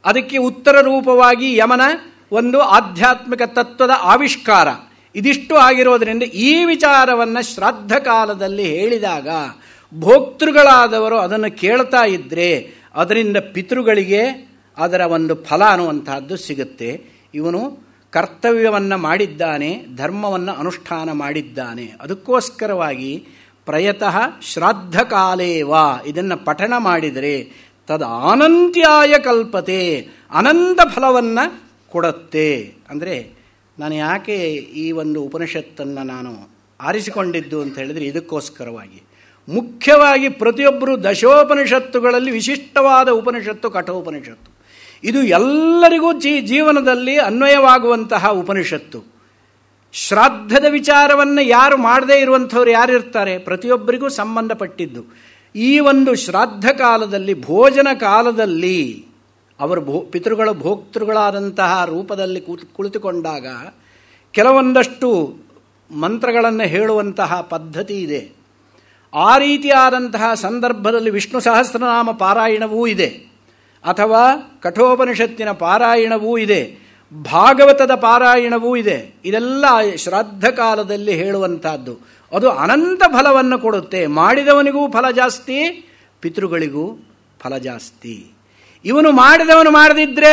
ಅದಕ್ಕೆ ಉತ್ತರ ರೂಪವಾಗಿ ಯಮನ ಒಂದು ಆಧ್ಯಾತ್ಮಿಕ ತತ್ವದ ಆವಿಷ್ಕಾರ. ಇದಿಷ್ಟು ಆಗಿರೋದ್ರಿಂದ ಈ ವಿಚಾರವನ್ನು ಶ್ರಾದ್ದ ಕಾಲದಲ್ಲಿ ಹೇಳಿದಾಗ ಭೋಕ್ತೃಗಳಾದವರು ಅದನ್ನು ಕೇಳ್ತಾ ಇದ್ದರೆ ಅದರಿಂದ ಪಿತೃಗಳಿಗೆ ಅದರ ಒಂದು ಫಲ ಅನ್ನುವಂತಹದ್ದು ಸಿಗುತ್ತೆ. ಇವನು ಕರ್ತವ್ಯವನ್ನು ಮಾಡಿದ್ದಾನೆ, ಧರ್ಮವನ್ನು ಅನುಷ್ಠಾನ ಮಾಡಿದ್ದಾನೆ. ಅದಕ್ಕೋಸ್ಕರವಾಗಿ ಪ್ರಯತಃ ಶ್ರಾದ್ದ ಕಾಲೇವ ಇದನ್ನು ಪಠಣ ಮಾಡಿದರೆ ತದ ಅನಂತ್ಯಾಯ ಕಲ್ಪತೆ, ಅನಂತ ಫಲವನ್ನು ಕೊಡುತ್ತೆ. ಅಂದರೆ ನಾನು ಯಾಕೆ ಈ ಒಂದು ಉಪನಿಷತ್ತನ್ನು ನಾನು ಆರಿಸಿಕೊಂಡಿದ್ದು ಅಂತ ಹೇಳಿದರೆ ಇದಕ್ಕೋಸ್ಕರವಾಗಿ. ಮುಖ್ಯವಾಗಿ ಪ್ರತಿಯೊಬ್ಬರು ದಶೋಪನಿಷತ್ತುಗಳಲ್ಲಿ ವಿಶಿಷ್ಟವಾದ ಉಪನಿಷತ್ತು ಕಠೋಪನಿಷತ್ತು. ಇದು ಎಲ್ಲರಿಗೂ ಜೀವನದಲ್ಲಿ ಅನ್ವಯವಾಗುವಂತಹ ಉಪನಿಷತ್ತು. ಶ್ರಾದ್ದದ ವಿಚಾರವನ್ನು ಯಾರು ಮಾಡದೇ ಇರುವಂಥವ್ರು ಯಾರಿರ್ತಾರೆ? ಪ್ರತಿಯೊಬ್ಬರಿಗೂ ಸಂಬಂಧಪಟ್ಟಿದ್ದು. ಈ ಒಂದು ಶ್ರಾದ್ದ ಕಾಲದಲ್ಲಿ, ಭೋಜನ ಕಾಲದಲ್ಲಿ ಅವರು ಪಿತೃಗಳ ಭೋಕ್ತೃಗಳಾದಂತಹ ರೂಪದಲ್ಲಿ ಕುಳಿತುಕೊಂಡಾಗ ಕೆಲವೊಂದಷ್ಟು ಮಂತ್ರಗಳನ್ನು ಹೇಳುವಂತಹ ಪದ್ಧತಿ ಇದೆ. ಆ ರೀತಿಯಾದಂತಹ ಸಂದರ್ಭದಲ್ಲಿ ವಿಷ್ಣು ಸಹಸ್ರನಾಮ ಪಾರಾಯಣವೂ ಇದೆ, ಅಥವಾ ಕಠೋಪನಿಷತ್ತಿನ ಪಾರಾಯಣವೂ ಇದೆ, ಭಾಗವತದ ಪಾರಾಯಣವೂ ಇದೆ. ಇದೆಲ್ಲ ಶ್ರಾದ್ದ ಕಾಲದಲ್ಲಿ ಹೇಳುವಂತಹದ್ದು. ಅದು ಅನಂತ ಫಲವನ್ನು ಕೊಡುತ್ತೆ. ಮಾಡಿದವನಿಗೂ ಫಲ ಜಾಸ್ತಿ, ಪಿತೃಗಳಿಗೂ ಫಲ ಜಾಸ್ತಿ. ಇವನು ಮಾಡಿದವನು ಮಾಡದಿದ್ದರೆ,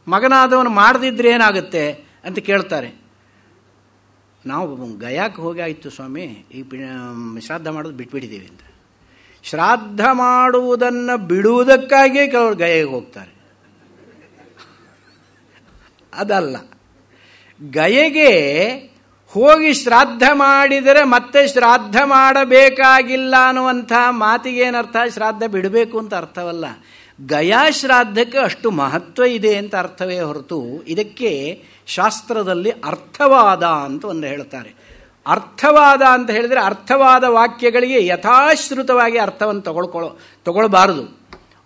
ಮಗನಾದವನು ಮಾಡದಿದ್ದರೆ ಏನಾಗುತ್ತೆ ಅಂತ ಕೇಳ್ತಾರೆ. ನಾವು ಗಯಾಕ್ಕೆ ಹೋಗಿ ಆಯಿತು ಸ್ವಾಮಿ, ಈ ಶ್ರಾದ್ದ ಮಾಡೋದು ಬಿಟ್ಬಿಟ್ಟಿದ್ದೀವಿ ಅಂತ. ಶ್ರಾದ್ದ ಮಾಡುವುದನ್ನು ಬಿಡುವುದಕ್ಕಾಗಿಯೇ ಕೆಲವರು ಗಯೆಗೆ ಹೋಗ್ತಾರೆ. ಅದಲ್ಲ, ಗಯೆಗೆ ಹೋಗಿ ಶ್ರಾದ್ದ ಮಾಡಿದರೆ ಮತ್ತೆ ಶ್ರಾದ್ದ ಮಾಡಬೇಕಾಗಿಲ್ಲ ಅನ್ನುವಂಥ ಮಾತಿಗೇನರ್ಥ? ಶ್ರಾದ್ದ ಬಿಡಬೇಕು ಅಂತ ಅರ್ಥವಲ್ಲ. ಗಯಾ ಶ್ರಾದ್ದಕ್ಕೆ ಅಷ್ಟು ಮಹತ್ವ ಇದೆ ಅಂತ ಅರ್ಥವೇ ಹೊರತು ಇದಕ್ಕೆ ಶಾಸ್ತ್ರದಲ್ಲಿ ಅರ್ಥವಾದ ಅಂತ ಒಂದು ಹೇಳ್ತಾರೆ. ಅರ್ಥವಾದ ಅಂತ ಹೇಳಿದರೆ ಅರ್ಥವಾದ ವಾಕ್ಯಗಳಿಗೆ ಯಥಾಶ್ರುತವಾಗಿ ಅರ್ಥವನ್ನು ತಗೊಳ್ಬಾರದು.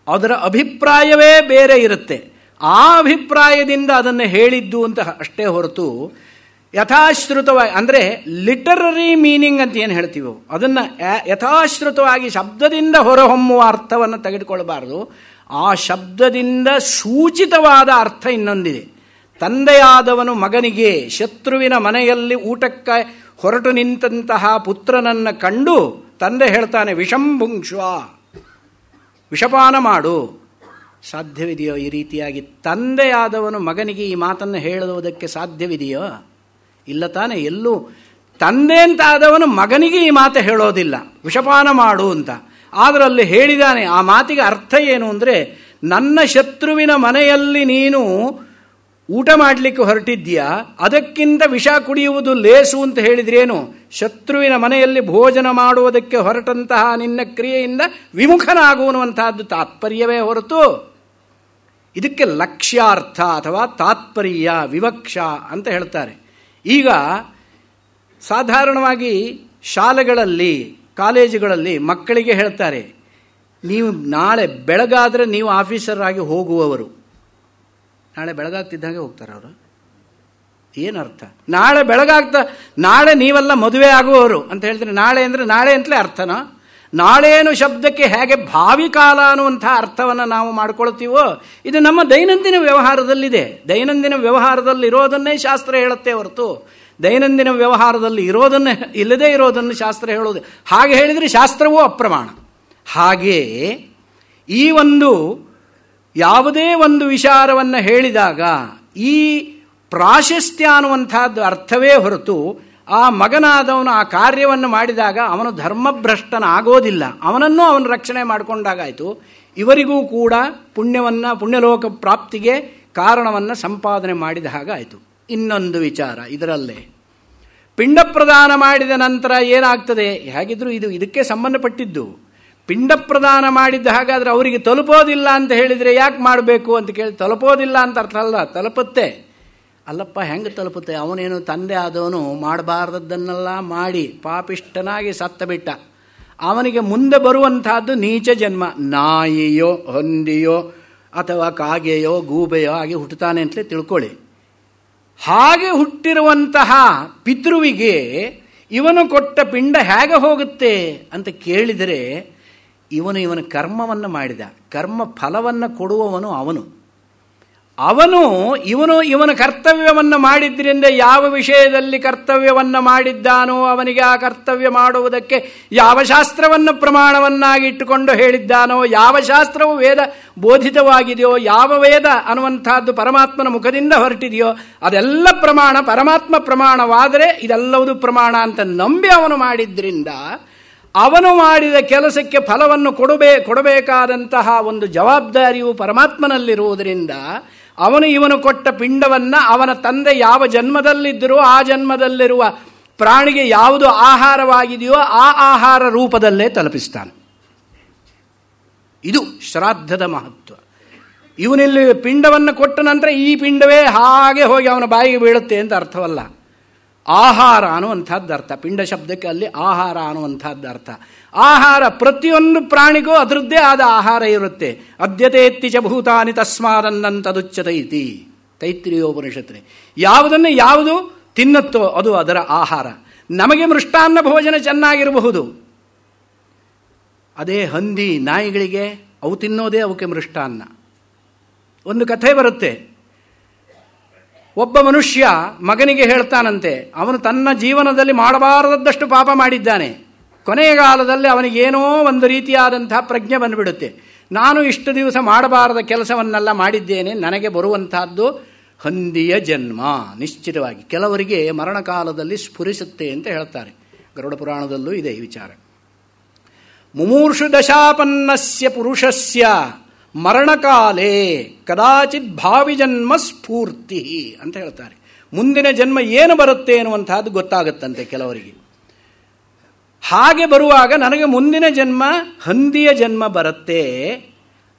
ಅದರ ಅಭಿಪ್ರಾಯವೇ ಬೇರೆ ಇರುತ್ತೆ. ಆ ಅಭಿಪ್ರಾಯದಿಂದ ಅದನ್ನು ಹೇಳಿದ್ದು ಅಂತ ಅಷ್ಟೇ ಹೊರತು ಯಥಾಶ್ರುತವಾಗಿ ಅಂದರೆ ಲಿಟರರಿ ಮೀನಿಂಗ್ ಅಂತ ಏನು ಹೇಳ್ತೀವೋ ಅದನ್ನು ಯಥಾಶ್ರುತವಾಗಿ ಶಬ್ದದಿಂದ ಹೊರಹೊಮ್ಮುವ ಅರ್ಥವನ್ನು ತೆಗೆದುಕೊಳ್ಳಬಾರದು. ಆ ಶಬ್ದದಿಂದ ಸೂಚಿತವಾದ ಅರ್ಥ ಇನ್ನೊಂದಿದೆ. ತಂದೆಯಾದವನು ಮಗನಿಗೆ ಶತ್ರುವಿನ ಮನೆಯಲ್ಲಿ ಊಟಕ್ಕೆ ಹೊರಟು ನಿಂತಹ ಪುತ್ರನನ್ನು ಕಂಡು ತಂದೆ ಹೇಳ್ತಾನೆ, ವಿಷಂಭುಂಕ್ಷ್ವ, ವಿಷಪಾನ ಮಾಡು. ಸಾಧ್ಯವಿದೆಯೋ ಈ ರೀತಿಯಾಗಿ ತಂದೆಯಾದವನು ಮಗನಿಗೆ ಈ ಮಾತನ್ನು ಹೇಳುವುದಕ್ಕೆ ಸಾಧ್ಯವಿದೆಯೋ? ಇಲ್ಲ ತಾನೆ. ಎಲ್ಲೂ ತಂದೆ ಅಂತ ಆದವನು ಮಗನಿಗೆ ಈ ಮಾತು ಹೇಳೋದಿಲ್ಲ, ವಿಷಪಾನ ಮಾಡು ಅಂತ. ಆದರೆ ಅಲ್ಲಿ ಹೇಳಿದಾನೆ. ಆ ಮಾತಿಗೆ ಅರ್ಥ ಏನು ಅಂದರೆ, ನನ್ನ ಶತ್ರುವಿನ ಮನೆಯಲ್ಲಿ ನೀನು ಊಟ ಮಾಡಲಿಕ್ಕೆ ಹೊರಟಿದ್ದೀಯಾ, ಅದಕ್ಕಿಂತ ವಿಷ ಕುಡಿಯುವುದು ಲೇಸು ಅಂತ ಹೇಳಿದ್ರೇನು? ಶತ್ರುವಿನ ಮನೆಯಲ್ಲಿ ಭೋಜನ ಮಾಡುವುದಕ್ಕೆ ಹೊರಟಂತಹ ನಿನ್ನ ಕ್ರಿಯೆಯಿಂದ ವಿಮುಖನಾಗುವಂತಹದ್ದು ತಾತ್ಪರ್ಯವೇ ಹೊರತು ಇದಕ್ಕೆ ಲಕ್ಷ್ಯಾರ್ಥ ಅಥವಾ ತಾತ್ಪರ್ಯ ವಿವಕ್ಷ ಅಂತ ಹೇಳ್ತಾರೆ. ಈಗ ಸಾಧಾರಣವಾಗಿ ಶಾಲೆಗಳಲ್ಲಿ ಕಾಲೇಜುಗಳಲ್ಲಿ ಮಕ್ಕಳಿಗೆ ಹೇಳ್ತಾರೆ, ನೀವು ನಾಳೆ ಬೆಳಗಾದರೆ ನೀವು ಆಫೀಸರ್ ಆಗಿ ಹೋಗುವವರು. ನಾಳೆ ಬೆಳಗಾಗ್ತಿದ್ದಾಗೆ ಹೋಗ್ತಾರೆ ಅವರು. ಏನರ್ಥ? ನಾಳೆ ನಾಳೆ ನೀವೆಲ್ಲ ಮದುವೆ ಆಗುವವರು ಅಂತ ಹೇಳ್ತಾರೆ. ನಾಳೆ ಅಂದರೆ ನಾಳೆ ಅಂತಲೇ ಅರ್ಥನಾ? ನಾಳೇನು ಶಬ್ದಕ್ಕೆ ಹೇಗೆ ಭಾವಿ ಕಾಲ ಅನ್ನುವಂಥ ಅರ್ಥವನ್ನು ನಾವು ಮಾಡ್ಕೊಳ್ತೀವೋ ಇದು ನಮ್ಮ ದೈನಂದಿನ ವ್ಯವಹಾರದಲ್ಲಿದೆ. ದೈನಂದಿನ ವ್ಯವಹಾರದಲ್ಲಿ ಇರೋದನ್ನೇ ಶಾಸ್ತ್ರ ಹೇಳುತ್ತೆ ಹೊರತು ದೈನಂದಿನ ವ್ಯವಹಾರದಲ್ಲಿ ಇರೋದನ್ನು ಇಲ್ಲದೇ ಇರೋದನ್ನು ಶಾಸ್ತ್ರ ಹೇಳೋದು. ಹಾಗೆ ಹೇಳಿದರೆ ಶಾಸ್ತ್ರವೂ ಅಪ್ರಮಾಣ. ಹಾಗೆಯೇ ಈ ಒಂದು ಯಾವುದೇ ಒಂದು ವಿಚಾರವನ್ನು ಹೇಳಿದಾಗ ಈ ಪ್ರಾಶಸ್ತ್ಯ ಅನ್ನುವಂಥದ್ದು ಅರ್ಥವೇ ಹೊರತು ಆ ಮಗನಾದವನು ಆ ಕಾರ್ಯವನ್ನು ಮಾಡಿದಾಗ ಅವನು ಧರ್ಮಭ್ರಷ್ಟನಾಗೋದಿಲ್ಲ. ಅವನನ್ನು ಅವನು ರಕ್ಷಣೆ ಮಾಡಿಕೊಂಡಾಗಾಯಿತು. ಇವರಿಗೂ ಕೂಡ ಪುಣ್ಯಲೋಕ ಪ್ರಾಪ್ತಿಗೆ ಕಾರಣವನ್ನು ಸಂಪಾದನೆ ಮಾಡಿದ ಹಾಗಾಯಿತು. ಇನ್ನೊಂದು ವಿಚಾರ ಇದರಲ್ಲೇ, ಪಿಂಡ ಪ್ರದಾನ ಮಾಡಿದ ನಂತರ ಏನಾಗ್ತದೆ? ಹೇಗಿದ್ರು ಇದಕ್ಕೆ ಸಂಬಂಧಪಟ್ಟಿದ್ದು. ಪಿಂಡ ಪ್ರದಾನ ಮಾಡಿದ್ದ ಹಾಗಾದರೆ ಅವರಿಗೆ ತಲುಪೋದಿಲ್ಲ ಅಂತ ಹೇಳಿದರೆ ಯಾಕೆ ಮಾಡಬೇಕು ಅಂತ ಕೇಳಿ, ತಲುಪೋದಿಲ್ಲ ಅಂತ ಅರ್ಥ ಅಲ್ಲ, ತಲುಪುತ್ತೆ. ಅಲ್ಲಪ್ಪ, ಹೆಂಗೆ ತಲುಪುತ್ತೆ? ಅವನೇನು ತಂದೆ ಆದವನು ಮಾಡಬಾರ್ದದ್ದನ್ನೆಲ್ಲ ಮಾಡಿ ಪಾಪಿಷ್ಟನಾಗಿ ಸತ್ತ ಬಿಟ್ಟ. ಅವನಿಗೆ ಮುಂದೆ ಬರುವಂತಹದ್ದು ನೀಚ ಜನ್ಮ. ನಾಯಿಯೋ ಹಂದಿಯೋ ಅಥವಾ ಕಾಗೆಯೋ ಗೂಬೆಯೋ ಆಗಿ ಹುಟ್ಟುತ್ತಾನೆ ಅಂತಲೇ ತಿಳ್ಕೊಳ್ಳಿ. ಹಾಗೆ ಹುಟ್ಟಿರುವಂತಹ ಪಿತೃವಿಗೆ ಇವನು ಕೊಟ್ಟ ಪಿಂಡ ಹೇಗೆ ಹೋಗುತ್ತೆ ಅಂತ ಕೇಳಿದರೆ, ಇವನ ಕರ್ಮವನ್ನು ಮಾಡಿದ, ಕರ್ಮ ಫಲವನ್ನು ಕೊಡುವವನು ಇವನ ಕರ್ತವ್ಯವನ್ನು ಮಾಡಿದ್ರಿಂದ ಯಾವ ವಿಷಯದಲ್ಲಿ ಕರ್ತವ್ಯವನ್ನು ಮಾಡಿದ್ದಾನೋ ಅವನಿಗೆ ಆ ಕರ್ತವ್ಯ ಮಾಡುವುದಕ್ಕೆ ಯಾವ ಶಾಸ್ತ್ರವನ್ನು ಪ್ರಮಾಣವನ್ನಾಗಿ ಇಟ್ಟುಕೊಂಡು ಹೇಳಿದ್ದಾನೋ, ಯಾವ ಶಾಸ್ತ್ರವು ವೇದ ಬೋಧಿತವಾಗಿದೆಯೋ, ಯಾವ ವೇದ ಅನ್ನುವಂಥದ್ದು ಪರಮಾತ್ಮನ ಮುಖದಿಂದ ಹೊರಟಿದೆಯೋ ಅದೆಲ್ಲ ಪ್ರಮಾಣ, ಪರಮಾತ್ಮ ಪ್ರಮಾಣವಾದರೆ ಇದೆಲ್ಲವುದು ಪ್ರಮಾಣ ಅಂತ ನಂಬಿ ಅವನು ಮಾಡಿದ್ರಿಂದ ಅವನು ಮಾಡಿದ ಕೆಲಸಕ್ಕೆ ಫಲವನ್ನು ಕೊಡಬೇಕಾದಂತಹ ಒಂದು ಜವಾಬ್ದಾರಿಯು ಪರಮಾತ್ಮನಲ್ಲಿರುವುದರಿಂದ ಇವನು ಕೊಟ್ಟ ಪಿಂಡವನ್ನು ಅವನ ತಂದೆ ಯಾವ ಜನ್ಮದಲ್ಲಿದ್ದರೂ ಆ ಜನ್ಮದಲ್ಲಿರುವ ಪ್ರಾಣಿಗೆ ಯಾವುದು ಆಹಾರವಾಗಿದೆಯೋ ಆ ಆಹಾರ ರೂಪದಲ್ಲೇ ತಲುಪಿಸ್ತಾನೆ. ಇದು ಶ್ರಾದ್ದದ ಮಹತ್ವ. ಇವನಲ್ಲಿ ಪಿಂಡವನ್ನು ಕೊಟ್ಟ ನಂತರ ಈ ಪಿಂಡವೇ ಹಾಗೆ ಹೋಗಿ ಅವನ ಬಾಯಿಗೆ ಬೀಳುತ್ತೆ ಅಂತ ಅರ್ಥವಲ್ಲ. ಆಹಾರ ಅನ್ನುವಂಥದ್ದು ಅರ್ಥ. ಪಿಂಡ ಶಬ್ದಕ್ಕೆ ಅಲ್ಲಿ ಆಹಾರ ಅನ್ನುವಂಥದ್ದು ಅರ್ಥ. ಆಹಾರ ಪ್ರತಿಯೊಂದು ಪ್ರಾಣಿಗೂ ಅದರದ್ದೇ ಆದ ಆಹಾರ ಇರುತ್ತೆ. ಅದ್ಯತೇತ್ತಿ ಚ ಭೂತಾನಿ ತಸ್ಮಾದನ್ನಂತದುಚ್ಯತೆ ಇತಿ ತೈತ್ರಿಯೋಪನಿಷತ್ರೆ. ಯಾವುದನ್ನು ಯಾವುದು ತಿನ್ನುತ್ತೋ ಅದು ಅದರ ಆಹಾರ. ನಮಗೆ ಮೃಷ್ಟಾನ್ನ ಭೋಜನ ಚೆನ್ನಾಗಿರಬಹುದು, ಅದೇ ಹಂದಿ ನಾಯಿಗಳಿಗೆ ಅವು ತಿನ್ನೋದೇ ಅವಕ್ಕೆ ಮೃಷ್ಟಾನ್ನ. ಒಂದು ಕಥೆ ಬರುತ್ತೆ. ಒಬ್ಬ ಮನುಷ್ಯ ಮಗನಿಗೆ ಹೇಳ್ತಾನಂತೆ, ಅವನು ತನ್ನ ಜೀವನದಲ್ಲಿ ಮಾಡಬಾರದಷ್ಟು ಪಾಪ ಮಾಡಿದ್ದಾನೆ. ಕೊನೆಯ ಕಾಲದಲ್ಲಿ ಅವನಿಗೇನೋ ಒಂದು ರೀತಿಯಾದಂತಹ ಪ್ರಜ್ಞೆ ಬಂದುಬಿಡುತ್ತೆ. ನಾನು ಇಷ್ಟು ದಿವಸ ಮಾಡಬಾರದ ಕೆಲಸವನ್ನೆಲ್ಲ ಮಾಡಿದ್ದೇನೆ, ನನಗೆ ಬರುವಂತಹದ್ದು ಹಂದಿಯ ಜನ್ಮ ನಿಶ್ಚಿತವಾಗಿ. ಕೆಲವರಿಗೆ ಮರಣಕಾಲದಲ್ಲಿ ಸ್ಫುರಿಸುತ್ತೆ ಅಂತ ಹೇಳ್ತಾರೆ. ಗರುಡ ಪುರಾಣದಲ್ಲೂ ಇದೆ ಈ ವಿಚಾರ. ಮುಮೂರ್ಷು ದಶಾಪನ್ನಸ್ಯ ಪುರುಷಸ್ಯ ಮರಣಕಾಲೇ ಕದಾಚಿತ್ ಭಾವಿ ಜನ್ಮ ಸ್ಫೂರ್ತಿ ಅಂತ ಹೇಳ್ತಾರೆ. ಮುಂದಿನ ಜನ್ಮ ಏನು ಬರುತ್ತೆ ಎನ್ನುವಂತಹದ್ದು ಗೊತ್ತಾಗುತ್ತಂತೆ ಕೆಲವರಿಗೆ. ಹಾಗೆ ಬರುವಾಗ ನನಗೆ ಮುಂದಿನ ಜನ್ಮ ಹಂದಿಯ ಜನ್ಮ ಬರುತ್ತೆ,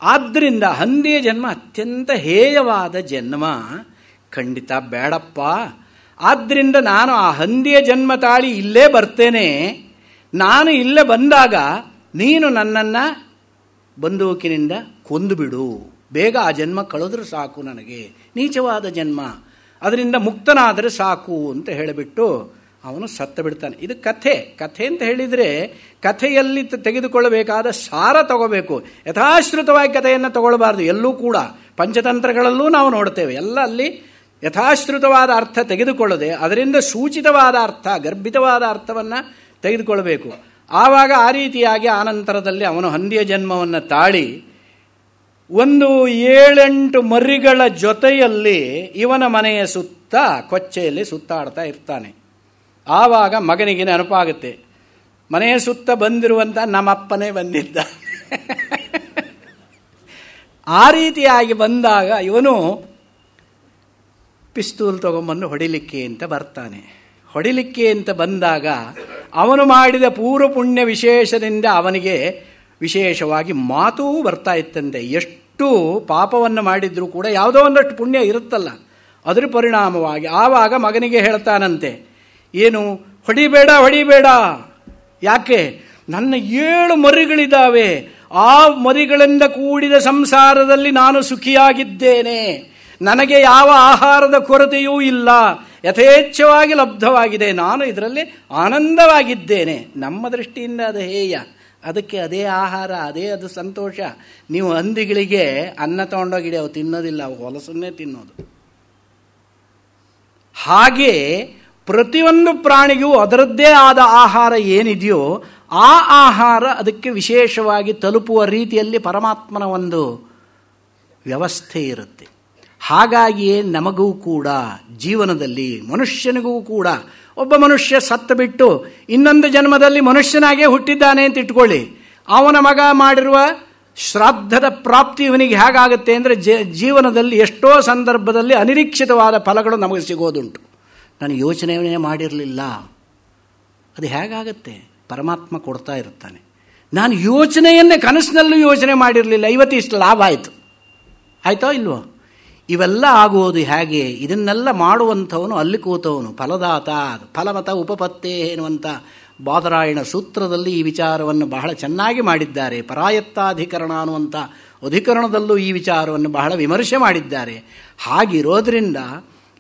ಆದ್ದರಿಂದ ಹಂದಿಯ ಜನ್ಮ ಅತ್ಯಂತ ಹೇಯವಾದ ಜನ್ಮ, ಖಂಡಿತ ಬೇಡಪ್ಪ, ಆದ್ದರಿಂದ ನಾನು ಆ ಹಂದಿಯ ಜನ್ಮ ತಾಳಿ ಇಲ್ಲೇ ಬರ್ತೇನೆ. ನಾನು ಇಲ್ಲೇ ಬಂದಾಗ ನೀನು ನನ್ನನ್ನು ಬಂದೂಕಿನಿಂದ ಕೊಂದುಬಿಡು, ಬೇಗ ಆ ಜನ್ಮ ಕಳೆದ್ರೂ ಸಾಕು, ನನಗೆ ನೀಚವಾದ ಜನ್ಮ, ಅದರಿಂದ ಮುಕ್ತನಾದರೆ ಸಾಕು ಅಂತ ಹೇಳಿಬಿಟ್ಟು ಅವನು ಸತ್ತ ಬಿಡ್ತಾನೆ. ಇದು ಕಥೆ. ಕಥೆ ಅಂತ ಹೇಳಿದರೆ ಕಥೆಯಲ್ಲಿ ತೆಗೆದುಕೊಳ್ಳಬೇಕಾದ ಸಾರ ತಗೋಬೇಕು. ಯಥಾಶ್ರುತವಾಗಿ ಕಥೆಯನ್ನು ತಗೊಳ್ಬಾರ್ದು. ಎಲ್ಲೂ ಕೂಡ ಪಂಚತಂತ್ರಗಳಲ್ಲೂ ನಾವು ನೋಡ್ತೇವೆ, ಎಲ್ಲ ಅಲ್ಲಿ ಯಥಾಶ್ರುತವಾದ ಅರ್ಥ ತೆಗೆದುಕೊಳ್ಳದೆ ಅದರಿಂದ ಸೂಚಿತವಾದ ಅರ್ಥ, ಗರ್ಭಿತವಾದ ಅರ್ಥವನ್ನು ತೆಗೆದುಕೊಳ್ಳಬೇಕು. ಆವಾಗ ಆ ರೀತಿಯಾಗಿ ಆನಂತರದಲ್ಲಿ ಅವನು ಹಂದಿಯ ಜನ್ಮವನ್ನು ತಾಳಿ ಒಂದು 7-8 ಮರಿಗಳ ಜೊತೆಯಲ್ಲಿ ಇವನ ಮನೆಯ ಸುತ್ತ ಕೊಚ್ಚೆಯಲ್ಲಿ ಸುತ್ತಾಡ್ತಾ ಇರ್ತಾನೆ. ಆವಾಗ ಮಗನಿಗೆ ನೆನಪಾಗುತ್ತೆ, ಮನೆಯ ಸುತ್ತ ಬಂದಿರುವಂಥ ನಮ್ಮಪ್ಪನೇ ಬಂದಿದ್ದ. ಆ ರೀತಿಯಾಗಿ ಬಂದಾಗ ಇವನು ಪಿಸ್ತೂಲ್ ತಗೊಂಬಂದು ಹೊಡಿಲಿಕ್ಕೆ ಅಂತ ಬರ್ತಾನೆ. ಹೊಡಿಲಿಕ್ಕೆ ಅಂತ ಬಂದಾಗ ಅವನು ಮಾಡಿದ ಪೂರ್ವ ಪುಣ್ಯ ವಿಶೇಷದಿಂದ ಅವನಿಗೆ ವಿಶೇಷವಾಗಿ ಮಾತೂ ಬರ್ತಾ ಇತ್ತಂತೆ. ಎಷ್ಟು ಪಾಪವನ್ನು ಮಾಡಿದ್ರೂ ಕೂಡ ಯಾವುದೋ ಒಂದಷ್ಟು ಪುಣ್ಯ ಇರುತ್ತಲ್ಲ, ಅದರ ಪರಿಣಾಮವಾಗಿ ಆವಾಗ ಮಗನಿಗೆ ಹೇಳ್ತಾನಂತೆ, ಏನು ಹೊಡಿಬೇಡ ಹೊಡಿಬೇಡ, ಯಾಕೆ ನನ್ನ 7 ಮರಿಗಳಿದ್ದಾವೆ, ಆ ಮರಿಗಳಿಂದ ಕೂಡಿದ ಸಂಸಾರದಲ್ಲಿ ನಾನು ಸುಖಿಯಾಗಿದ್ದೇನೆ, ನನಗೆ ಯಾವ ಆಹಾರದ ಕೊರತೆಯೂ ಇಲ್ಲ, ಯಥೇಚ್ಛವಾಗಿ ಲಬ್ಧವಾಗಿದೆ, ನಾನು ಇದರಲ್ಲಿ ಆನಂದವಾಗಿದ್ದೇನೆ. ನಮ್ಮ ದೃಷ್ಟಿಯಿಂದ ಅದು ಹೇಯ, ಅದಕ್ಕೆ ಅದೇ ಆಹಾರ, ಅದೇ ಅದು ಸಂತೋಷ. ನೀವು ಹಂದಿಗಳಿಗೆ ಅನ್ನ ತಗೊಂಡೋಗಿಡಿ, ಅವು ತಿನ್ನೋದಿಲ್ಲ, ಅವು ಹೊಲಸನ್ನೇ ತಿನ್ನೋದು. ಹಾಗೆ ಪ್ರತಿಯೊಂದು ಪ್ರಾಣಿಗೂ ಅದರದ್ದೇ ಆದ ಆಹಾರ ಏನಿದೆಯೋ ಆ ಆಹಾರ ಅದಕ್ಕೆ ವಿಶೇಷವಾಗಿ ತಲುಪುವ ರೀತಿಯಲ್ಲಿ ಪರಮಾತ್ಮನ ಒಂದು ವ್ಯವಸ್ಥೆ ಇರುತ್ತೆ. ಹಾಗಾಗಿಯೇ ನಮಗೂ ಕೂಡ ಜೀವನದಲ್ಲಿ ಮನುಷ್ಯನಿಗೂ ಕೂಡ ಒಬ್ಬ ಮನುಷ್ಯ ಸತ್ತು ಬಿಟ್ಟು ಇನ್ನೊಂದು ಜನ್ಮದಲ್ಲಿ ಮನುಷ್ಯನಾಗೇ ಹುಟ್ಟಿದ್ದಾನೆ ಅಂತ ಇಟ್ಕೊಳ್ಳಿ, ಅವನ ಮಗ ಮಾಡಿರುವ ಶ್ರಾದ್ದದ ಪ್ರಾಪ್ತಿ ಇವನಿಗೆ ಹೇಗಾಗುತ್ತೆ ಅಂದರೆ ಜೀವನದಲ್ಲಿ ಎಷ್ಟೋ ಸಂದರ್ಭದಲ್ಲಿ ಅನಿರೀಕ್ಷಿತವಾದ ಫಲಗಳು ನಮಗೆ ಸಿಗೋದುಂಟು. ನಾನು ಯೋಚನೆಯೇ ಮಾಡಿರಲಿಲ್ಲ, ಅದು ಹೇಗಾಗತ್ತೆ? ಪರಮಾತ್ಮ ಕೊಡ್ತಾ ಇರ್ತಾನೆ. ನಾನು ಯೋಚನೆಯನ್ನೇ ಕನಸಿನಲ್ಲೂ ಯೋಚನೆ ಮಾಡಿರಲಿಲ್ಲ, ಇವತ್ತು ಇಷ್ಟು ಲಾಭ ಆಯಿತು, ಆಯಿತೋ ಇಲ್ವೋ? ಇವೆಲ್ಲ ಆಗುವುದು ಹೇಗೆ? ಇದನ್ನೆಲ್ಲ ಮಾಡುವಂಥವನು ಅಲ್ಲಿ ಕೂತವನು ಫಲದಾತ, ಫಲಮತ ಉಪಪತ್ತೇ ಎನ್ನುವಂಥ ಬಾದರಾಯಣ ಸೂತ್ರದಲ್ಲಿ ಈ ವಿಚಾರವನ್ನು ಬಹಳ ಚೆನ್ನಾಗಿ ಮಾಡಿದ್ದಾರೆ. ಪರಾಯತ್ತಾಧಿಕರಣ ಅನ್ನುವಂಥ ಅಧಿಕರಣದಲ್ಲೂ ಈ ವಿಚಾರವನ್ನು ಬಹಳ ವಿಮರ್ಶೆ ಮಾಡಿದ್ದಾರೆ. ಹಾಗಿರೋದ್ರಿಂದ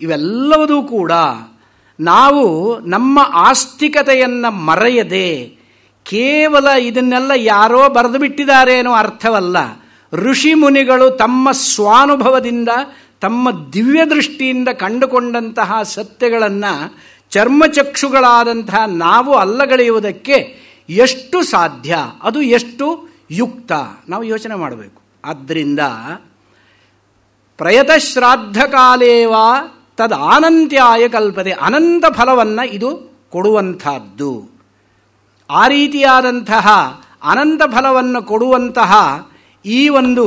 ಇವೆಲ್ಲವೂ ಕೂಡ ನಾವು ನಮ್ಮ ಆಸ್ತಿಕತೆಯನ್ನು ಮರೆಯದೆ ಕೇವಲ ಇದನ್ನೆಲ್ಲ ಯಾರೋ ಬರೆದು ಬಿಟ್ಟಿದ್ದಾರೆ ಅನ್ನೋ ಅರ್ಥವಲ್ಲ. ಋಷಿ ಮುನಿಗಳು ತಮ್ಮ ಸ್ವಾನುಭವದಿಂದ ತಮ್ಮ ದಿವ್ಯ ದೃಷ್ಟಿಯಿಂದ ಕಂಡುಕೊಂಡಂತಹ ಸತ್ಯಗಳನ್ನು ಚರ್ಮಚಕ್ಷುಗಳಾದಂತಹ ನಾವು ಅಲ್ಲಗಳೆಯುವುದಕ್ಕೆ ಎಷ್ಟು ಸಾಧ್ಯ, ಅದು ಎಷ್ಟು ಯುಕ್ತ ನಾವು ಯೋಚನೆ ಮಾಡಬೇಕು. ಆದ್ದರಿಂದ ಪ್ರಯತ ಶ್ರಾದ್ದ ಕಾಲೇವ ತದ್ ಅನಂತ್ಯಾಯ ಕಲ್ಪತೆ, ಅನಂತ ಫಲವನ್ನು ಇದು ಕೊಡುವಂಥದ್ದು. ಆ ರೀತಿಯಾದಂತಹ ಅನಂತ ಫಲವನ್ನು ಕೊಡುವಂತಹ ಈ ಒಂದು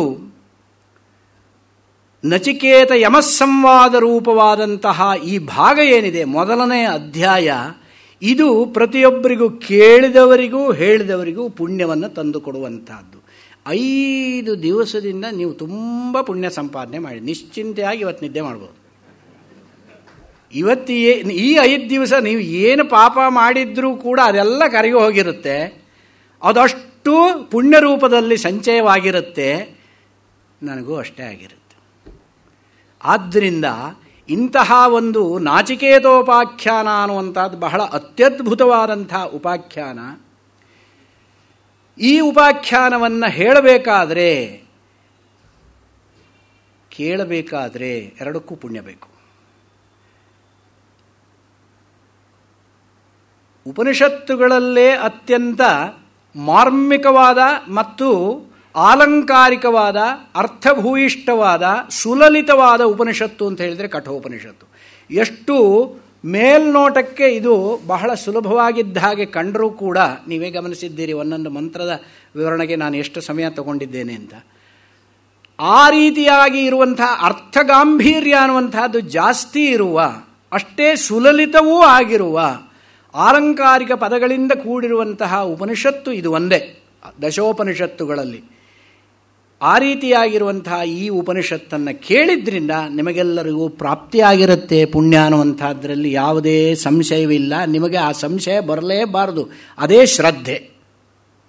ನಚಿಕೇತ ಯಮಸ್ಸಂವಾದ ರೂಪವಾದಂತಹ ಈ ಭಾಗ ಏನಿದೆ, ಮೊದಲನೇ ಅಧ್ಯಾಯ, ಇದು ಪ್ರತಿಯೊಬ್ಬರಿಗೂ ಕೇಳಿದವರಿಗೂ ಹೇಳಿದವರಿಗೂ ಪುಣ್ಯವನ್ನು ತಂದು ಕೊಡುವಂತಹದ್ದು. 5 ದಿವಸದಿಂದ ನೀವು ತುಂಬ ಪುಣ್ಯ ಸಂಪಾದನೆ ಮಾಡಿ ನಿಶ್ಚಿಂತೆಯಾಗಿ ಇವತ್ತು ನಿದ್ದೆ ಮಾಡ್ಬೋದು. ಇವತ್ತು ಈ 5 ದಿವಸ ನೀವು ಏನು ಪಾಪ ಮಾಡಿದ್ರೂ ಕೂಡ ಅದೆಲ್ಲ ಕರಗಿ ಹೋಗಿರುತ್ತೆ, ಅದಷ್ಟು ಪುಣ್ಯ ರೂಪದಲ್ಲಿ ಸಂಚಯವಾಗಿರುತ್ತೆ. ನನಗೂ ಅಷ್ಟೇ ಆಗಿರುತ್ತೆ. ಆದ್ದರಿಂದ ಇಂತಹ ಒಂದು ನಾಚಿಕೇತೋಪಾಖ್ಯಾನ ಅನ್ನುವಂಥದ್ದು ಬಹಳ ಅತ್ಯದ್ಭುತವಾದಂಥ ಉಪಾಖ್ಯಾನ. ಈ ಉಪಾಖ್ಯಾನವನ್ನು ಹೇಳಬೇಕಾದ್ರೆ ಕೇಳಬೇಕಾದ್ರೆ ಎರಡಕ್ಕೂ ಪುಣ್ಯ ಬೇಕು. ಉಪನಿಷತ್ತುಗಳಲ್ಲೇ ಅತ್ಯಂತ ಮಾರ್ಮಿಕವಾದ ಮತ್ತು ಆಲಂಕಾರಿಕವಾದ ಅರ್ಥಭೂಯಿಷ್ಠವಾದ ಸುಲಲಿತವಾದ ಉಪನಿಷತ್ತು ಅಂತ ಹೇಳಿದರೆ ಕಠೋಪನಿಷತ್ತು. ಎಷ್ಟು ಮೇಲ್ನೋಟಕ್ಕೆ ಇದು ಬಹಳ ಸುಲಭವಾಗಿದ್ದ ಹಾಗೆ ಕಂಡರೂ ಕೂಡ ನೀವೇ ಗಮನಿಸಿದ್ದೀರಿ ಒಂದೊಂದು ಮಂತ್ರದ ವಿವರಣೆಗೆ ನಾನು ಎಷ್ಟು ಸಮಯ ತಗೊಂಡಿದ್ದೇನೆ ಅಂತ. ಆ ರೀತಿಯಾಗಿ ಇರುವಂತಹ ಅರ್ಥಗಾಂಭೀರ್ಯ ಅನ್ನುವಂತಹದ್ದು ಜಾಸ್ತಿ ಇರುವ, ಅಷ್ಟೇ ಸುಲಲಿತವೂ ಆಗಿರುವ, ಆಲಂಕಾರಿಕ ಪದಗಳಿಂದ ಕೂಡಿರುವಂತಹ ಉಪನಿಷತ್ತು ಇದು ಒಂದೇ ದಶೋಪನಿಷತ್ತುಗಳಲ್ಲಿ. ಆ ರೀತಿಯಾಗಿರುವಂತಹ ಈ ಉಪನಿಷತ್ತನ್ನು ಕೇಳಿದ್ರಿಂದ ನಿಮಗೆಲ್ಲರಿಗೂ ಪ್ರಾಪ್ತಿಯಾಗಿರುತ್ತೆ ಪುಣ್ಯ ಅನ್ನುವಂಥದ್ರಲ್ಲಿ ಯಾವುದೇ ಸಂಶಯವಿಲ್ಲ. ನಿಮಗೆ ಆ ಸಂಶಯ ಬರಲೇಬಾರದು. ಅದೇ ಶ್ರದ್ಧೆ,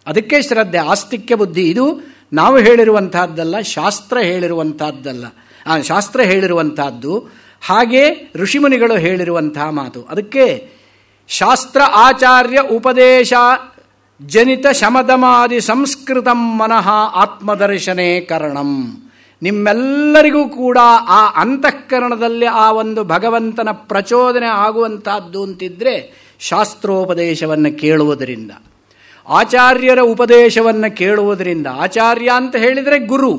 ಅದಕ್ಕೆ ಶ್ರದ್ಧೆ, ಆಸ್ತಿಕ್ಯ ಬುದ್ಧಿ. ಇದು ನಾವು ಹೇಳಿರುವಂತಹದ್ದಲ್ಲ, ಶಾಸ್ತ್ರ ಹೇಳಿರುವಂತಹದ್ದು, ಹಾಗೆ ಋಷಿಮುನಿಗಳು ಹೇಳಿರುವಂತಹ ಮಾತು. ಅದಕ್ಕೆ ಶಾಸ್ತ್ರ ಆಚಾರ್ಯ ಉಪದೇಶ ಜನಿತ ಶಮದಮಾದಿ ಸಂಸ್ಕೃತಂ ಮನಃ ಆತ್ಮದರ್ಶನೇ ಕರಣಂ. ನಿಮ್ಮೆಲ್ಲರಿಗೂ ಕೂಡ ಆ ಅಂತಃಕರಣದಲ್ಲಿ ಆ ಒಂದು ಭಗವಂತನ ಪ್ರಚೋದನೆ ಆಗುವಂತಹದ್ದು ಅಂತಿದ್ರೆ ಶಾಸ್ತ್ರೋಪದೇಶವನ್ನು ಕೇಳುವುದರಿಂದ, ಆಚಾರ್ಯರ ಉಪದೇಶವನ್ನು ಕೇಳುವುದರಿಂದ. ಆಚಾರ್ಯ ಅಂತ ಹೇಳಿದರೆ ಗುರು.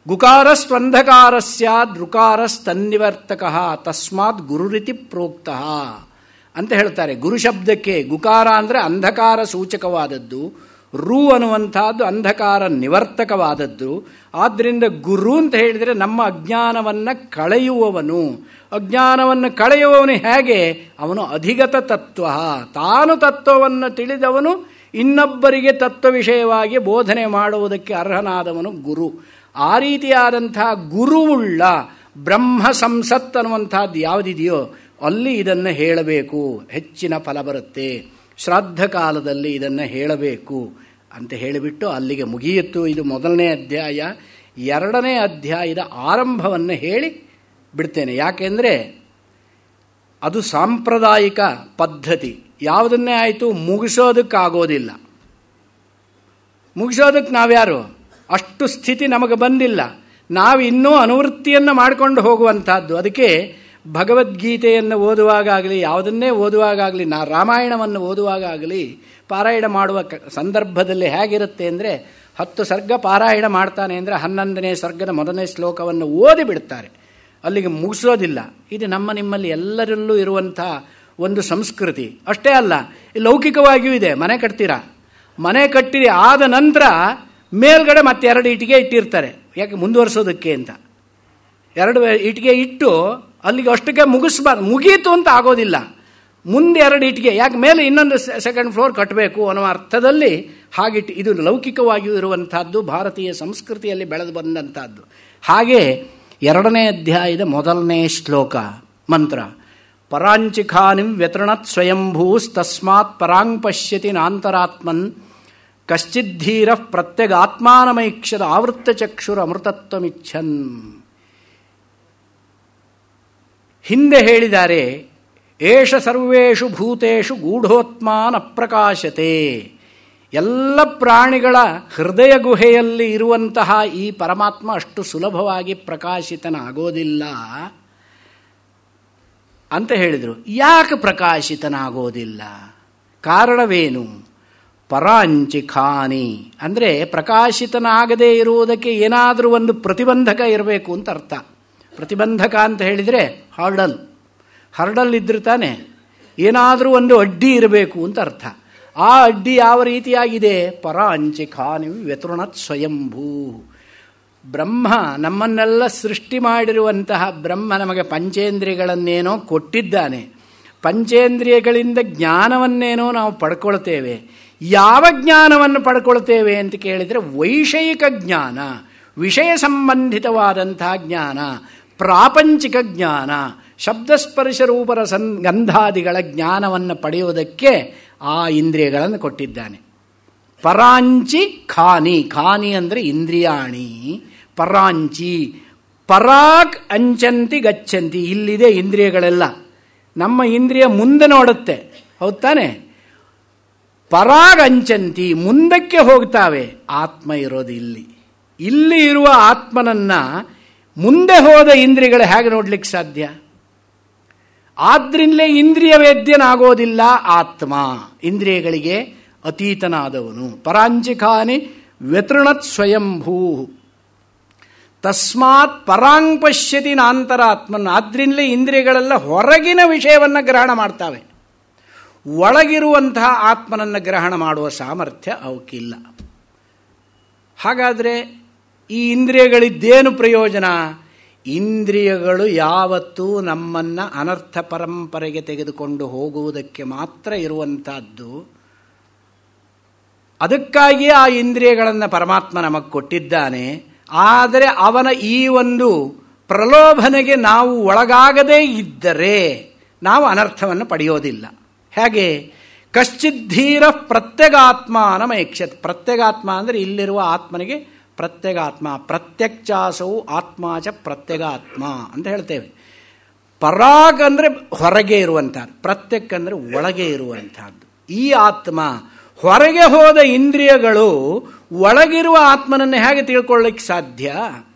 ಗುಕಾರಸ್ತ್ವಂಧಕಾರಸ್ಯ ಋಕಾರಸ್ತನ್ನಿವರ್ತಕಃ ತಸ್ಮಾತ್ ಗುರುರಿತಿ ಪ್ರೋಕ್ತಃ ಅಂತ ಹೇಳ್ತಾರೆ. ಗುರು ಶಬ್ದಕ್ಕೆ ಗುಕಾರ ಅಂದರೆ ಅಂಧಕಾರ ಸೂಚಕವಾದದ್ದು, ರು ಅನ್ನುವಂಥದ್ದು ಅಂಧಕಾರ ನಿವರ್ತಕವಾದದ್ದು. ಆದ್ದರಿಂದ ಗುರು ಅಂತ ಹೇಳಿದರೆ ನಮ್ಮ ಅಜ್ಞಾನವನ್ನು ಕಳೆಯುವವನು. ಅಜ್ಞಾನವನ್ನು ಕಳೆಯುವವನು ಹೇಗೆ? ಅವನು ಅಧಿಗತ ತತ್ವ, ತಾನು ತತ್ವವನ್ನು ತಿಳಿದವನು ಇನ್ನೊಬ್ಬರಿಗೆ ತತ್ವ ವಿಷಯವಾಗಿ ಬೋಧನೆ ಮಾಡುವುದಕ್ಕೆ ಅರ್ಹನಾದವನು ಗುರು. ಆ ರೀತಿಯಾದಂತಹ ಗುರುವುಳ್ಳ ಬ್ರಹ್ಮ ಸಂಸತ್ ಅನ್ನುವಂಥದ್ದು ಯಾವುದಿದೆಯೋ ಅಲ್ಲಿ ಇದನ್ನು ಹೇಳಬೇಕು, ಹೆಚ್ಚಿನ ಫಲ ಬರುತ್ತೆ. ಶ್ರಾದ್ದ ಕಾಲದಲ್ಲಿ ಇದನ್ನು ಹೇಳಬೇಕು ಅಂತ ಹೇಳಿಬಿಟ್ಟು ಅಲ್ಲಿಗೆ ಮುಗಿಯಿತು. ಇದು ಮೊದಲನೇ ಅಧ್ಯಾಯ. ಎರಡನೇ ಅಧ್ಯಾಯದ ಆರಂಭವನ್ನು ಹೇಳಿ ಬಿಡ್ತೇನೆ. ಯಾಕೆಂದರೆ ಅದು ಸಾಂಪ್ರದಾಯಿಕ ಪದ್ಧತಿ. ಯಾವುದನ್ನೇ ಆಯಿತು ಮುಗಿಸೋದಕ್ಕಾಗೋದಿಲ್ಲ. ಮುಗಿಸೋದಕ್ಕೆ ನಾವ್ಯಾರು? ಅಷ್ಟು ಸ್ಥಿತಿ ನಮಗೆ ಬಂದಿಲ್ಲ. ನಾವು ಇನ್ನೂ ಅನುವೃತ್ತಿಯನ್ನು ಮಾಡಿಕೊಂಡು ಹೋಗುವಂಥದ್ದು. ಅದಕ್ಕೆ ಭಗವದ್ಗೀತೆಯನ್ನು ಓದುವಾಗಲಿ, ಯಾವುದನ್ನೇ ಓದುವಾಗಲಿ, ರಾಮಾಯಣವನ್ನು ಓದುವಾಗಲಿ, ಪಾರಾಯಣ ಮಾಡುವ ಸಂದರ್ಭದಲ್ಲಿ ಹೇಗಿರುತ್ತೆ ಅಂದರೆ 10 ಸರ್ಗ ಪಾರಾಯಣ ಮಾಡ್ತಾನೆ ಅಂದರೆ 11ನೇ ಸರ್ಗದ ಮೊದಲನೇ ಶ್ಲೋಕವನ್ನು ಓದಿ ಬಿಡ್ತಾರೆ, ಅಲ್ಲಿಗೆ ಮುಗಿಸೋದಿಲ್ಲ. ಇದು ನಿಮ್ಮಲ್ಲಿ ಎಲ್ಲರಲ್ಲೂ ಇರುವಂಥ ಒಂದು ಸಂಸ್ಕೃತಿ. ಅಷ್ಟೇ ಅಲ್ಲ, ಲೌಕಿಕವಾಗಿಯೂ ಇದೆ. ಮನೆ ಕಟ್ತೀರಾ, ಮನೆ ಕಟ್ಟಿರಿ ಆದ ನಂತರ ಮೇಲ್ಗಡೆ ಮತ್ತೆ 2 ಇಟ್ಟಿಗೆ ಇಟ್ಟಿರ್ತಾರೆ. ಯಾಕೆ? ಮುಂದುವರಿಸೋದಕ್ಕೆ ಅಂತ 2 ಇಟ್ಟಿಗೆ ಇಟ್ಟು ಅಲ್ಲಿಗೆ ಅಷ್ಟಕ್ಕೆ ಮುಗಿಸ್ಬಾರ್ದು. ಮುಗೀತು ಅಂತ ಆಗೋದಿಲ್ಲ, ಮುಂದೆ 2 ಇಟ್ಟಿಗೆ, ಯಾಕೆ ಮೇಲೆ ಇನ್ನೊಂದು ಸೆಕೆಂಡ್ ಫ್ಲೋರ್ ಕಟ್ಟಬೇಕು ಅನ್ನೋ ಅರ್ಥದಲ್ಲಿ ಹಾಗಿಟ್ಟು. ಇದು ಲೌಕಿಕವಾಗಿಯೂ ಇರುವಂತಹದ್ದು, ಭಾರತೀಯ ಸಂಸ್ಕೃತಿಯಲ್ಲಿ ಬೆಳೆದು ಬಂದಂಥದ್ದು. ಹಾಗೆ 2ನೇ ಅಧ್ಯಾಯದ ಮೊದಲನೇ ಶ್ಲೋಕ ಮಂತ್ರ, ಪರಾಂಚಿಖಾನಿಂ ವ್ಯತೃಣತ್ ಸ್ವಯಂಭೂಸ್ತಸ್ಮಾತ್ ಪರಾಂಗ್ ಪಶ್ಯತಿ ನಾಂತರಾತ್ಮನ್ ಕಶ್ಚಿದ್ಧೀರ ಪ್ರತ್ಯಗಾತ್ಮಾನಮೈಕ್ಷದ ಆವೃತ್ತ ಚಕ್ಷುರ ಅಮೃತತ್ವಮಿಚ್ಛನ್. ಹಿಂದೆ ಹೇಳಿದ್ದಾರೆ, ಏಷ ಸರ್ವೇಷು ಭೂತೇಷು ಗೂಢೋತ್ಮಾನ್ ಅಪ್ರಕಾಶತೆ. ಎಲ್ಲ ಪ್ರಾಣಿಗಳ ಹೃದಯ ಗುಹೆಯಲ್ಲಿ ಇರುವಂತಹ ಈ ಪರಮಾತ್ಮ ಅಷ್ಟು ಸುಲಭವಾಗಿ ಪ್ರಕಾಶಿತನಾಗೋದಿಲ್ಲ ಅಂತ ಹೇಳಿದರು. ಯಾಕೆ ಪ್ರಕಾಶಿತನಾಗೋದಿಲ್ಲ? ಕಾರಣವೇನು? ಪರಾಂಚಿಖಾನಿ ಅಂದರೆ ಪ್ರಕಾಶಿತನಾಗದೇ ಇರುವುದಕ್ಕೆ ಏನಾದರೂ ಒಂದು ಪ್ರತಿಬಂಧಕ ಇರಬೇಕು ಅಂತ ಅರ್ಥ. ಪ್ರತಿಬಂಧಕ ಅಂತ ಹೇಳಿದರೆ ಹರ್ಡಲ್ ಇದ್ರೆ ತಾನೆ, ಏನಾದರೂ ಒಂದು ಅಡ್ಡಿ ಇರಬೇಕು ಅಂತ ಅರ್ಥ. ಆ ಅಡ್ಡಿ ಯಾವ ರೀತಿಯಾಗಿದೆ? ಪರಾಂಚಿಖಾನಿ ವ್ಯತೃಣತ್ ಸ್ವಯಂಭೂ. ಬ್ರಹ್ಮ ನಮ್ಮನ್ನೆಲ್ಲ ಸೃಷ್ಟಿ ಮಾಡಿರುವಂತಹ ಬ್ರಹ್ಮ ನಮಗೆ ಪಂಚೇಂದ್ರಿಯಗಳನ್ನೇನೋ ಕೊಟ್ಟಿದ್ದಾನೆ. ಪಂಚೇಂದ್ರಿಯಗಳಿಂದ ಜ್ಞಾನವನ್ನೇನೋ ನಾವು ಪಡ್ಕೊಳ್ತೇವೆ. ಯಾವ ಜ್ಞಾನವನ್ನು ಪಡ್ಕೊಳ್ತೇವೆ ಅಂತ ಕೇಳಿದರೆ ವೈಷಯಿಕ ಜ್ಞಾನ, ವಿಷಯ ಸಂಬಂಧಿತವಾದಂತಹ ಜ್ಞಾನ, ಪ್ರಾಪಂಚಿಕ ಜ್ಞಾನ, ಶಬ್ದಸ್ಪರ್ಶ ರೂಪರ ಗಂಧಾದಿಗಳ ಜ್ಞಾನವನ್ನು ಪಡೆಯುವುದಕ್ಕೆ ಆ ಇಂದ್ರಿಯಗಳನ್ನು ಕೊಟ್ಟಿದ್ದಾನೆ. ಪರಾಂಚಿ ಖಾನಿ, ಖಾನಿ ಅಂದರೆ ಇಂದ್ರಿಯಾಣಿ. ಪರಾಂಚಿ ಪರಾಕ್ ಅಂಚಂತಿ ಗಚ್ಚಂತಿ. ಇಲ್ಲಿದೆ ಇಂದ್ರಿಯಗಳೆಲ್ಲ. ನಮ್ಮ ಇಂದ್ರಿಯ ಮುಂದೆ ನೋಡುತ್ತೆ, ಹೌದು ತಾನೆ? ಪರಾಗ್ ಅಂಚಂತಿ, ಮುಂದಕ್ಕೆ ಹೋಗ್ತಾವೆ. ಆತ್ಮ ಇರೋದು ಇಲ್ಲಿ. ಇಲ್ಲಿ ಇರುವ ಆತ್ಮನನ್ನ ಮುಂದೆ ಹೋದ ಇಂದ್ರಿಯಗಳು ಹೇಗೆ ನೋಡ್ಲಿಕ್ಕೆ ಸಾಧ್ಯ? ಆದ್ರಿಂದಲೇ ಇಂದ್ರಿಯ ವೇದ್ಯನಾಗೋದಿಲ್ಲ ಆತ್ಮ, ಇಂದ್ರಿಯಗಳಿಗೆ ಅತೀತನಾದವನು. ಪರಾಂಚಿಖಾನಿ ವ್ಯತೃಣತ್ ಸ್ವಯಂಭೂ ತಸ್ಮಾತ್ ಪರಾಂಗ್ ಪಶ್ಯತಿ ನಾಂತರಾತ್ಮನ್. ಆದ್ರಿಂದಲೇ ಇಂದ್ರಿಯಗಳೆಲ್ಲ ಹೊರಗಿನ ವಿಷಯವನ್ನು ಗ್ರಹಣ ಮಾಡ್ತಾವೆ, ಒಳಗಿರುವಂತಹ ಆತ್ಮನನ್ನು ಗ್ರಹಣ ಮಾಡುವ ಸಾಮರ್ಥ್ಯ ಅವಕ್ಕಿಲ್ಲ. ಹಾಗಾದರೆ ಈ ಇಂದ್ರಿಯಗಳಿದ್ದೇನು ಪ್ರಯೋಜನ? ಇಂದ್ರಿಯಗಳು ಯಾವತ್ತೂ ನಮ್ಮನ್ನು ಅನರ್ಥ ಪರಂಪರೆಗೆ ತೆಗೆದುಕೊಂಡು ಹೋಗುವುದಕ್ಕೆ ಮಾತ್ರ ಇರುವಂತಹದ್ದು. ಅದಕ್ಕಾಗಿಯೇ ಆ ಇಂದ್ರಿಯಗಳನ್ನು ಪರಮಾತ್ಮ ನಮಗೆ ಕೊಟ್ಟಿದ್ದಾನೆ. ಆದರೆ ಅವನ ಈ ಒಂದು ಪ್ರಲೋಭನೆಗೆ ನಾವು ಒಳಗಾಗದೇ ಇದ್ದರೆ ನಾವು ಅನರ್ಥವನ್ನು ಪಡೆಯೋದಿಲ್ಲ. ಹೇಗೆ? ಕಶ್ಚಿದ್ಧೀರ ಪ್ರತ್ಯಗಾತ್ಮಾನಮೈಕ್ಷತ್. ಪ್ರತ್ಯಗಾತ್ಮ ಅಂದರೆ ಇಲ್ಲಿರುವ ಆತ್ಮನಿಗೆ ಪ್ರತ್ಯಗಾತ್ಮ. ಪ್ರತ್ಯಕ್ಷಾಸವು ಆತ್ಮಾಚ ಪ್ರತ್ಯಗಾತ್ಮ ಅಂತ ಹೇಳ್ತೇವೆ. ಪರಾಗ್ ಅಂದರೆ ಹೊರಗೆ ಇರುವಂಥದ್ದು, ಪ್ರತ್ಯಕ್ ಅಂದರೆ ಒಳಗೆ ಇರುವಂಥದ್ದು. ಈ ಆತ್ಮ ಹೊರಗೆ ಹೋದ ಇಂದ್ರಿಯಗಳು ಒಳಗಿರುವ ಆತ್ಮನನ್ನು ಹೇಗೆ ತಿಳ್ಕೊಳ್ಳಿಕ್ಕೆ ಸಾಧ್ಯ?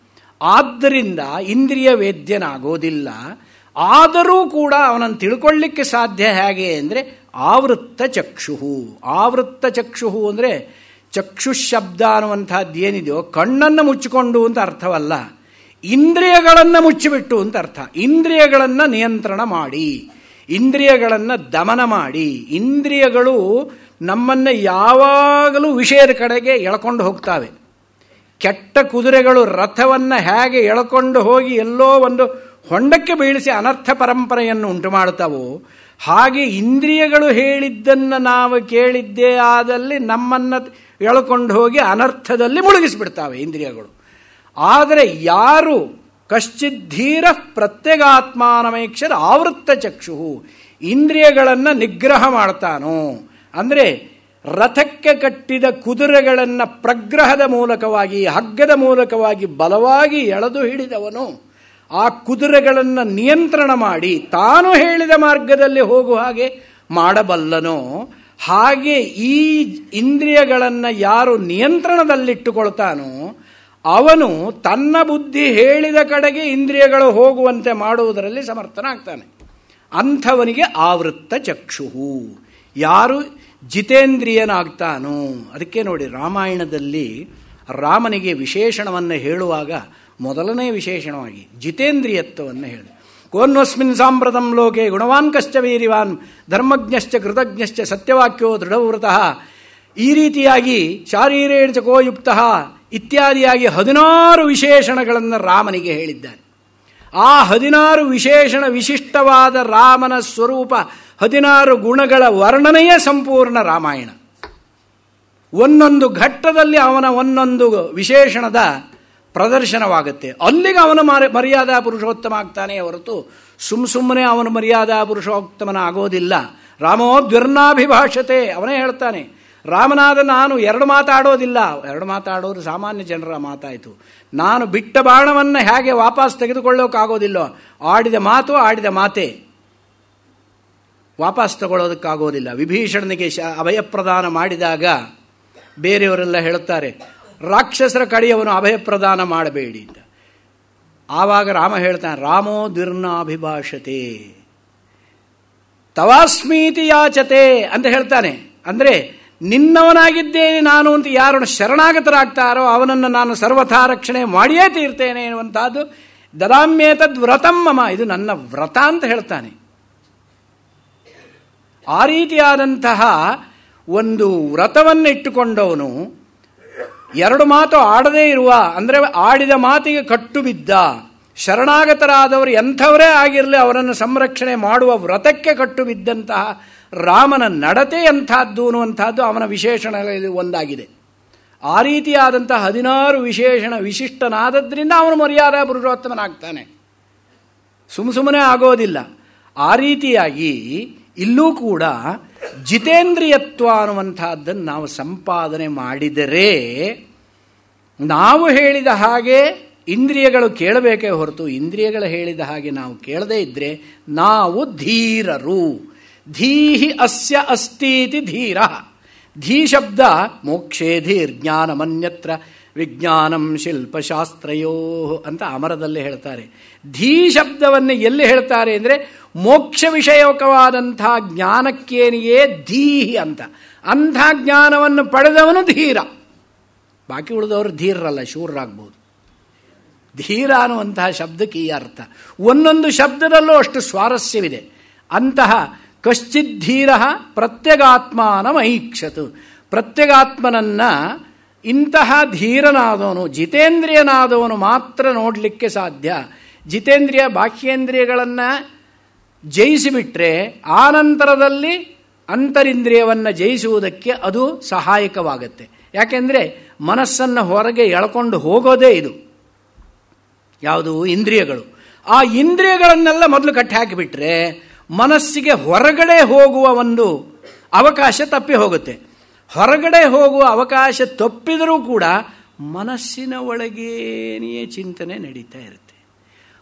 ಆದ್ದರಿಂದ ಇಂದ್ರಿಯ ವೇದ್ಯನಾಗೋದಿಲ್ಲ. ಆದರೂ ಕೂಡ ಅವನನ್ನು ತಿಳ್ಕೊಳ್ಳಿಕ್ಕೆ ಸಾಧ್ಯ ಹೇಗೆ ಅಂದರೆ ಆವೃತ್ತ ಚಕ್ಷುಹು. ಆವೃತ್ತ ಚಕ್ಷುಹು ಅಂದರೆ ಚಕ್ಷು ಶಬ್ದ ಅನ್ನುವಂಥದ್ದು ಏನಿದೆಯೋ ಕಣ್ಣನ್ನು ಮುಚ್ಚಿಕೊಂಡು ಅಂತ ಅರ್ಥವಲ್ಲ, ಇಂದ್ರಿಯಗಳನ್ನು ಮುಚ್ಚಿಬಿಟ್ಟು ಅಂತ ಅರ್ಥ. ಇಂದ್ರಿಯಗಳನ್ನು ನಿಯಂತ್ರಣ ಮಾಡಿ, ಇಂದ್ರಿಯಗಳನ್ನು ದಮನ ಮಾಡಿ. ಇಂದ್ರಿಯಗಳು ನಮ್ಮನ್ನು ಯಾವಾಗಲೂ ವಿಷಯದ ಕಡೆಗೆ ಎಳ್ಕೊಂಡು ಹೋಗ್ತಾವೆ. ಕೆಟ್ಟ ಕುದುರೆಗಳು ರಥವನ್ನು ಹೇಗೆ ಎಳ್ಕೊಂಡು ಹೋಗಿ ಎಲ್ಲೋ ಒಂದು ಹೊಂಡಕ್ಕೆ ಬೀಳಿಸಿ ಅನರ್ಥ ಪರಂಪರೆಯನ್ನು ಉಂಟು ಮಾಡುತ್ತಾವೋ, ಹಾಗೆ ಇಂದ್ರಿಯಗಳು ಹೇಳಿದ್ದನ್ನು ನಾವು ಕೇಳಿದ್ದೇ ಆದಲ್ಲಿ ನಮ್ಮನ್ನು ಎಳ್ಕೊಂಡು ಹೋಗಿ ಅನರ್ಥದಲ್ಲಿ ಮುಳುಗಿಸಿಬಿಡ್ತಾವೆ ಇಂದ್ರಿಯಗಳು. ಆದರೆ ಯಾರು ಕಶ್ಚಿದ್ಧೀರ ಪ್ರತ್ಯಗಾತ್ಮಾನಮೈಕ್ಷರ ಆವೃತ್ತ ಚಕ್ಷುಹು, ಇಂದ್ರಿಯಗಳನ್ನು ನಿಗ್ರಹ ಮಾಡ್ತಾನೋ, ಅಂದರೆ ರಥಕ್ಕೆ ಕಟ್ಟಿದ ಕುದುರೆಗಳನ್ನು ಪ್ರಗ್ರಹದ ಮೂಲಕವಾಗಿ, ಹಗ್ಗದ ಮೂಲಕವಾಗಿ ಬಲವಾಗಿ ಎಳೆದು ಹಿಡಿದವನು ಆ ಕುದುರೆಗಳನ್ನು ನಿಯಂತ್ರಣ ಮಾಡಿ ತಾನು ಹೇಳಿದ ಮಾರ್ಗದಲ್ಲಿ ಹೋಗುವ ಹಾಗೆ ಮಾಡಬಲ್ಲನೋ, ಹಾಗೆ ಈ ಇಂದ್ರಿಯಗಳನ್ನು ಯಾರು ನಿಯಂತ್ರಣದಲ್ಲಿಟ್ಟುಕೊಳ್ತಾನೋ ಅವನು ತನ್ನ ಬುದ್ಧಿ ಹೇಳಿದ ಕಡೆಗೆ ಇಂದ್ರಿಯಗಳು ಹೋಗುವಂತೆ ಮಾಡುವುದರಲ್ಲಿ ಸಮರ್ಥನಾಗ್ತಾನೆ. ಅಂಥವನಿಗೆ ಆವೃತ್ತ ಚಕ್ಷುಹು. ಯಾರು ಜಿತೇಂದ್ರಿಯನಾಗ್ತಾನೋ, ಅದಕ್ಕೆ ನೋಡಿ ರಾಮಾಯಣದಲ್ಲಿ ರಾಮನಿಗೆ ವಿಶೇಷಣವನ್ನು ಹೇಳುವಾಗ ಮೊದಲನೇ ವಿಶೇಷಣವಾಗಿ ಜಿತೇಂದ್ರಿಯತ್ವವನ್ನು ಹೇಳಿ, ಕೋನ್ವಸ್ಮಿನ್ ಸಾಂಪ್ರತಂ ಲೋಕೆ ಗುಣವಾನ್ ಕಶ್ಚ ವೀರ್ಯವಾನ್ ಧರ್ಮಜ್ಞಶ್ಚ ಕೃತಜ್ಞಶ್ಚ ಸತ್ಯವಾಕ್ಯೋ ದೃಢವ್ರತಃ, ಈ ರೀತಿಯಾಗಿ ಶಾರೀರೇಣ ಚ ಕೋಯುಕ್ತ ಇತ್ಯಾದಿಯಾಗಿ 16 ವಿಶೇಷಣಗಳನ್ನು ರಾಮನಿಗೆ ಹೇಳಿದ್ದಾನೆ. ಆ 16 ವಿಶೇಷಣ ವಿಶಿಷ್ಟವಾದ ರಾಮನ ಸ್ವರೂಪ, 16 ಗುಣಗಳ ವರ್ಣನೆಯೇ ಸಂಪೂರ್ಣ ರಾಮಾಯಣ. ಒಂದೊಂದು ಘಟ್ಟದಲ್ಲಿ ಅವನ ಒಂದೊಂದು ವಿಶೇಷಣದ ಪ್ರದರ್ಶನವಾಗುತ್ತೆ. ಅಲ್ಲಿಗೆ ಅವನ ಮರ್ಯಾದಾ ಪುರುಷೋತ್ತಮ ಆಗ್ತಾನೆ ಹೊರತು ಸುಮ್ಮನೆ ಅವನು ಮರ್ಯಾದಾ ಪುರುಷೋತ್ತಮನ ಆಗೋದಿಲ್ಲ. ರಾಮೋ ದ್ವಿರ್ನಾಭಿಭಾಷತೆ, ಅವನೇ ಹೇಳ್ತಾನೆ. ರಾಮನಾದ ನಾನು 2 ಮಾತಾಡೋದಿಲ್ಲ. 2 ಮಾತಾಡೋದು ಸಾಮಾನ್ಯ ಜನರ ಮಾತಾಯಿತು. ನಾನು ಬಿಟ್ಟ ಬಾಣವನ್ನು ಹೇಗೆ ವಾಪಸ್ ತೆಗೆದುಕೊಳ್ಳೋಕ್ಕಾಗೋದಿಲ್ಲೋ, ಆಡಿದ ಮಾತು ಆಡಿದ ಮಾತೆ, ವಾಪಸ್ ತಗೊಳ್ಳೋದಕ್ಕಾಗೋದಿಲ್ಲ. ವಿಭೀಷಣನಿಗೆ ಅಭಯಪ್ರದಾನ ಮಾಡಿದಾಗ ಬೇರೆಯವರೆಲ್ಲ ಹೇಳುತ್ತಾರೆ, ರಾಕ್ಷಸರ ಕಡೆಯವನು ಅಭಯಪ್ರದಾನ ಮಾಡಬೇಡಿ ಅಂತ. ಆವಾಗ ರಾಮ ಹೇಳ್ತಾನೆ, ರಾಮೋ ದ್ವಿರ್ನಾಭಿಭಾಷತೆ ತವಾಸ್ಮೀತಿ ಯಾಚತೆ ಅಂತ ಹೇಳ್ತಾನೆ. ಅಂದರೆ ನಿನ್ನವನಾಗಿದ್ದೇನೆ ನಾನು ಅಂತ ಯಾರು ಶರಣಾಗತರಾಗ್ತಾರೋ ಅವನನ್ನು ನಾನು ಸರ್ವಥಾ ರಕ್ಷಣೆ ಮಾಡಿಯೇ ತೀರ್ತೇನೆ ಎನ್ನುವಂತಹದ್ದು ದದಾಮ್ಯೇತದ್ ವ್ರತಂ ಮಮ, ಇದು ನನ್ನ ವ್ರತ ಅಂತ ಹೇಳ್ತಾನೆ. ಆ ರೀತಿಯಾದಂತಹ ಒಂದು ವ್ರತವನ್ನು ಇಟ್ಟುಕೊಂಡವನು 2 ಮಾತು ಆಡದೇ ಇರುವ, ಅಂದರೆ ಆಡಿದ ಮಾತಿಗೆ ಕಟ್ಟು ಬಿದ್ದ ಶರಣಾಗತರಾದವರು ಎಂಥವರೇ ಆಗಿರಲಿ ಅವರನ್ನು ಸಂರಕ್ಷಣೆ ಮಾಡುವ ವ್ರತಕ್ಕೆ ಕಟ್ಟು ಬಿದ್ದಂತಹ ರಾಮನ ನಡತೆ ಎಂಥದ್ದು ಅನ್ನುವಂಥದ್ದು ಅವನ ವಿಶೇಷಣಗಳಲ್ಲಿ ಒಂದಾಗಿದೆ. ಆ ರೀತಿಯಾದಂತಹ 16 ವಿಶೇಷಣ ವಿಶಿಷ್ಟನಾದದ್ರಿಂದ ಅವನು ಮರ್ಯಾದಾ ಪುರುಷೋತ್ತಮನಾಗ್ತಾನೆ, ಸುಮ್ಮನೆ ಆಗೋದಿಲ್ಲ. ಆ ರೀತಿಯಾಗಿ ಇಲ್ಲೂ ಕೂಡ ಜಿತೇಂದ್ರಿಯತ್ವ ಅನ್ನುವಂಥದ್ದನ್ನು ನಾವು ಸಂಪಾದನೆ ಮಾಡಿದರೆ ನಾವು ಹೇಳಿದ ಹಾಗೆ ಇಂದ್ರಿಯಗಳು ಕೇಳಬೇಕೇ ಹೊರತು ಇಂದ್ರಿಯಗಳು ಹೇಳಿದ ಹಾಗೆ ನಾವು ಕೇಳದೇ ಇದ್ದರೆ ನಾವು ಧೀರರು. ಧೀಹಿ ಅಸ್ಯ ಅಸ್ತೀತಿ ಧೀರ. ಧೀ ಶಬ್ದ ಮೋಕ್ಷೇ ಧೀರ್ ಜ್ಞಾನಮನ್ಯತ್ರ ವಿಜ್ಞಾನಂ ಶಿಲ್ಪಶಾಸ್ತ್ರಯೋ ಅಂತ ಅಮರದಲ್ಲಿ ಹೇಳ್ತಾರೆ. ಧೀ ಶಬ್ದವನ್ನು ಎಲ್ಲಿ ಹೇಳ್ತಾರೆ ಅಂದರೆ ಮೋಕ್ಷ ವಿಷಯಕವಾದಂತಹ ಜ್ಞಾನಕ್ಕೇನಿಯೇ ಧೀಹಿ ಅಂತ. ಅಂಥ ಜ್ಞಾನವನ್ನು ಪಡೆದವನು ಧೀರ. ಬಾಕಿ ಉಳಿದವರು ಧೀರರಲ್ಲ, ಶೂರರಾಗ್ಬೋದು. ಧೀರ ಅನ್ನುವಂತಹ ಶಬ್ದಕ್ಕೆ ಈ ಅರ್ಥ. ಒಂದೊಂದು ಶಬ್ದದಲ್ಲೂ ಅಷ್ಟು ಸ್ವಾರಸ್ಯವಿದೆ. ಅಂತಹ ಕಶ್ಚಿತ್ ಧೀರ ಪ್ರತ್ಯಗಾತ್ಮಾನಮೈಕ್ಷತು, ಪ್ರತ್ಯಗಾತ್ಮನನ್ನ ಇಂತಹ ಧೀರನಾದವನು, ಜಿತೇಂದ್ರಿಯನಾದವನು ಮಾತ್ರ ನೋಡಲಿಕ್ಕೆ ಸಾಧ್ಯ. ಜಿತೇಂದ್ರಿಯ ಬಾಹ್ಯೇಂದ್ರಿಯಗಳನ್ನು ಜಯಿಸಿಬಿಟ್ರೆ ಆನಂತರದಲ್ಲಿ ಅಂತರಿಂದ್ರಿಯವನ್ನು ಜಯಿಸುವುದಕ್ಕೆ ಅದು ಸಹಾಯಕವಾಗುತ್ತೆ. ಯಾಕೆಂದರೆ ಮನಸ್ಸನ್ನು ಹೊರಗೆ ಎಳ್ಕೊಂಡು ಹೋಗೋದೇ ಇದು ಯಾವುದು, ಇಂದ್ರಿಯಗಳು. ಆ ಇಂದ್ರಿಯಗಳನ್ನೆಲ್ಲ ಮೊದಲು ಕಟ್ಟಿ ಹಾಕಿಬಿಟ್ರೆ ಮನಸ್ಸಿಗೆ ಹೊರಗಡೆ ಹೋಗುವ ಒಂದು ಅವಕಾಶ ತಪ್ಪಿ ಹೋಗುತ್ತೆ. ಹೊರಗಡೆ ಹೋಗುವ ಅವಕಾಶ ತಪ್ಪಿದರೂ ಕೂಡ ಮನಸ್ಸಿನ ಒಳಗೇನೆಯೇ ಚಿಂತನೆ ನಡೀತಾ ಇರುತ್ತೆ.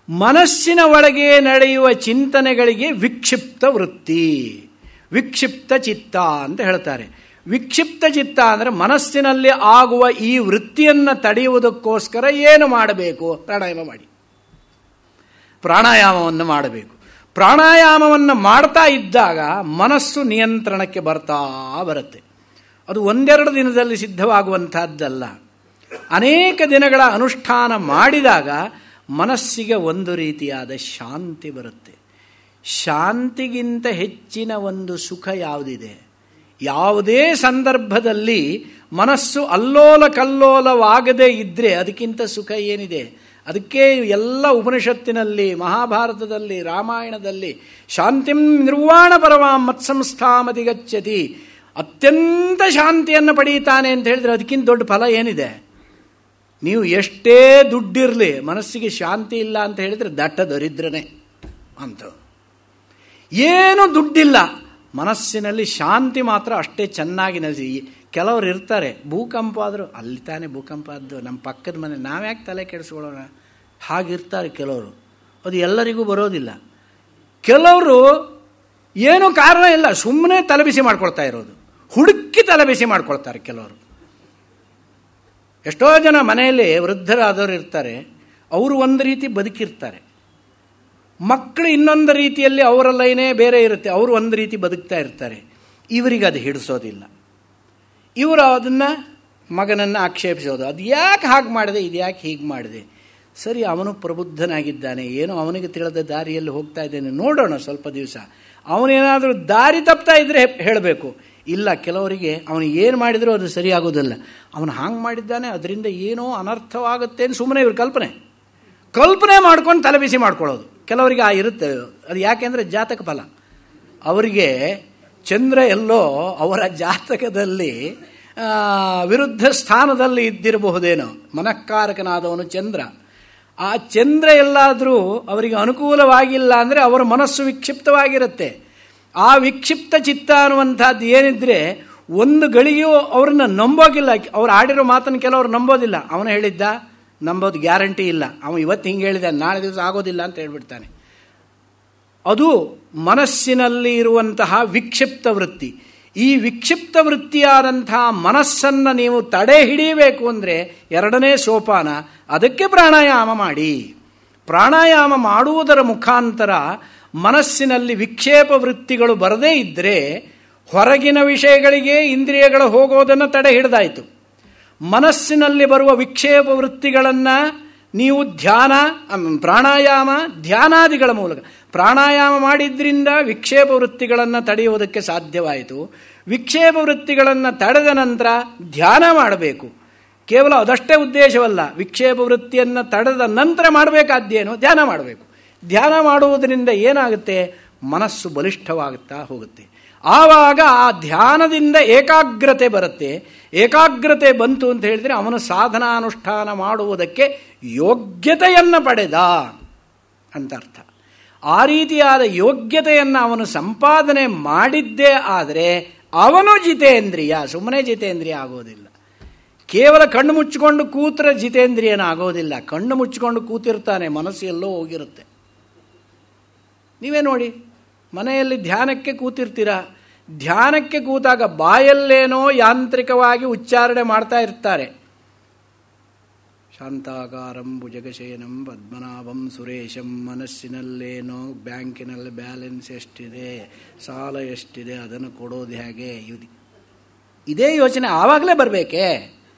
ಮನಸ್ಸಿನ ಒಳಗೆ ನಡೆಯುವ ಚಿಂತನೆಗಳಿಗೆ ವಿಕ್ಷಿಪ್ತ ವೃತ್ತಿ, ವಿಕ್ಷಿಪ್ತ ಚಿತ್ತ ಅಂತ ಹೇಳ್ತಾರೆ. ವಿಕ್ಷಿಪ್ತ ಚಿತ್ತ ಅಂದರೆ ಮನಸ್ಸಿನಲ್ಲಿ ಆಗುವ ಈ ವೃತ್ತಿಯನ್ನು ತಡೆಯುವುದಕ್ಕೋಸ್ಕರ ಏನು ಮಾಡಬೇಕು? ಪ್ರಾಣಾಯಾಮ ಮಾಡಿ, ಪ್ರಾಣಾಯಾಮವನ್ನು ಮಾಡಬೇಕು. ಪ್ರಾಣಾಯಾಮವನ್ನು ಮಾಡ್ತಾ ಇದ್ದಾಗ ಮನಸ್ಸು ನಿಯಂತ್ರಣಕ್ಕೆ ಬರ್ತಾ ಬರುತ್ತೆ. ಅದು ಒಂದೆರಡು ದಿನದಲ್ಲಿ ಸಿದ್ಧವಾಗುವಂತಹದ್ದಲ್ಲ. ಅನೇಕ ದಿನಗಳ ಅನುಷ್ಠಾನ ಮಾಡಿದಾಗ ಮನಸ್ಸಿಗೆ ಒಂದು ರೀತಿಯಾದ ಶಾಂತಿ ಬರುತ್ತೆ. ಶಾಂತಿಗಿಂತ ಹೆಚ್ಚಿನ ಒಂದು ಸುಖ ಯಾವುದಿದೆ? ಯಾವುದೇ ಸಂದರ್ಭದಲ್ಲಿ ಮನಸ್ಸು ಅಲ್ಲೋಲ ಕಲ್ಲೋಲವಾಗದೇ ಇದ್ದರೆ ಅದಕ್ಕಿಂತ ಸುಖ ಏನಿದೆ? ಅದಕ್ಕೆ ಎಲ್ಲ ಉಪನಿಷತ್ತಿನಲ್ಲಿ, ಮಹಾಭಾರತದಲ್ಲಿ, ರಾಮಾಯಣದಲ್ಲಿ ಶಾಂತಿಂ ನಿರ್ವಾಣ ಪರಮಾಂ ಮತ್ಸಂಸ್ಥಾಮಧಿಗಚ್ಚತಿ, ಅತ್ಯಂತ ಶಾಂತಿಯನ್ನು ಪಡೀತಾನೆ ಅಂತ ಹೇಳಿದ್ರೆ ಅದಕ್ಕಿಂತ ದೊಡ್ಡ ಫಲ ಏನಿದೆ? ನೀವು ಎಷ್ಟೇ ದುಡ್ಡಿರಲಿ ಮನಸ್ಸಿಗೆ ಶಾಂತಿ ಇಲ್ಲ ಅಂತ ಹೇಳಿದರೆ ದಟ್ಟ ದರಿದ್ರನೇ ಅಂತ. ಏನು ದುಡ್ಡಿಲ್ಲ, ಮನಸ್ಸಿನಲ್ಲಿ ಶಾಂತಿ ಮಾತ್ರ ಅಷ್ಟೇ ಚೆನ್ನಾಗಿ ನೆಲೆಸಿ. ಕೆಲವರು ಇರ್ತಾರೆ, ಭೂಕಂಪ ಆದರೂ ಅಲ್ಲಿ ತಾನೇ ಭೂಕಂಪ ಆದ್ದು, ನಮ್ಮ ಪಕ್ಕದ ಮನೆ, ನಾವ್ಯಾಕೆ ತಲೆ ಕೆಡಿಸ್ಕೊಳ್ಳೋಣ, ಹಾಗಿರ್ತಾರೆ ಕೆಲವರು. ಅದು ಎಲ್ಲರಿಗೂ ಬರೋದಿಲ್ಲ. ಕೆಲವರು ಏನೂ ಕಾರಣ ಇಲ್ಲ, ಸುಮ್ಮನೆ ತಲೆಬಿಸಿ ಮಾಡ್ಕೊಳ್ತಾ ಇರೋದು, ಹುಡುಕಿ ತಲೆಬಿಸಿ ಮಾಡ್ಕೊಳ್ತಾರೆ ಕೆಲವರು. ಎಷ್ಟೋ ಜನ ಮನೆಯಲ್ಲಿ ವೃದ್ಧರಾದವರು ಇರ್ತಾರೆ, ಅವರು ಒಂದು ರೀತಿ ಬದುಕಿರ್ತಾರೆ, ಮಕ್ಕಳು ಇನ್ನೊಂದು ರೀತಿಯಲ್ಲಿ ಅವರ ಲೈನೇ ಬೇರೆ ಇರುತ್ತೆ, ಅವರು ಒಂದು ರೀತಿ ಬದುಕ್ತಾ ಇರ್ತಾರೆ. ಇವರಿಗೆ ಅದು ಹಿಡಿಸೋದಿಲ್ಲ. ಇವರು ಅದನ್ನು ಮಗನನ್ನು ಆಕ್ಷೇಪಿಸೋದು, ಅದು ಯಾಕೆ ಹಾಗೆ ಮಾಡಿದೆ, ಇದು ಯಾಕೆ ಹೀಗೆ ಮಾಡಿದೆ. ಸರಿ, ಅವನು ಪ್ರಬುದ್ಧನಾಗಿದ್ದಾನೆ, ಏನೋ ಅವನಿಗೆ ತಿಳಿದ ದಾರಿಯಲ್ಲಿ ಹೋಗ್ತಾ ಇದ್ದೇನೆ, ನೋಡೋಣ ಸ್ವಲ್ಪ ದಿವಸ. ಅವನೇನಾದರೂ ದಾರಿ ತಪ್ತಾ ಇದ್ದರೆ ಹೇಳಬೇಕು. ಇಲ್ಲ, ಕೆಲವರಿಗೆ ಅವನು ಏನು ಮಾಡಿದರೂ ಅದು ಸರಿಯಾಗೋದಿಲ್ಲ, ಅವನು ಹಾಗೆ ಮಾಡಿದ್ದಾನೆ ಅದರಿಂದ ಏನೋ ಅನರ್ಥವಾಗುತ್ತೆ ಅಂತ ಸುಮ್ಮನೆ ಇವ್ರ ಕಲ್ಪನೆ ಮಾಡ್ಕೊಂಡು ತಲೆಬಿಸಿ ಮಾಡ್ಕೊಳ್ಳೋದು. ಕೆಲವರಿಗೆ ಇರುತ್ತೆ ಅದು. ಯಾಕೆಂದರೆ ಜಾತಕ ಫಲ, ಅವರಿಗೆ ಚಂದ್ರ ಎಲ್ಲೋ ಅವರ ಜಾತಕದಲ್ಲಿ ವಿರುದ್ಧ ಸ್ಥಾನದಲ್ಲಿ ಇದ್ದಿರಬಹುದೇನೋ, ಮನಃಕಾರಕನಾದವನು ಚಂದ್ರ. ಆ ಚಂದ್ರ ಎಲ್ಲಾದರೂ ಅವರಿಗೆ ಅನುಕೂಲವಾಗಿಲ್ಲ ಅಂದರೆ ಅವರ ಮನಸ್ಸು ವಿಕ್ಷಿಪ್ತವಾಗಿರುತ್ತೆ. ಆ ವಿಕ್ಷಿಪ್ತ ಚಿತ್ತ ಅನ್ನುವಂಥದ್ದು ಏನಿದ್ರೆ ಒಂದು ಗಳಿಗೆಯೂ ಅವ್ರನ್ನ ನಂಬೋಗಿಲ್ಲ. ಅವ್ರು ಆಡಿರೋ ಮಾತನ್ನು ಕೆಲವರು ನಂಬೋದಿಲ್ಲ. ಅವನು ಹೇಳಿದ್ದ ನಂಬೋದು ಗ್ಯಾರಂಟಿ ಇಲ್ಲ, ಅವನು ಇವತ್ತು ಹಿಂಗೆ ಹೇಳಿದ, ನಾಳೆ ದಿವಸ ಆಗೋದಿಲ್ಲ ಅಂತ ಹೇಳ್ಬಿಡ್ತಾನೆ. ಅದು ಮನಸ್ಸಿನಲ್ಲಿ ಇರುವಂತಹ ವಿಕ್ಷಿಪ್ತ ವೃತ್ತಿ. ಈ ವಿಕ್ಷಿಪ್ತ ವೃತ್ತಿಯಾದಂತಹ ಮನಸ್ಸನ್ನು ನೀವು ತಡೆ ಹಿಡಿಯಬೇಕು ಅಂದರೆ ಎರಡನೇ ಸೋಪಾನ, ಅದಕ್ಕೆ ಪ್ರಾಣಾಯಾಮ ಮಾಡಿ. ಪ್ರಾಣಾಯಾಮ ಮಾಡುವುದರ ಮುಖಾಂತರ ಮನಸ್ಸಿನಲ್ಲಿ ವಿಕ್ಷೇಪ ವೃತ್ತಿಗಳು ಬರದೇ ಇದ್ದರೆ ಹೊರಗಿನ ವಿಷಯಗಳಿಗೆ ಇಂದ್ರಿಯಗಳು ಹೋಗೋದನ್ನು ತಡೆ ಹಿಡಿದಾಯಿತು. ಮನಸ್ಸಿನಲ್ಲಿ ಬರುವ ವಿಕ್ಷೇಪ ವೃತ್ತಿಗಳನ್ನು ನೀವು ಪ್ರಾಣಾಯಾಮ ಧ್ಯಾನಾದಿಗಳ ಮೂಲಕ ಪ್ರಾಣಾಯಾಮ ಮಾಡಿದ್ರಿಂದ ವಿಕ್ಷೇಪ ವೃತ್ತಿಗಳನ್ನು ತಡೆಯುವುದಕ್ಕೆ ಸಾಧ್ಯವಾಯಿತು. ವಿಕ್ಷೇಪ ವೃತ್ತಿಗಳನ್ನು ತಡೆದ ನಂತರ ಧ್ಯಾನ ಮಾಡಬೇಕು. ಕೇವಲ ಅದಷ್ಟೇ ಉದ್ದೇಶವಲ್ಲ, ವಿಕ್ಷೇಪ ವೃತ್ತಿಯನ್ನು ತಡೆದ ನಂತರ ಮಾಡಬೇಕಾದ್ದೇನು? ಧ್ಯಾನ ಮಾಡಬೇಕು. ಧ್ಯಾನ ಮಾಡುವುದರಿಂದ ಏನಾಗುತ್ತೆ? ಮನಸ್ಸು ಬಲಿಷ್ಠವಾಗುತ್ತಾ ಹೋಗುತ್ತೆ. ಆವಾಗ ಆ ಧ್ಯಾನದಿಂದ ಏಕಾಗ್ರತೆ ಬರುತ್ತೆ. ಏಕಾಗ್ರತೆ ಬಂತು ಅಂತ ಹೇಳಿದರೆ ಅವನು ಸಾಧನಾನುಷ್ಠಾನ ಮಾಡುವುದಕ್ಕೆ ಯೋಗ್ಯತೆಯನ್ನು ಪಡೆದ ಅಂತ ಅರ್ಥ. ಆ ರೀತಿಯಾದ ಯೋಗ್ಯತೆಯನ್ನು ಅವನು ಸಂಪಾದನೆ ಮಾಡಿದ್ದೇ ಆದರೆ ಅವನು ಜಿತೇಂದ್ರಿಯ, ಸುಮ್ಮನೆ ಜಿತೇಂದ್ರಿಯ ಆಗೋದಿಲ್ಲ. ಕೇವಲ ಕಣ್ಣು ಮುಚ್ಚಿಕೊಂಡು ಕೂತ್ರೆ ಜಿತೇಂದ್ರಿಯನ ಆಗೋದಿಲ್ಲ. ಕಣ್ಣು ಮುಚ್ಚಿಕೊಂಡು ಕೂತಿರ್ತಾನೆ, ಮನಸ್ಸು ಎಲ್ಲೋ ಹೋಗಿರುತ್ತೆ. ನೀವೇ ನೋಡಿ, ಮನೆಯಲ್ಲಿ ಧ್ಯಾನಕ್ಕೆ ಕೂತಿರ್ತೀರಾ, ಧ್ಯಾನಕ್ಕೆ ಕೂತಾಗ ಬಾಯಲ್ಲೇನೋ ಯಾಂತ್ರಿಕವಾಗಿ ಉಚ್ಚಾರಣೆ ಮಾಡ್ತಾ ಇರ್ತಾರೆ. ಶಾಂತಾಕಾರಂ ಭುಜಗಶಯನಂ ಪದ್ಮನಾಭಂ ಸುರೇಶಂ. ಮನಸ್ಸಿನಲ್ಲೇನೋ ಬ್ಯಾಂಕಿನಲ್ಲಿ ಬ್ಯಾಲೆನ್ಸ್ ಎಷ್ಟಿದೆ, ಸಾಲ ಎಷ್ಟಿದೆ, ಅದನ್ನು ಕೊಡೋದು ಹೇಗೆ, ಇದೇ ಯೋಚನೆ ಆವಾಗಲೇ ಬರಬೇಕೇ.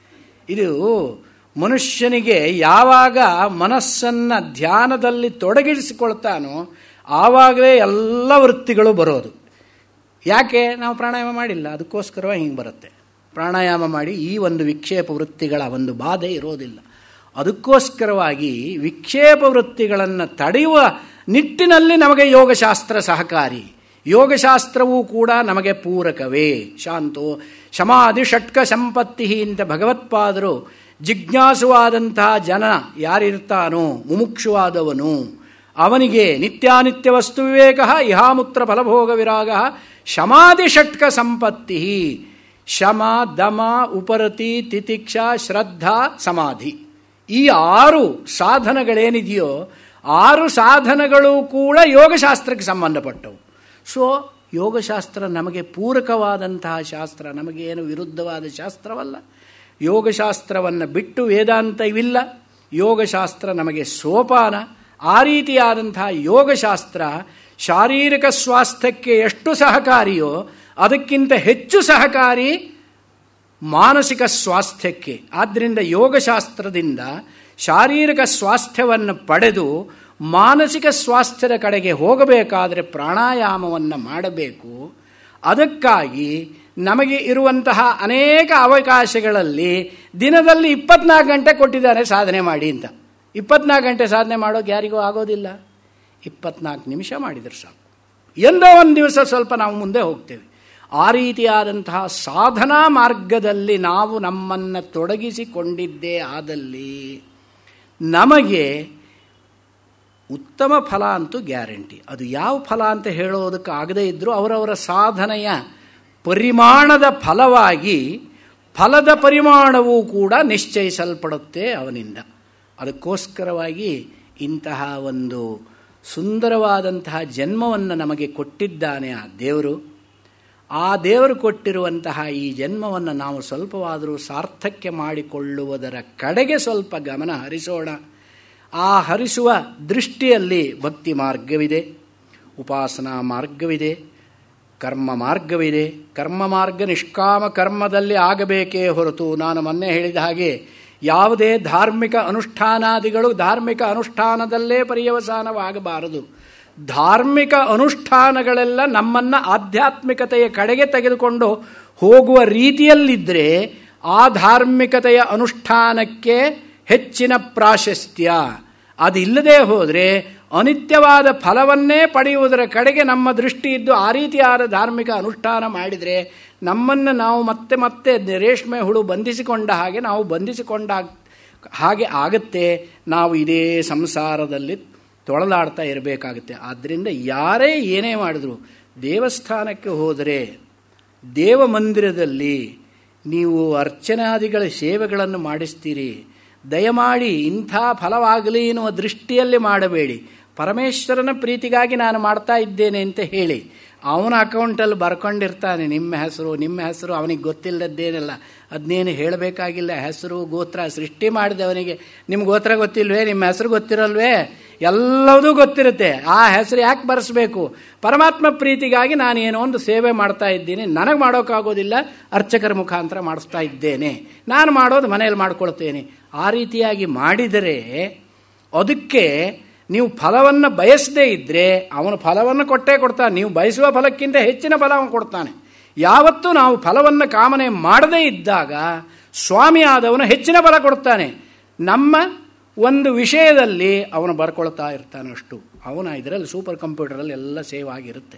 ಇದು ಮನುಷ್ಯನಿಗೆ ಯಾವಾಗ ಮನಸ್ಸನ್ನು ಧ್ಯಾನದಲ್ಲಿ ತೊಡಗಿಸಿಕೊಳ್ತಾನೋ ಆವಾಗಲೇ ಎಲ್ಲ ವೃತ್ತಿಗಳು ಬರೋದು. ಯಾಕೆ? ನಾವು ಪ್ರಾಣಾಯಾಮ ಮಾಡಿಲ್ಲ, ಅದಕ್ಕೋಸ್ಕರವಾಗಿ ಹಿಂಗೆ ಬರುತ್ತೆ. ಪ್ರಾಣಾಯಾಮ ಮಾಡಿ ಈ ಒಂದು ವಿಕ್ಷೇಪ ವೃತ್ತಿಗಳ ಒಂದು ಬಾಧೆ ಇರೋದಿಲ್ಲ. ಅದಕ್ಕೋಸ್ಕರವಾಗಿ ವಿಕ್ಷೇಪ ವೃತ್ತಿಗಳನ್ನು ತಡೆಯುವ ನಿಟ್ಟಿನಲ್ಲಿ ನಮಗೆ ಯೋಗಶಾಸ್ತ್ರ ಸಹಕಾರಿ. ಯೋಗಶಾಸ್ತ್ರವೂ ಕೂಡ ನಮಗೆ ಪೂರಕವೇ. ಶಾಂತೋ ಶಮಾಧಿ ಷಟ್ಕ ಸಂಪತ್ತಿ ಅಂತ ಭಗವತ್ಪಾದರು ಜಿಜ್ಞಾಸುವಾದಂತಹ ಜನ ಯಾರಿರ್ತಾನೋ, ಮುಮುಕ್ಷುವಾದವನು, ಅವನಿಗೆ ನಿತ್ಯಾನಿತ್ಯ ವಸ್ತು ವಿವೇಕ ಇಹಾಮೂತ್ರ ಫಲಭೋಗ ವಿರಾಗ ಶಮಾಧಿ ಷಟ್ಕ ಸಂಪತ್ತಿ. ಶಮ, ದಮ, ಉಪರತಿ, ತಿತಿಕ್ಷಾ, ಶ್ರದ್ಧಾ, ಸಮಾಧಿ, ಈ 6 ಸಾಧನಗಳೇನಿದೆಯೋ 6 ಸಾಧನಗಳು ಕೂಡ ಯೋಗಶಾಸ್ತ್ರಕ್ಕೆ ಸಂಬಂಧಪಟ್ಟವು. ಸೊ ಯೋಗಶಾಸ್ತ್ರ ನಮಗೆ ಪೂರಕವಾದಂತಹ ಶಾಸ್ತ್ರ, ನಮಗೇನು ವಿರುದ್ಧವಾದ ಶಾಸ್ತ್ರವಲ್ಲ. ಯೋಗಶಾಸ್ತ್ರವನ್ನು ಬಿಟ್ಟು ವೇದಾಂತ ಇವಿಲ್ಲ. ಯೋಗಶಾಸ್ತ್ರ ನಮಗೆ ಸೋಪಾನ. ಆ ರೀತಿಯಾದಂತಹ ಯೋಗಶಾಸ್ತ್ರ ಶಾರೀರಿಕ ಸ್ವಾಸ್ಥ್ಯಕ್ಕೆ ಎಷ್ಟು ಸಹಕಾರಿಯೋ ಅದಕ್ಕಿಂತ ಹೆಚ್ಚು ಸಹಕಾರಿ ಮಾನಸಿಕ ಸ್ವಾಸ್ಥ್ಯಕ್ಕೆ. ಆದ್ದರಿಂದ ಯೋಗಶಾಸ್ತ್ರದಿಂದ ಶಾರೀರಿಕ ಸ್ವಾಸ್ಥ್ಯವನ್ನು ಪಡೆದು ಮಾನಸಿಕ ಸ್ವಾಸ್ಥ್ಯದ ಕಡೆಗೆ ಹೋಗಬೇಕಾದರೆ ಪ್ರಾಣಾಯಾಮವನ್ನು ಮಾಡಬೇಕು. ಅದಕ್ಕಾಗಿ ನಮಗೆ ಇರುವಂತಹ ಅನೇಕ ಅವಕಾಶಗಳಲ್ಲಿ ದಿನದಲ್ಲಿ 24 ಗಂಟೆ ಕೊಟ್ಟಿದ್ದಾರೆ ಸಾಧನೆ ಮಾಡಿ ಅಂತ. 24 ಗಂಟೆ ಸಾಧನೆ ಮಾಡೋಕೆ ಯಾರಿಗೂ ಆಗೋದಿಲ್ಲ. 24 ನಿಮಿಷ ಮಾಡಿದರೆ ಸಾಕು. ಎಂದೋ ಒಂದು ದಿವಸ ಸ್ವಲ್ಪ ನಾವು ಮುಂದೆ ಹೋಗ್ತೇವೆ. ಆ ರೀತಿಯಾದಂತಹ ಸಾಧನಾ ಮಾರ್ಗದಲ್ಲಿ ನಾವು ನಮ್ಮನ್ನು ತೊಡಗಿಸಿಕೊಂಡಿದ್ದೇ ಆದಲ್ಲಿ ನಮಗೆ ಉತ್ತಮ ಫಲ ಅಂತೂ ಗ್ಯಾರಂಟಿ. ಅದು ಯಾವ ಫಲ ಅಂತ ಹೇಳೋದಕ್ಕಾಗದೇ ಇದ್ದರೂ ಅವರವರ ಸಾಧನೆಯ ಪರಿಮಾಣದ ಫಲವಾಗಿ ಫಲದ ಪರಿಮಾಣವೂ ಕೂಡ ನಿಶ್ಚಯಿಸಲ್ಪಡುತ್ತೆ ಅವನಿಂದ. ಅದಕ್ಕೋಸ್ಕರವಾಗಿ ಇಂತಹ ಒಂದು ಸುಂದರವಾದಂತಹ ಜನ್ಮವನ್ನು ನಮಗೆ ಕೊಟ್ಟಿದ್ದಾನೆ ಆ ದೇವರು. ಆ ದೇವರು ಕೊಟ್ಟಿರುವಂತಹ ಈ ಜನ್ಮವನ್ನು ನಾವು ಸ್ವಲ್ಪವಾದರೂ ಸಾರ್ಥಕ್ಯ ಮಾಡಿಕೊಳ್ಳುವುದರ ಕಡೆಗೆ ಸ್ವಲ್ಪ ಗಮನ ಹರಿಸೋಣ. ಆ ಹರಿಸುವ ದೃಷ್ಟಿಯಲ್ಲಿ ಭಕ್ತಿ ಮಾರ್ಗವಿದೆ, ಉಪಾಸನಾ ಮಾರ್ಗವಿದೆ, ಕರ್ಮ ಮಾರ್ಗವಿದೆ. ಕರ್ಮ ಮಾರ್ಗ ನಿಷ್ಕಾಮ ಕರ್ಮದಲ್ಲಿ ಆಗಬೇಕೇ ಹೊರತು, ನಾನು ಮೊನ್ನೆ ಹೇಳಿದ ಹಾಗೆ ಯಾವುದೇ ಧಾರ್ಮಿಕ ಅನುಷ್ಠಾನಾದಿಗಳು ಧಾರ್ಮಿಕ ಅನುಷ್ಠಾನದಲ್ಲೇ ಪರ್ಯವಸಾನವಾಗಬಾರದು. ಧಾರ್ಮಿಕ ಅನುಷ್ಠಾನಗಳೆಲ್ಲ ನಮ್ಮನ್ನು ಆಧ್ಯಾತ್ಮಿಕತೆಯ ಕಡೆಗೆ ತೆಗೆದುಕೊಂಡು ಹೋಗುವ ರೀತಿಯಲ್ಲಿದ್ದರೆ ಆ ಧಾರ್ಮಿಕತೆಯ ಅನುಷ್ಠಾನಕ್ಕೆ ಹೆಚ್ಚಿನ ಪ್ರಾಶಸ್ತ್ಯ. ಅದಿಲ್ಲದೆ ಹೋದರೆ ಅನಿತ್ಯವಾದ ಫಲವನ್ನೇ ಪಡೆಯುವುದರ ಕಡೆಗೆ ನಮ್ಮ ದೃಷ್ಟಿ ಇದ್ದು ಆ ರೀತಿಯಾದ ಧಾರ್ಮಿಕ ಅನುಷ್ಠಾನ ಮಾಡಿದರೆ ನಮ್ಮನ್ನು ನಾವು ಮತ್ತೆ ಮತ್ತೆ ರೇಷ್ಮೆ ಹುಳು ಬಂಧಿಸಿಕೊಂಡ ಹಾಗೆ ನಾವು ಬಂಧಿಸಿಕೊಂಡ ಹಾಗೆ ಆಗುತ್ತೆ. ನಾವು ಇದೇ ಸಂಸಾರದಲ್ಲಿ ತೊಳಲಾಡ್ತಾ ಇರಬೇಕಾಗುತ್ತೆ. ಆದ್ದರಿಂದ ಯಾರೇ ಏನೇ ಮಾಡಿದ್ರು ದೇವಸ್ಥಾನಕ್ಕೆ ಹೋದರೆ ದೇವ ಮಂದಿರದಲ್ಲಿ ನೀವು ಅರ್ಚನಾದಿಗಳ ಸೇವೆಗಳನ್ನು ಮಾಡಿಸ್ತೀರಿ, ದಯಮಾಡಿ ಇಂಥ ಫಲವಾಗಲಿ ಎನ್ನುವ ದೃಷ್ಟಿಯಲ್ಲಿ ಮಾಡಬೇಡಿ. ಪರಮೇಶ್ವರನ ಪ್ರೀತಿಗಾಗಿ ನಾನು ಮಾಡ್ತಾ ಇದ್ದೇನೆ ಅಂತ ಹೇಳಿ ಅವನ ಅಕೌಂಟಲ್ಲಿ ಬರ್ಕೊಂಡಿರ್ತಾನೆ ನಿಮ್ಮ ಹೆಸರು ಅವನಿಗೆ ಗೊತ್ತಿಲ್ಲದ್ದೇನೆಲ್ಲ, ಅದನ್ನೇನು ಹೇಳಬೇಕಾಗಿಲ್ಲ. ಹೆಸರು ಗೋತ್ರ ಸೃಷ್ಟಿ ಮಾಡಿದವನಿಗೆ ನಿಮ್ಮ ಗೋತ್ರ ಗೊತ್ತಿಲ್ವೇ, ನಿಮ್ಮ ಹೆಸರು ಗೊತ್ತಿರಲ್ವೇ, ಎಲ್ಲದೂ ಗೊತ್ತಿರುತ್ತೆ. ಆ ಹೆಸರು ಯಾಕೆ ಬರೆಸಬೇಕು? ಪರಮಾತ್ಮ ಪ್ರೀತಿಗಾಗಿ ನಾನು ಏನೋ ಒಂದು ಸೇವೆ ಮಾಡ್ತಾ ಇದ್ದೀನಿ, ನನಗೆ ಮಾಡೋಕ್ಕಾಗೋದಿಲ್ಲ, ಅರ್ಚಕರ ಮುಖಾಂತರ ಮಾಡಿಸ್ತಾ ಇದ್ದೇನೆ, ನಾನು ಮಾಡೋದು ಮನೆಯಲ್ಲಿ ಮಾಡ್ಕೊಳ್ತೇನೆ. ಆ ರೀತಿಯಾಗಿ ಮಾಡಿದರೆ ಅದಕ್ಕೆ ನೀವು ಫಲವನ್ನು ಬಯಸದೇ ಇದ್ದರೆ ಅವನು ಫಲವನ್ನು ಕೊಟ್ಟೇ ಕೊಡ್ತಾನೆ. ನೀವು ಬಯಸುವ ಫಲಕ್ಕಿಂತ ಹೆಚ್ಚಿನ ಫಲ ಅವನು ಕೊಡ್ತಾನೆ. ಯಾವತ್ತೂ ನಾವು ಫಲವನ್ನು ಕಾಮನೆ ಮಾಡದೇ ಇದ್ದಾಗ ಸ್ವಾಮಿ ಆದವನು ಹೆಚ್ಚಿನ ಫಲ ಕೊಡ್ತಾನೆ. ನಮ್ಮ ಒಂದು ವಿಷಯದಲ್ಲಿ ಅವನು ಬರ್ಕೊಳ್ತಾ ಇರ್ತಾನೆ ಅಷ್ಟು. ಅವನ ಇದರಲ್ಲಿ ಸೂಪರ್ ಕಂಪ್ಯೂಟರಲ್ಲಿ ಎಲ್ಲ ಸೇವ್ ಆಗಿರುತ್ತೆ.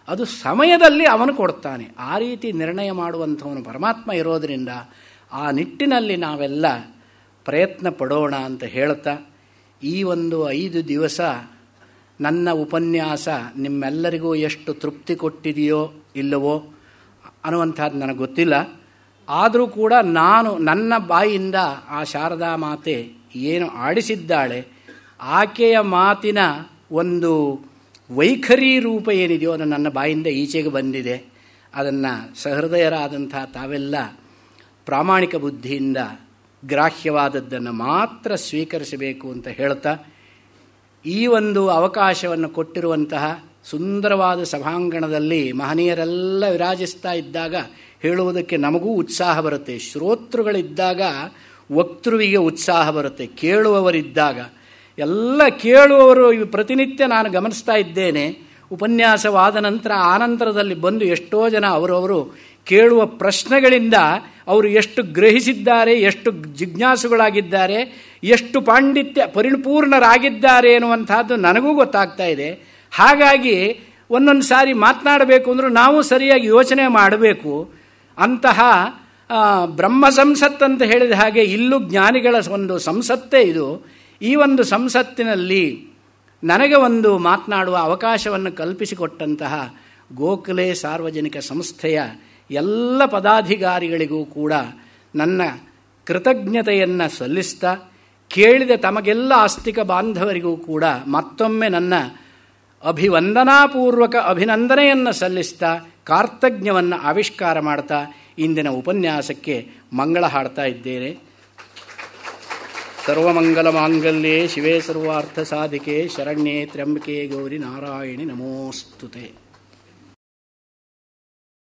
ಅದು ಸಮಯದಲ್ಲಿ ಅವನು ಕೊಡ್ತಾನೆ. ಆ ರೀತಿ ನಿರ್ಣಯ ಮಾಡುವಂಥವನು ಪರಮಾತ್ಮ ಇರೋದರಿಂದ ಆ ನಿಟ್ಟಿನಲ್ಲಿ ನಾವೆಲ್ಲ ಪ್ರಯತ್ನ ಪಡೋಣ ಅಂತ ಹೇಳ್ತಾ, ಈ ಒಂದು 5 ದಿವಸ ನನ್ನ ಉಪನ್ಯಾಸ ನಿಮ್ಮೆಲ್ಲರಿಗೂ ಎಷ್ಟು ತೃಪ್ತಿ ಕೊಟ್ಟಿದೆಯೋ ಇಲ್ಲವೋ ಅನ್ನುವಂಥದ್ದು ನನಗೆ ಗೊತ್ತಿಲ್ಲ. ಆದರೂ ಕೂಡ ನಾನು ನನ್ನ ಬಾಯಿಯಿಂದ ಆ ಶಾರದಾ ಮಾತೆ ಏನು ಆಡಿಸಿದ್ದಾಳೆ, ಆಕೆಯ ಮಾತಿನ ಒಂದು ವೈಖರಿ ರೂಪ ಏನಿದೆಯೋ ಅದು ನನ್ನ ಬಾಯಿಂದ ಈಚೆಗೆ ಬಂದಿದೆ. ಅದನ್ನು ಸಹೃದಯರಾದಂಥ ತಾವೆಲ್ಲ ಪ್ರಾಮಾಣಿಕ ಬುದ್ಧಿಯಿಂದ ಗ್ರಾಹ್ಯವಾದದ್ದನ್ನು ಮಾತ್ರ ಸ್ವೀಕರಿಸಬೇಕು ಅಂತ ಹೇಳ್ತಾ, ಈ ಒಂದು ಅವಕಾಶವನ್ನು ಕೊಟ್ಟಿರುವಂತಹ ಸುಂದರವಾದ ಸಭಾಂಗಣದಲ್ಲಿ ಮಹನೀಯರೆಲ್ಲ ವಿರಾಜಿಸ್ತಾ ಇದ್ದಾಗ ಹೇಳುವುದಕ್ಕೆ ನಮಗೂ ಉತ್ಸಾಹ ಬರುತ್ತೆ. ಶ್ರೋತೃಗಳಿದ್ದಾಗ ವಕ್ತೃವಿಗೆ ಉತ್ಸಾಹ ಬರುತ್ತೆ ಕೇಳುವವರಿದ್ದಾಗ. ಎಲ್ಲ ಕೇಳುವವರು ಪ್ರತಿನಿತ್ಯ ನಾನು ಗಮನಿಸ್ತಾ ಇದ್ದೇನೆ. ಉಪನ್ಯಾಸವಾದ ನಂತರ ಆನಂತರದಲ್ಲಿ ಬಂದು ಎಷ್ಟೋ ಜನ ಅವರವರು ಕೇಳುವ ಪ್ರಶ್ನೆಗಳಿಂದ ಅವರು ಎಷ್ಟು ಗ್ರಹಿಸಿದ್ದಾರೆ, ಎಷ್ಟು ಜಿಜ್ಞಾಸುಗಳಾಗಿದ್ದಾರೆ, ಎಷ್ಟು ಪಾಂಡಿತ್ಯ ಪರಿಪೂರ್ಣರಾಗಿದ್ದಾರೆ ಎನ್ನುವಂತಹದ್ದು ನನಗೂ ಗೊತ್ತಾಗ್ತಾ ಇದೆ. ಹಾಗಾಗಿ ಒಂದೊಂದು ಸಾರಿ ಮಾತನಾಡಬೇಕು ಅಂದರೂ ನಾವು ಸರಿಯಾಗಿ ಯೋಚನೆ ಮಾಡಬೇಕು. ಅಂತಹ ಬ್ರಹ್ಮ ಸಂಸತ್ ಅಂತ ಹೇಳಿದ ಹಾಗೆ ಇಲ್ಲೂ ಜ್ಞಾನಿಗಳ ಒಂದು ಸಂಸತ್ತೇ ಇದು. ಈ ಒಂದು ಸಂಸತ್ತಿನಲ್ಲಿ ನನಗೆ ಒಂದು ಮಾತನಾಡುವ ಅವಕಾಶವನ್ನು ಕಲ್ಪಿಸಿಕೊಟ್ಟಂತಹ ಗೋಖಲೆ ಸಾರ್ವಜನಿಕ ಸಂಸ್ಥೆಯ ಎಲ್ಲ ಪದಾಧಿಕಾರಿಗಳಿಗೂ ಕೂಡ ನನ್ನ ಕೃತಜ್ಞತೆಯನ್ನು ಸಲ್ಲಿಸ್ತಾ, ಕೇಳಿದ ತಮಗೆಲ್ಲ ಆಸ್ತಿಕ ಬಾಂಧವರಿಗೂ ಕೂಡ ಮತ್ತೊಮ್ಮೆ ನನ್ನ ಅಭಿವಂದನಾಪೂರ್ವಕ ಅಭಿನಂದನೆಯನ್ನು ಸಲ್ಲಿಸ್ತಾ, ಕಾರ್ತಜ್ಞವನ್ನು ಆವಿಷ್ಕಾರ ಮಾಡ್ತಾ ಇಂದಿನ ಉಪನ್ಯಾಸಕ್ಕೆ ಮಂಗಳ ಹಾಡ್ತಾ ಇದ್ದೇನೆ. ಸರ್ವಮಂಗಲ ಮಾಂಗಲ್ಯೆ ಶಿವೆ ಸರ್ವಾರ್ಥ ಸಾಧಿಕೆ ಶರಣ್ಯೇ ತ್ರ್ಯಂಬಕೆ ಗೌರಿ ನಾರಾಯಣಿ ನಮೋಸ್ತುತೆ.